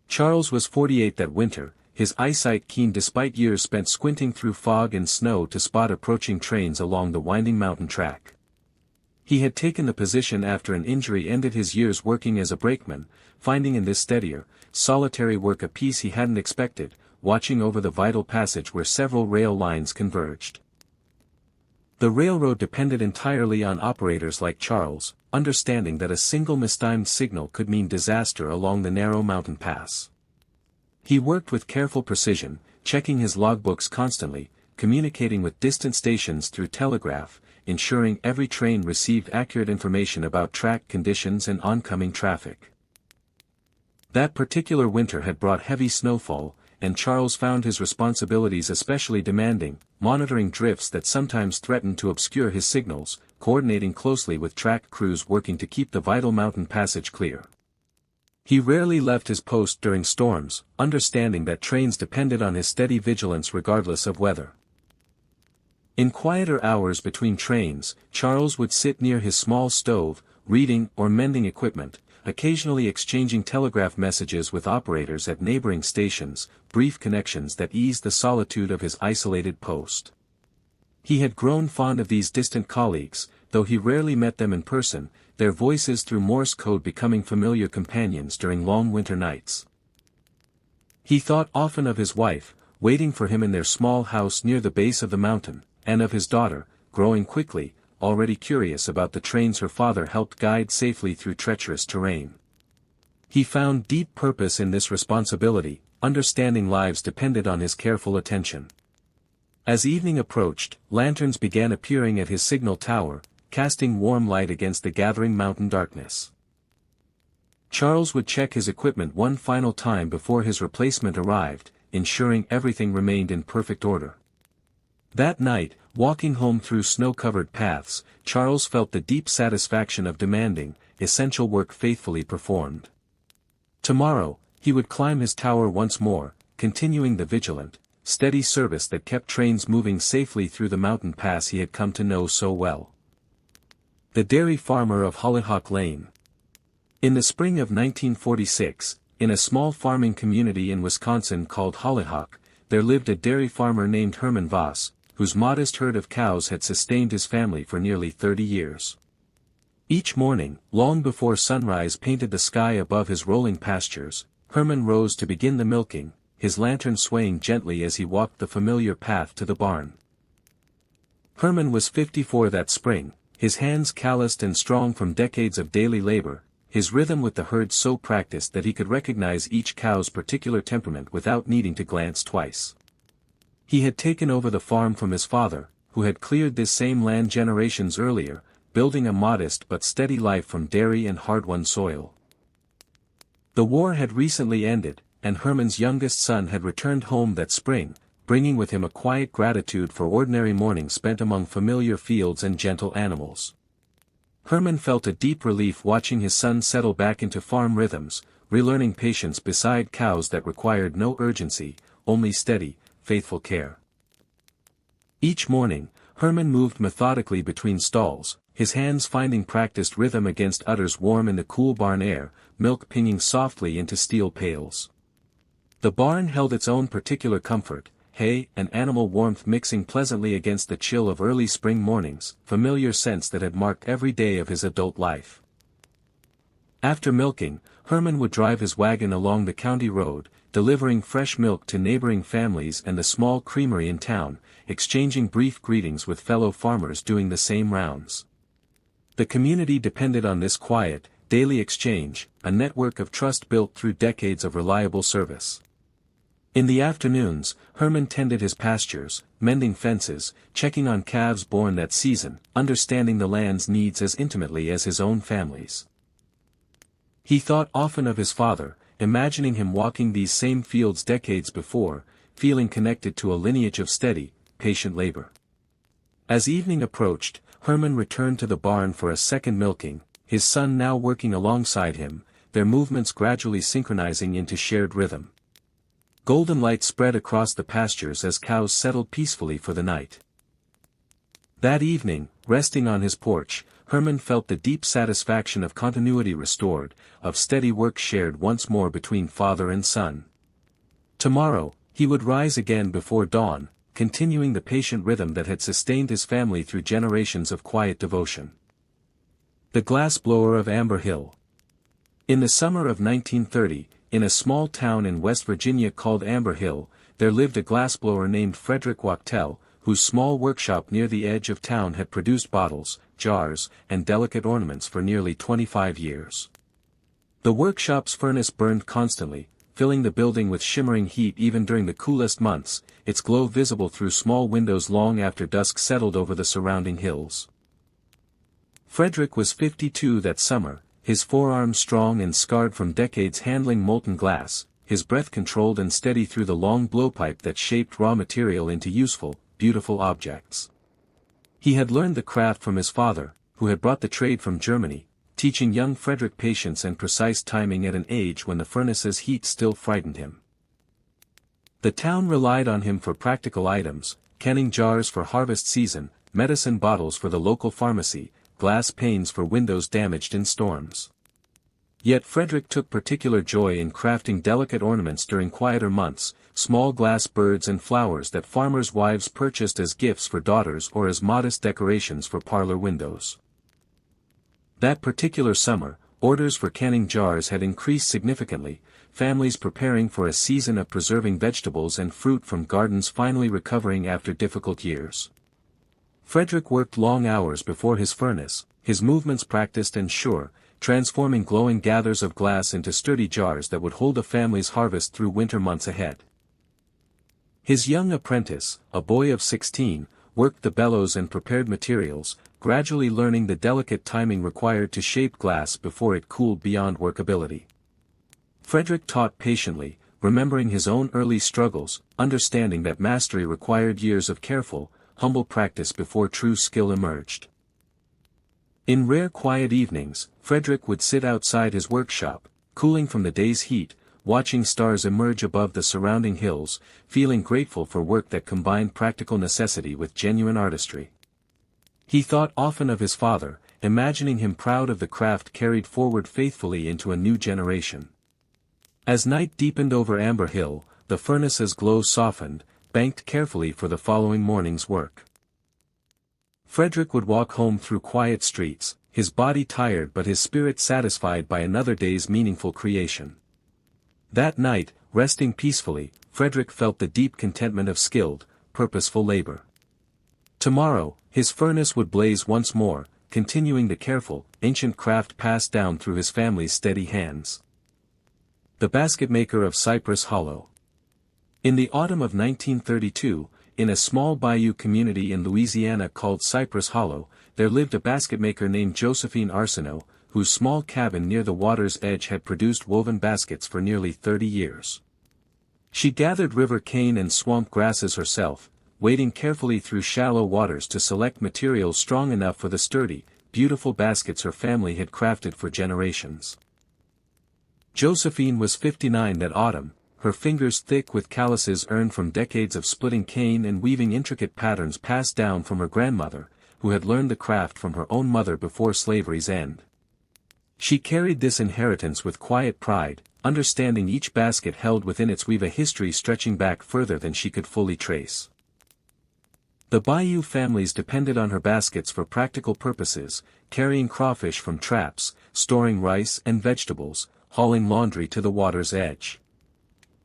Charles was 48 that winter, his eyesight keen despite years spent squinting through fog and snow to spot approaching trains along the winding mountain track. He had taken the position after an injury ended his years working as a brakeman, finding in this steadier, solitary work a peace he hadn't expected, watching over the vital passage where several rail lines converged. The railroad depended entirely on operators like Charles, understanding that a single mistimed signal could mean disaster along the narrow mountain pass. He worked with careful precision, checking his logbooks constantly, communicating with distant stations through telegraph, ensuring every train received accurate information about track conditions and oncoming traffic. That particular winter had brought heavy snowfall, and Charles found his responsibilities especially demanding, monitoring drifts that sometimes threatened to obscure his signals, coordinating closely with track crews working to keep the vital mountain passage clear. He rarely left his post during storms, understanding that trains depended on his steady vigilance regardless of weather. In quieter hours between trains, Charles would sit near his small stove, reading or mending equipment, occasionally exchanging telegraph messages with operators at neighboring stations, brief connections that eased the solitude of his isolated post. He had grown fond of these distant colleagues, though he rarely met them in person, their voices through Morse code becoming familiar companions during long winter nights. He thought often of his wife, waiting for him in their small house near the base of the mountain, and of his daughter, growing quickly, already curious about the trains her father helped guide safely through treacherous terrain. He found deep purpose in this responsibility, understanding lives depended on his careful attention. As evening approached, lanterns began appearing at his signal tower, casting warm light against the gathering mountain darkness. Charles would check his equipment one final time before his replacement arrived, ensuring everything remained in perfect order. That night, walking home through snow-covered paths, Charles felt the deep satisfaction of demanding, essential work faithfully performed. Tomorrow, he would climb his tower once more, continuing the vigilant, steady service that kept trains moving safely through the mountain pass he had come to know so well. The dairy farmer of Hollyhock Lane. In the spring of 1946, in a small farming community in Wisconsin called Hollyhock, there lived a dairy farmer named Herman Voss, whose modest herd of cows had sustained his family for nearly 30 years. Each morning, long before sunrise painted the sky above his rolling pastures, Herman rose to begin the milking, his lantern swaying gently as he walked the familiar path to the barn. Hermann was 54 that spring, his hands calloused and strong from decades of daily labor, his rhythm with the herd so practiced that he could recognize each cow's particular temperament without needing to glance twice. He had taken over the farm from his father, who had cleared this same land generations earlier, building a modest but steady life from dairy and hard-won soil. The war had recently ended, and Hermann's youngest son had returned home that spring, bringing with him a quiet gratitude for ordinary mornings spent among familiar fields and gentle animals. Hermann felt a deep relief watching his son settle back into farm rhythms, relearning patience beside cows that required no urgency, only steady, faithful care. Each morning, Hermann moved methodically between stalls, his hands finding practiced rhythm against udders warm in the cool barn air, milk pinging softly into steel pails. The barn held its own particular comfort, hay and animal warmth mixing pleasantly against the chill of early spring mornings, familiar scents that had marked every day of his adult life. After milking, Hermann would drive his wagon along the county road, delivering fresh milk to neighboring families and the small creamery in town, exchanging brief greetings with fellow farmers doing the same rounds. The community depended on this quiet, daily exchange, a network of trust built through decades of reliable service. In the afternoons, Hermann tended his pastures, mending fences, checking on calves born that season, understanding the land's needs as intimately as his own family's. He thought often of his father, imagining him walking these same fields decades before, feeling connected to a lineage of steady, patient labor. As evening approached, Hermann returned to the barn for a second milking, his son now working alongside him, their movements gradually synchronizing into shared rhythm. Golden light spread across the pastures as cows settled peacefully for the night. That evening, resting on his porch, Hermann felt the deep satisfaction of continuity restored, of steady work shared once more between father and son. Tomorrow, he would rise again before dawn, continuing the patient rhythm that had sustained his family through generations of quiet devotion. The glassblower of Amber Hill. In the summer of 1930, in a small town in West Virginia called Amber Hill, there lived a glassblower named Frederick Wachtel, whose small workshop near the edge of town had produced bottles, jars, and delicate ornaments for nearly 25 years. The workshop's furnace burned constantly, filling the building with shimmering heat even during the coolest months, its glow visible through small windows long after dusk settled over the surrounding hills. Frederick was 52 that summer, his forearms strong and scarred from decades handling molten glass, his breath controlled and steady through the long blowpipe that shaped raw material into useful, beautiful objects. He had learned the craft from his father, who had brought the trade from Germany, teaching young Frederick patience and precise timing at an age when the furnace's heat still frightened him. The town relied on him for practical items, canning jars for harvest season, medicine bottles for the local pharmacy, glass panes for windows damaged in storms. Yet Frederick took particular joy in crafting delicate ornaments during quieter months, small glass birds and flowers that farmers' wives purchased as gifts for daughters or as modest decorations for parlor windows. That particular summer, orders for canning jars had increased significantly, families preparing for a season of preserving vegetables and fruit from gardens finally recovering after difficult years. Frederick worked long hours before his furnace, his movements practiced and sure, transforming glowing gathers of glass into sturdy jars that would hold a family's harvest through winter months ahead. His young apprentice, a boy of 16, worked the bellows and prepared materials, gradually learning the delicate timing required to shape glass before it cooled beyond workability. Frederick taught patiently, remembering his own early struggles, understanding that mastery required years of careful, humble practice before true skill emerged. In rare quiet evenings, Frederick would sit outside his workshop, cooling from the day's heat, watching stars emerge above the surrounding hills, feeling grateful for work that combined practical necessity with genuine artistry. He thought often of his father, imagining him proud of the craft carried forward faithfully into a new generation. As night deepened over Amber Hill, the furnace's glow softened, banked carefully for the following morning's work. Frederick would walk home through quiet streets, his body tired but his spirit satisfied by another day's meaningful creation. That night, resting peacefully, Frederick felt the deep contentment of skilled, purposeful labor. Tomorrow, his furnace would blaze once more, continuing the careful, ancient craft passed down through his family's steady hands. The basketmaker of Cypress Hollow. In the autumn of 1932, in a small bayou community in Louisiana called Cypress Hollow, there lived a basketmaker named Josephine Arsenault, whose small cabin near the water's edge had produced woven baskets for nearly 30 years. She gathered river cane and swamp grasses herself, wading carefully through shallow waters to select materials strong enough for the sturdy, beautiful baskets her family had crafted for generations. Josephine was 59 that autumn, her fingers thick with calluses earned from decades of splitting cane and weaving intricate patterns passed down from her grandmother, who had learned the craft from her own mother before slavery's end. She carried this inheritance with quiet pride, understanding each basket held within its weave a history stretching back further than she could fully trace. The bayou families depended on her baskets for practical purposes, carrying crawfish from traps, storing rice and vegetables, hauling laundry to the water's edge.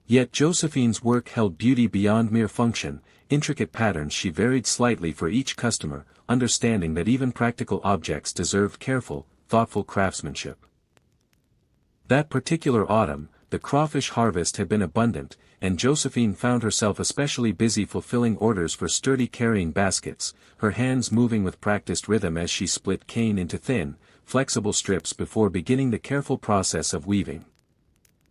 Yet Josephine's work held beauty beyond mere function. Intricate patterns she varied slightly for each customer, understanding that even practical objects deserved careful, thoughtful craftsmanship. That particular autumn, the crawfish harvest had been abundant, and Josephine found herself especially busy fulfilling orders for sturdy carrying baskets, her hands moving with practiced rhythm as she split cane into thin, flexible strips before beginning the careful process of weaving.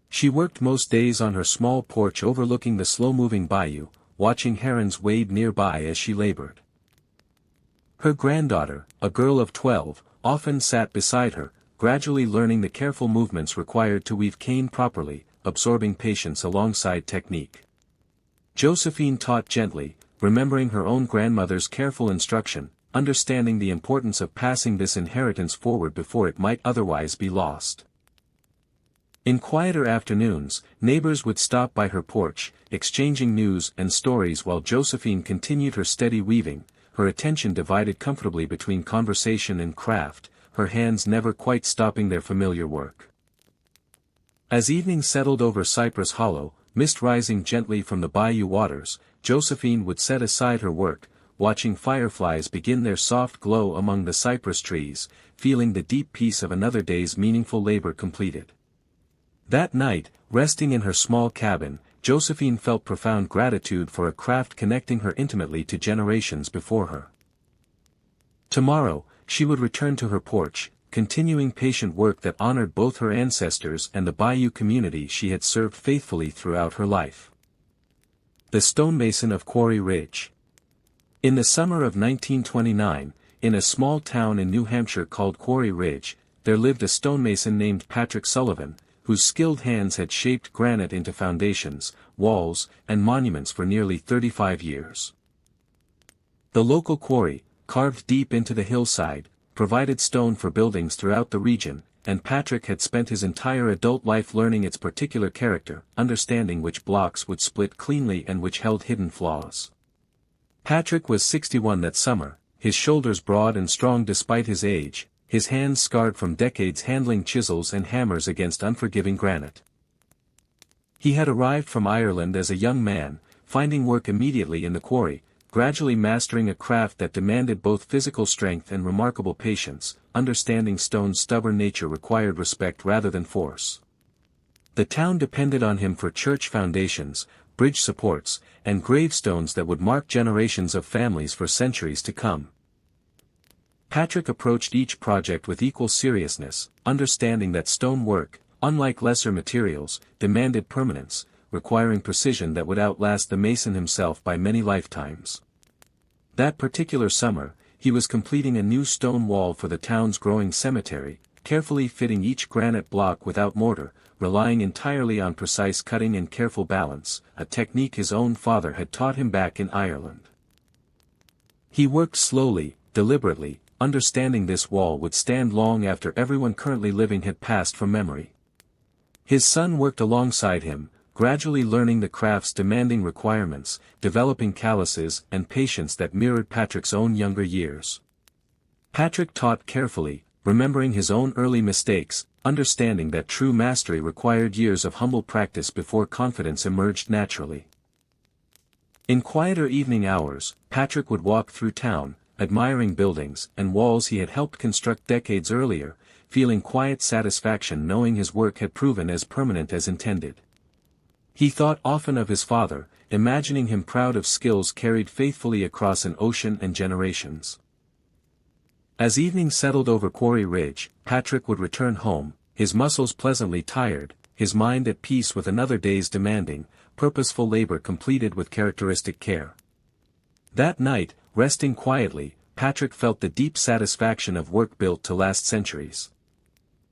She worked most days on her small porch overlooking the slow-moving bayou, watching herons wade nearby as she labored. Her granddaughter, a girl of 12, often sat beside her, gradually learning the careful movements required to weave cane properly, absorbing patience alongside technique. Josephine taught gently, remembering her own grandmother's careful instruction, understanding the importance of passing this inheritance forward before it might otherwise be lost. In quieter afternoons, neighbors would stop by her porch, exchanging news and stories while Josephine continued her steady weaving, her attention divided comfortably between conversation and craft, her hands never quite stopping their familiar work. As evening settled over Cypress Hollow, mist rising gently from the bayou waters, Josephine would set aside her work, watching fireflies begin their soft glow among the cypress trees, feeling the deep peace of another day's meaningful labor completed. That night, resting in her small cabin, Josephine felt profound gratitude for a craft connecting her intimately to generations before her. Tomorrow, she would return to her porch, continuing patient work that honored both her ancestors and the bayou community she had served faithfully throughout her life. The stonemason of Quarry Ridge. In the summer of 1929, in a small town in New Hampshire called Quarry Ridge, there lived a stonemason named Patrick Sullivan, whose skilled hands had shaped granite into foundations, walls, and monuments for nearly 35 years. The local quarry, carved deep into the hillside, provided stone for buildings throughout the region, and Patrick had spent his entire adult life learning its particular character, understanding which blocks would split cleanly and which held hidden flaws. Patrick was 61 that summer, his shoulders broad and strong despite his age, his hands scarred from decades handling chisels and hammers against unforgiving granite. He had arrived from Ireland as a young man, finding work immediately in the quarry, gradually mastering a craft that demanded both physical strength and remarkable patience. Understanding stone's stubborn nature required respect rather than force. The town depended on him for church foundations, bridge supports, and gravestones that would mark generations of families for centuries to come. Patrick approached each project with equal seriousness, understanding that stone work, unlike lesser materials, demanded permanence, requiring precision that would outlast the mason himself by many lifetimes. That particular summer, he was completing a new stone wall for the town's growing cemetery, carefully fitting each granite block without mortar, relying entirely on precise cutting and careful balance, a technique his own father had taught him back in Ireland. He worked slowly, deliberately, understanding this wall would stand long after everyone currently living had passed from memory. His son worked alongside him, gradually learning the craft's demanding requirements, developing calluses and patience that mirrored Patrick's own younger years. Patrick taught carefully, remembering his own early mistakes, understanding that true mastery required years of humble practice before confidence emerged naturally. In quieter evening hours, Patrick would walk through town, admiring buildings and walls he had helped construct decades earlier, feeling quiet satisfaction knowing his work had proven as permanent as intended. He thought often of his father, imagining him proud of skills carried faithfully across an ocean and generations. As evening settled over Quarry Ridge, Patrick would return home, his muscles pleasantly tired, his mind at peace with another day's demanding, purposeful labor completed with characteristic care. That night, resting quietly, Patrick felt the deep satisfaction of work built to last centuries.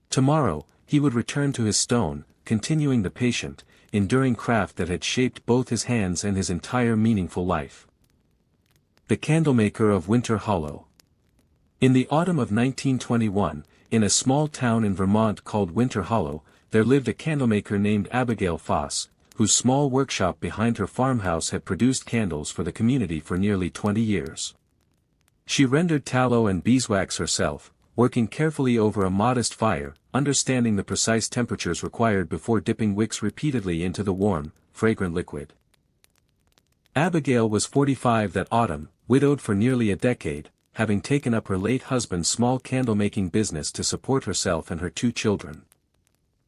Tomorrow, he would return to his stone, continuing the patient, enduring craft that had shaped both his hands and his entire meaningful life. The Candlemaker of Winter Hollow. In the autumn of 1921, in a small town in Vermont called Winter Hollow, there lived a candlemaker named Abigail Foss, whose small workshop behind her farmhouse had produced candles for the community for nearly 20 years. She rendered tallow and beeswax herself, working carefully over a modest fire, understanding the precise temperatures required before dipping wicks repeatedly into the warm, fragrant liquid. Abigail was 45 that autumn, widowed for nearly a decade, having taken up her late husband's small candle-making business to support herself and her 2 children.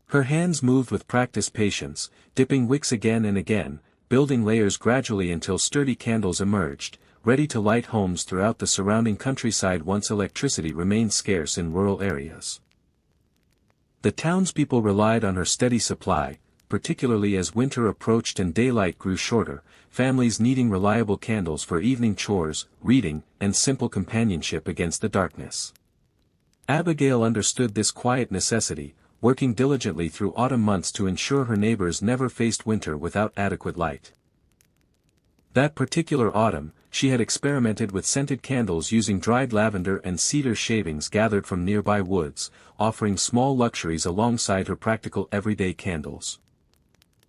Her hands moved with practiced patience, dipping wicks again and again, building layers gradually until sturdy candles emerged, ready to light homes throughout the surrounding countryside once electricity remained scarce in rural areas. The townspeople relied on her steady supply, particularly as winter approached and daylight grew shorter, families needing reliable candles for evening chores, reading, and simple companionship against the darkness. Abigail understood this quiet necessity, working diligently through autumn months to ensure her neighbors never faced winter without adequate light. That particular autumn, she had experimented with scented candles using dried lavender and cedar shavings gathered from nearby woods, offering small luxuries alongside her practical everyday candles.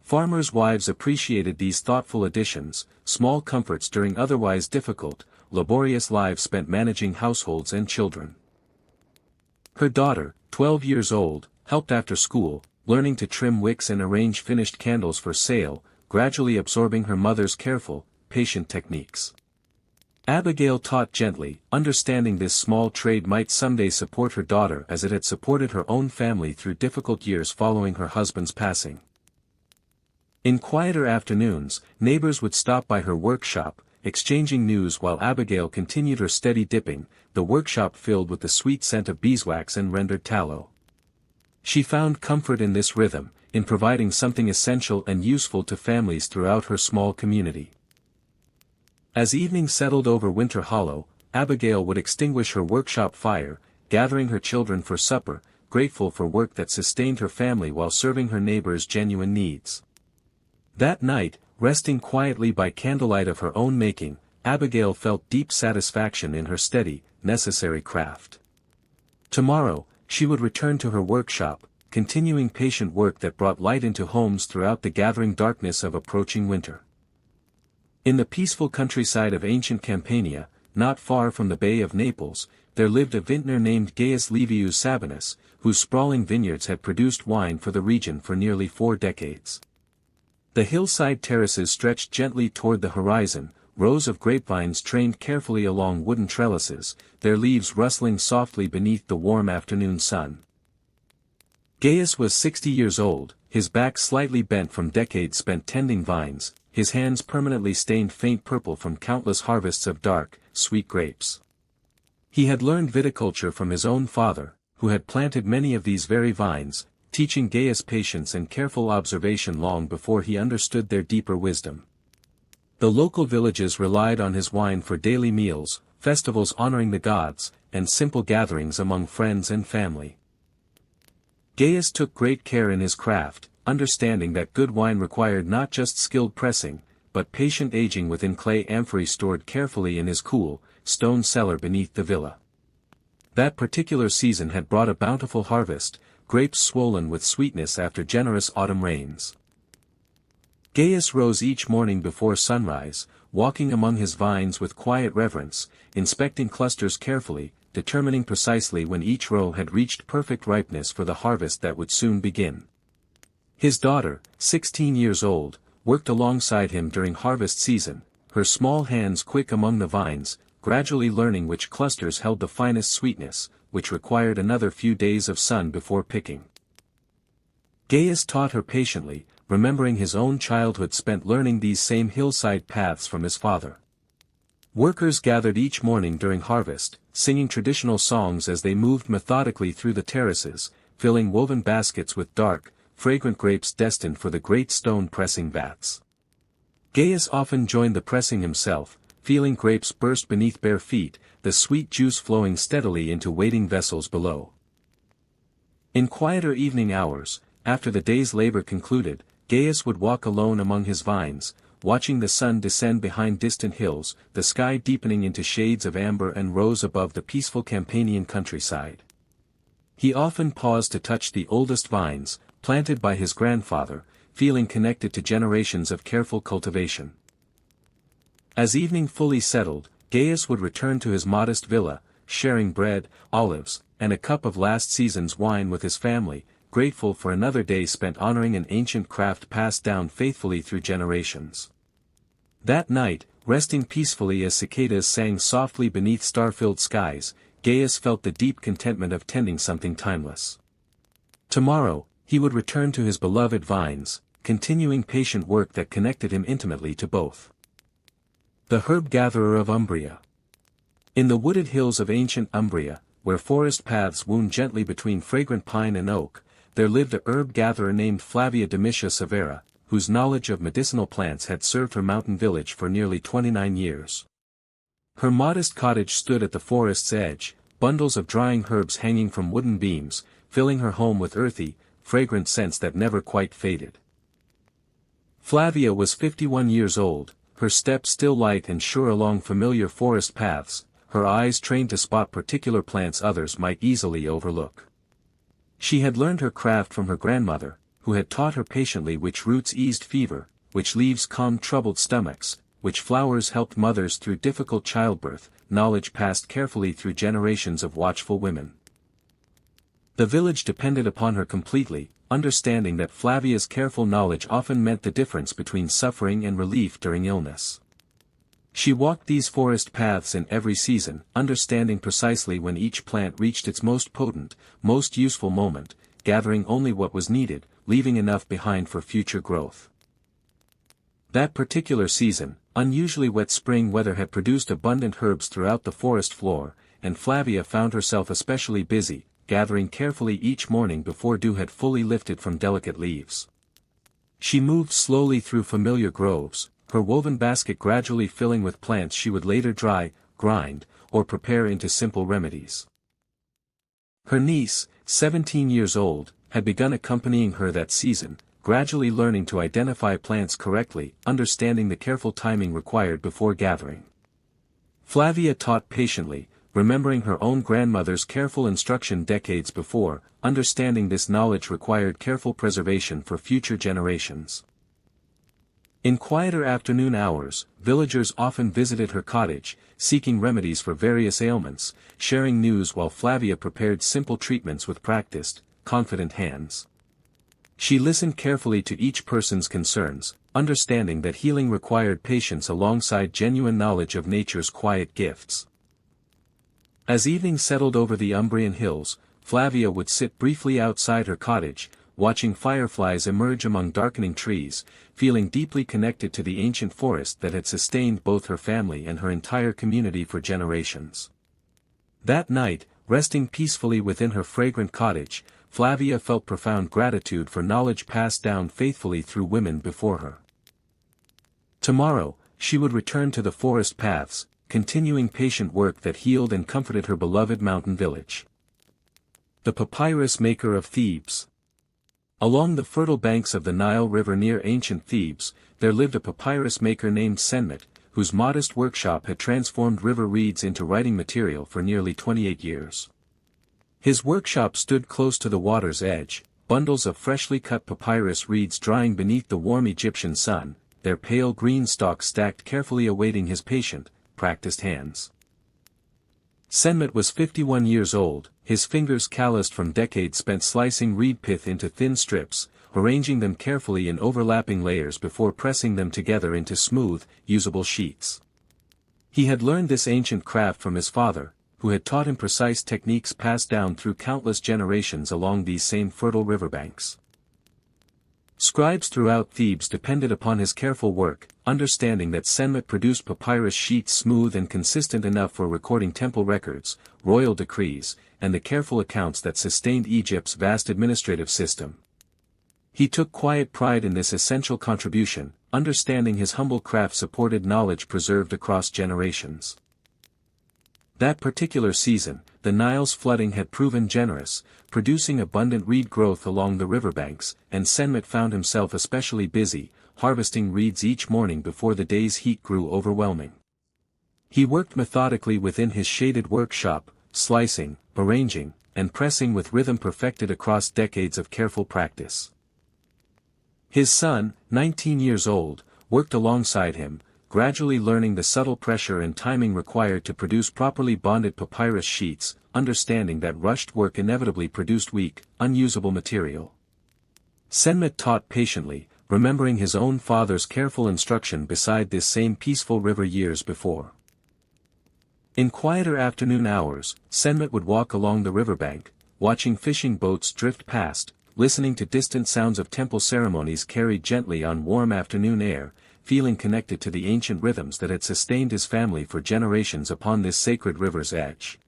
Farmers' wives appreciated these thoughtful additions, small comforts during otherwise difficult, laborious lives spent managing households and children. Her daughter, 12 years old, helped after school, learning to trim wicks and arrange finished candles for sale, gradually absorbing her mother's careful, patient techniques. Abigail taught gently, understanding this small trade might someday support her daughter as it had supported her own family through difficult years following her husband's passing. In quieter afternoons, neighbors would stop by her workshop, exchanging news while Abigail continued her steady dipping, the workshop filled with the sweet scent of beeswax and rendered tallow. She found comfort in this rhythm, in providing something essential and useful to families throughout her small community. As evening settled over Winter Hollow, Abigail would extinguish her workshop fire, gathering her children for supper, grateful for work that sustained her family while serving her neighbors' genuine needs. That night, resting quietly by candlelight of her own making, Abigail felt deep satisfaction in her steady, necessary craft. Tomorrow, she would return to her workshop, continuing patient work that brought light into homes throughout the gathering darkness of approaching winter. In the peaceful countryside of ancient Campania, not far from the Bay of Naples, there lived a vintner named Gaius Livius Sabinus, whose sprawling vineyards had produced wine for the region for nearly 4 decades. The hillside terraces stretched gently toward the horizon, rows of grapevines trained carefully along wooden trellises, their leaves rustling softly beneath the warm afternoon sun. Gaius was 60 years old, his back slightly bent from decades spent tending vines, his hands permanently stained faint purple from countless harvests of dark, sweet grapes. He had learned viticulture from his own father, who had planted many of these very vines, teaching Gaius patience and careful observation long before he understood their deeper wisdom. The local villages relied on his wine for daily meals, festivals honoring the gods, and simple gatherings among friends and family. Gaius took great care in his craft, understanding that good wine required not just skilled pressing, but patient aging within clay amphorae stored carefully in his cool, stone cellar beneath the villa. That particular season had brought a bountiful harvest, grapes swollen with sweetness after generous autumn rains. Gaius rose each morning before sunrise, walking among his vines with quiet reverence, inspecting clusters carefully, determining precisely when each row had reached perfect ripeness for the harvest that would soon begin. His daughter, 16 years old, worked alongside him during harvest season, her small hands quick among the vines, gradually learning which clusters held the finest sweetness, which required another few days of sun before picking. Gaius taught her patiently, remembering his own childhood spent learning these same hillside paths from his father. Workers gathered each morning during harvest, singing traditional songs as they moved methodically through the terraces, filling woven baskets with dark, fragrant grapes destined for the great stone pressing vats. Gaius often joined the pressing himself, feeling grapes burst beneath bare feet, the sweet juice flowing steadily into waiting vessels below. In quieter evening hours, after the day's labor concluded, Gaius would walk alone among his vines, watching the sun descend behind distant hills, the sky deepening into shades of amber and rose above the peaceful Campanian countryside. He often paused to touch the oldest vines, planted by his grandfather, feeling connected to generations of careful cultivation. As evening fully settled, Gaius would return to his modest villa, sharing bread, olives, and a cup of last season's wine with his family, grateful for another day spent honoring an ancient craft passed down faithfully through generations. That night, resting peacefully as cicadas sang softly beneath star-filled skies, Gaius felt the deep contentment of tending something timeless. Tomorrow, he would return to his beloved vines, continuing patient work that connected him intimately to both. The herb-gatherer of Umbria. In the wooded hills of ancient Umbria, where forest paths wound gently between fragrant pine and oak, there lived a herb-gatherer named Flavia Domitia Severa, whose knowledge of medicinal plants had served her mountain village for nearly 29 years. Her modest cottage stood at the forest's edge, bundles of drying herbs hanging from wooden beams, filling her home with earthy, fragrant scents that never quite faded. Flavia was 51 years old, her steps still light and sure along familiar forest paths, her eyes trained to spot particular plants others might easily overlook. She had learned her craft from her grandmother, who had taught her patiently which roots eased fever, which leaves calmed troubled stomachs, which flowers helped mothers through difficult childbirth, knowledge passed carefully through generations of watchful women. The village depended upon her completely, understanding that Flavia's careful knowledge often meant the difference between suffering and relief during illness. She walked these forest paths in every season, understanding precisely when each plant reached its most potent, most useful moment, gathering only what was needed, leaving enough behind for future growth. That particular season, unusually wet spring weather had produced abundant herbs throughout the forest floor, and Flavia found herself especially busy, gathering carefully each morning before dew had fully lifted from delicate leaves. She moved slowly through familiar groves, her woven basket gradually filling with plants she would later dry, grind, or prepare into simple remedies. Her niece, 17 years old, had begun accompanying her that season, gradually learning to identify plants correctly, understanding the careful timing required before gathering. Flavia taught patiently, remembering her own grandmother's careful instruction decades before, understanding this knowledge required careful preservation for future generations. In quieter afternoon hours, villagers often visited her cottage, seeking remedies for various ailments, sharing news while Flavia prepared simple treatments with practiced, confident hands. She listened carefully to each person's concerns, understanding that healing required patience alongside genuine knowledge of nature's quiet gifts. As evening settled over the Umbrian hills, Flavia would sit briefly outside her cottage, watching fireflies emerge among darkening trees, feeling deeply connected to the ancient forest that had sustained both her family and her entire community for generations. That night, resting peacefully within her fragrant cottage, Flavia felt profound gratitude for knowledge passed down faithfully through women before her. Tomorrow, she would return to the forest paths, continuing patient work that healed and comforted her beloved mountain village. The papyrus maker of Thebes. Along the fertile banks of the Nile River near ancient Thebes, there lived a papyrus maker named Senmet, whose modest workshop had transformed river reeds into writing material for nearly 28 years. His workshop stood close to the water's edge, bundles of freshly cut papyrus reeds drying beneath the warm Egyptian sun, their pale green stalks stacked carefully awaiting his patient, practiced hands. Senmet was 51 years old, his fingers calloused from decades spent slicing reed pith into thin strips, arranging them carefully in overlapping layers before pressing them together into smooth, usable sheets. He had learned this ancient craft from his father, who had taught him precise techniques passed down through countless generations along these same fertile riverbanks. Scribes throughout Thebes depended upon his careful work, understanding that Senmet produced papyrus sheets smooth and consistent enough for recording temple records, royal decrees, and the careful accounts that sustained Egypt's vast administrative system. He took quiet pride in this essential contribution, understanding his humble craft supported knowledge preserved across generations. That particular season, the Nile's flooding had proven generous, producing abundant reed growth along the riverbanks, and Senmet found himself especially busy, harvesting reeds each morning before the day's heat grew overwhelming. He worked methodically within his shaded workshop, slicing, arranging, and pressing with rhythm perfected across decades of careful practice. His son, 19 years old, worked alongside him, gradually learning the subtle pressure and timing required to produce properly bonded papyrus sheets, understanding that rushed work inevitably produced weak, unusable material. Senmet taught patiently, remembering his own father's careful instruction beside this same peaceful river years before. In quieter afternoon hours, Senmet would walk along the riverbank, watching fishing boats drift past, listening to distant sounds of temple ceremonies carried gently on warm afternoon air, feeling connected to the ancient rhythms that had sustained his family for generations upon this sacred river's edge.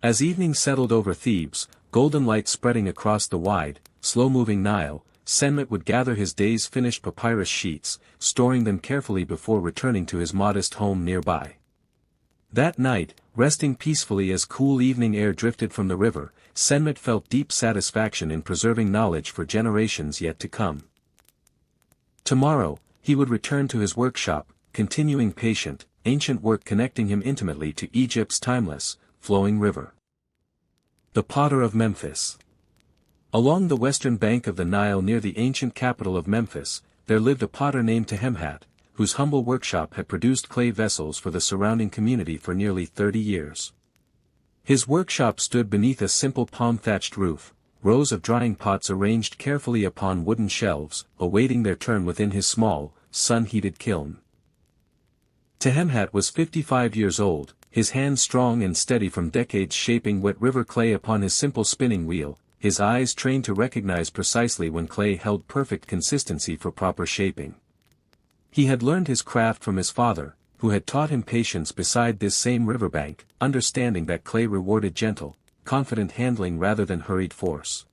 As evening settled over Thebes, golden light spreading across the wide, slow-moving Nile, Senmet would gather his day's finished papyrus sheets, storing them carefully before returning to his modest home nearby. That night, resting peacefully as cool evening air drifted from the river, Senmet felt deep satisfaction in preserving knowledge for generations yet to come. Tomorrow, he would return to his workshop, continuing patient, ancient work connecting him intimately to Egypt's timeless, flowing river. The Potter of Memphis. Along the western bank of the Nile near the ancient capital of Memphis, there lived a potter named Tehemhat, whose humble workshop had produced clay vessels for the surrounding community for nearly 30 years. His workshop stood beneath a simple palm-thatched roof, rows of drying pots arranged carefully upon wooden shelves, awaiting their turn within his small, sun-heated kiln. Tehemhat was 55 years old, his hands strong and steady from decades shaping wet river clay upon his simple spinning wheel, his eyes trained to recognize precisely when clay held perfect consistency for proper shaping. He had learned his craft from his father, who had taught him patience beside this same riverbank, understanding that clay rewarded gentle, confident handling rather than hurried force.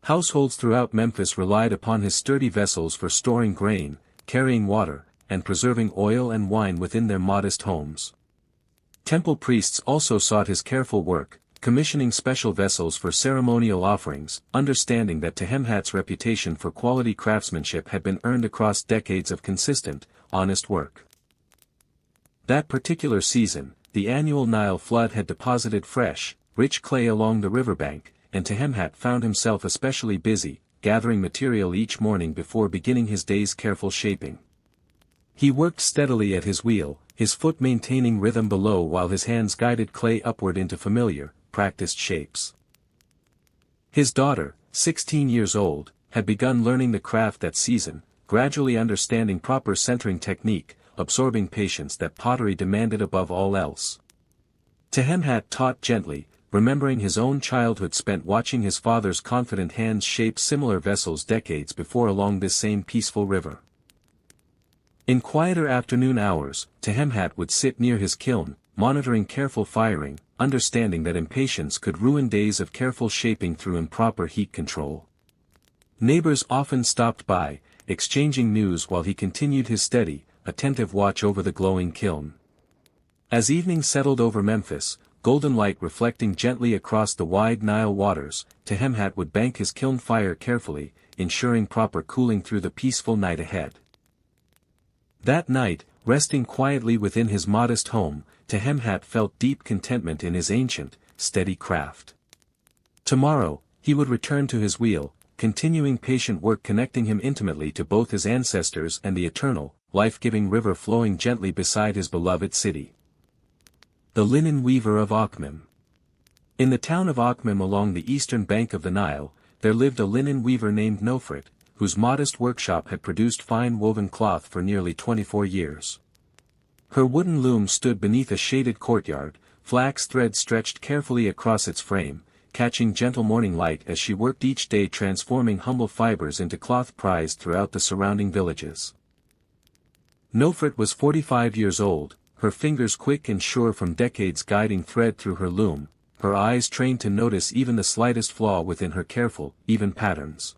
Households throughout Memphis relied upon his sturdy vessels for storing grain, carrying water, and preserving oil and wine within their modest homes. Temple priests also sought his careful work, commissioning special vessels for ceremonial offerings, understanding that Tehemhat's reputation for quality craftsmanship had been earned across decades of consistent, honest work. That particular season, the annual Nile flood had deposited fresh, rich clay along the riverbank, and Tehemhat found himself especially busy, gathering material each morning before beginning his day's careful shaping. He worked steadily at his wheel, his foot maintaining rhythm below while his hands guided clay upward into familiar, practiced shapes. His daughter, 16 years old, had begun learning the craft that season, gradually understanding proper centering technique, absorbing patience that pottery demanded above all else. Tehemhat taught gently, remembering his own childhood spent watching his father's confident hands shape similar vessels decades before along this same peaceful river. In quieter afternoon hours, Tehemhat would sit near his kiln, monitoring careful firing, understanding that impatience could ruin days of careful shaping through improper heat control. Neighbors often stopped by, exchanging news while he continued his steady, attentive watch over the glowing kiln. As evening settled over Memphis, golden light reflecting gently across the wide Nile waters, Tehemhat would bank his kiln fire carefully, ensuring proper cooling through the peaceful night ahead. That night, resting quietly within his modest home, Tehemhat felt deep contentment in his ancient, steady craft. Tomorrow, he would return to his wheel, continuing patient work connecting him intimately to both his ancestors and the eternal, life-giving river flowing gently beside his beloved city. The linen weaver of Akhmim. In the town of Akhmim along the eastern bank of the Nile, there lived a linen weaver named Nofret, whose modest workshop had produced fine woven cloth for nearly 24 years. Her wooden loom stood beneath a shaded courtyard, flax thread stretched carefully across its frame, catching gentle morning light as she worked each day, transforming humble fibers into cloth prized throughout the surrounding villages. Nofret was 45 years old, her fingers quick and sure from decades guiding thread through her loom, her eyes trained to notice even the slightest flaw within her careful, even patterns.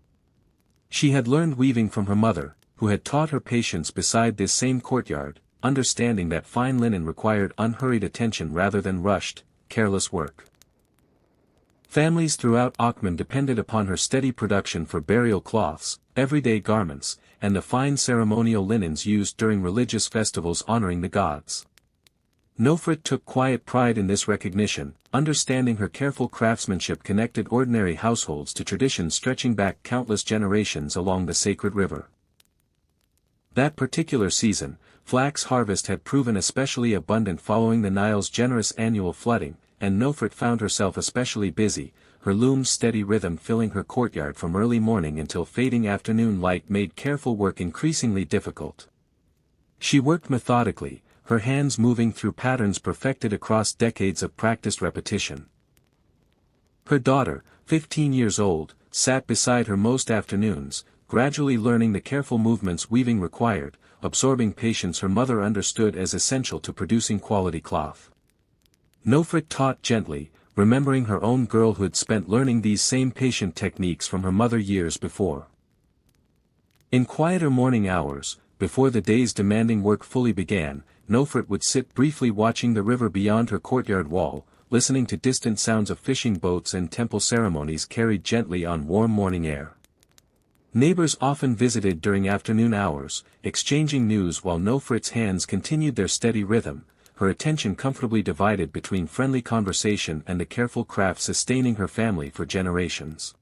She had learned weaving from her mother, who had taught her patience beside this same courtyard, understanding that fine linen required unhurried attention rather than rushed, careless work. Families throughout Achaemen depended upon her steady production for burial cloths, everyday garments, and the fine ceremonial linens used during religious festivals honoring the gods. Nofret took quiet pride in this recognition, understanding her careful craftsmanship connected ordinary households to traditions stretching back countless generations along the sacred river. That particular season, flax harvest had proven especially abundant following the Nile's generous annual flooding, and Nofret found herself especially busy, her loom's steady rhythm filling her courtyard from early morning until fading afternoon light made careful work increasingly difficult. She worked methodically, her hands moving through patterns perfected across decades of practiced repetition. Her daughter, 15 years old, sat beside her most afternoons, gradually learning the careful movements weaving required, absorbing patience her mother understood as essential to producing quality cloth. Nofret taught gently, remembering her own girlhood spent learning these same patient techniques from her mother years before. In quieter morning hours, before the day's demanding work fully began, Nofret would sit briefly watching the river beyond her courtyard wall, listening to distant sounds of fishing boats and temple ceremonies carried gently on warm morning air. Neighbors often visited during afternoon hours, exchanging news while Nofret's hands continued their steady rhythm, her attention comfortably divided between friendly conversation and the careful craft sustaining her family for generations.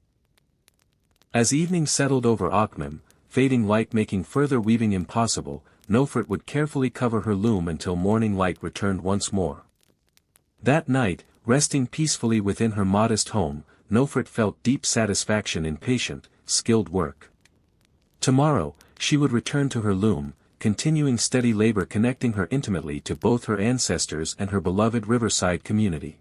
As evening settled over Achaemen, fading light making further weaving impossible, Nofret would carefully cover her loom until morning light returned once more. That night, resting peacefully within her modest home, Nofret felt deep satisfaction in patient, skilled work. Tomorrow, she would return to her loom, continuing steady labor connecting her intimately to both her ancestors and her beloved riverside community.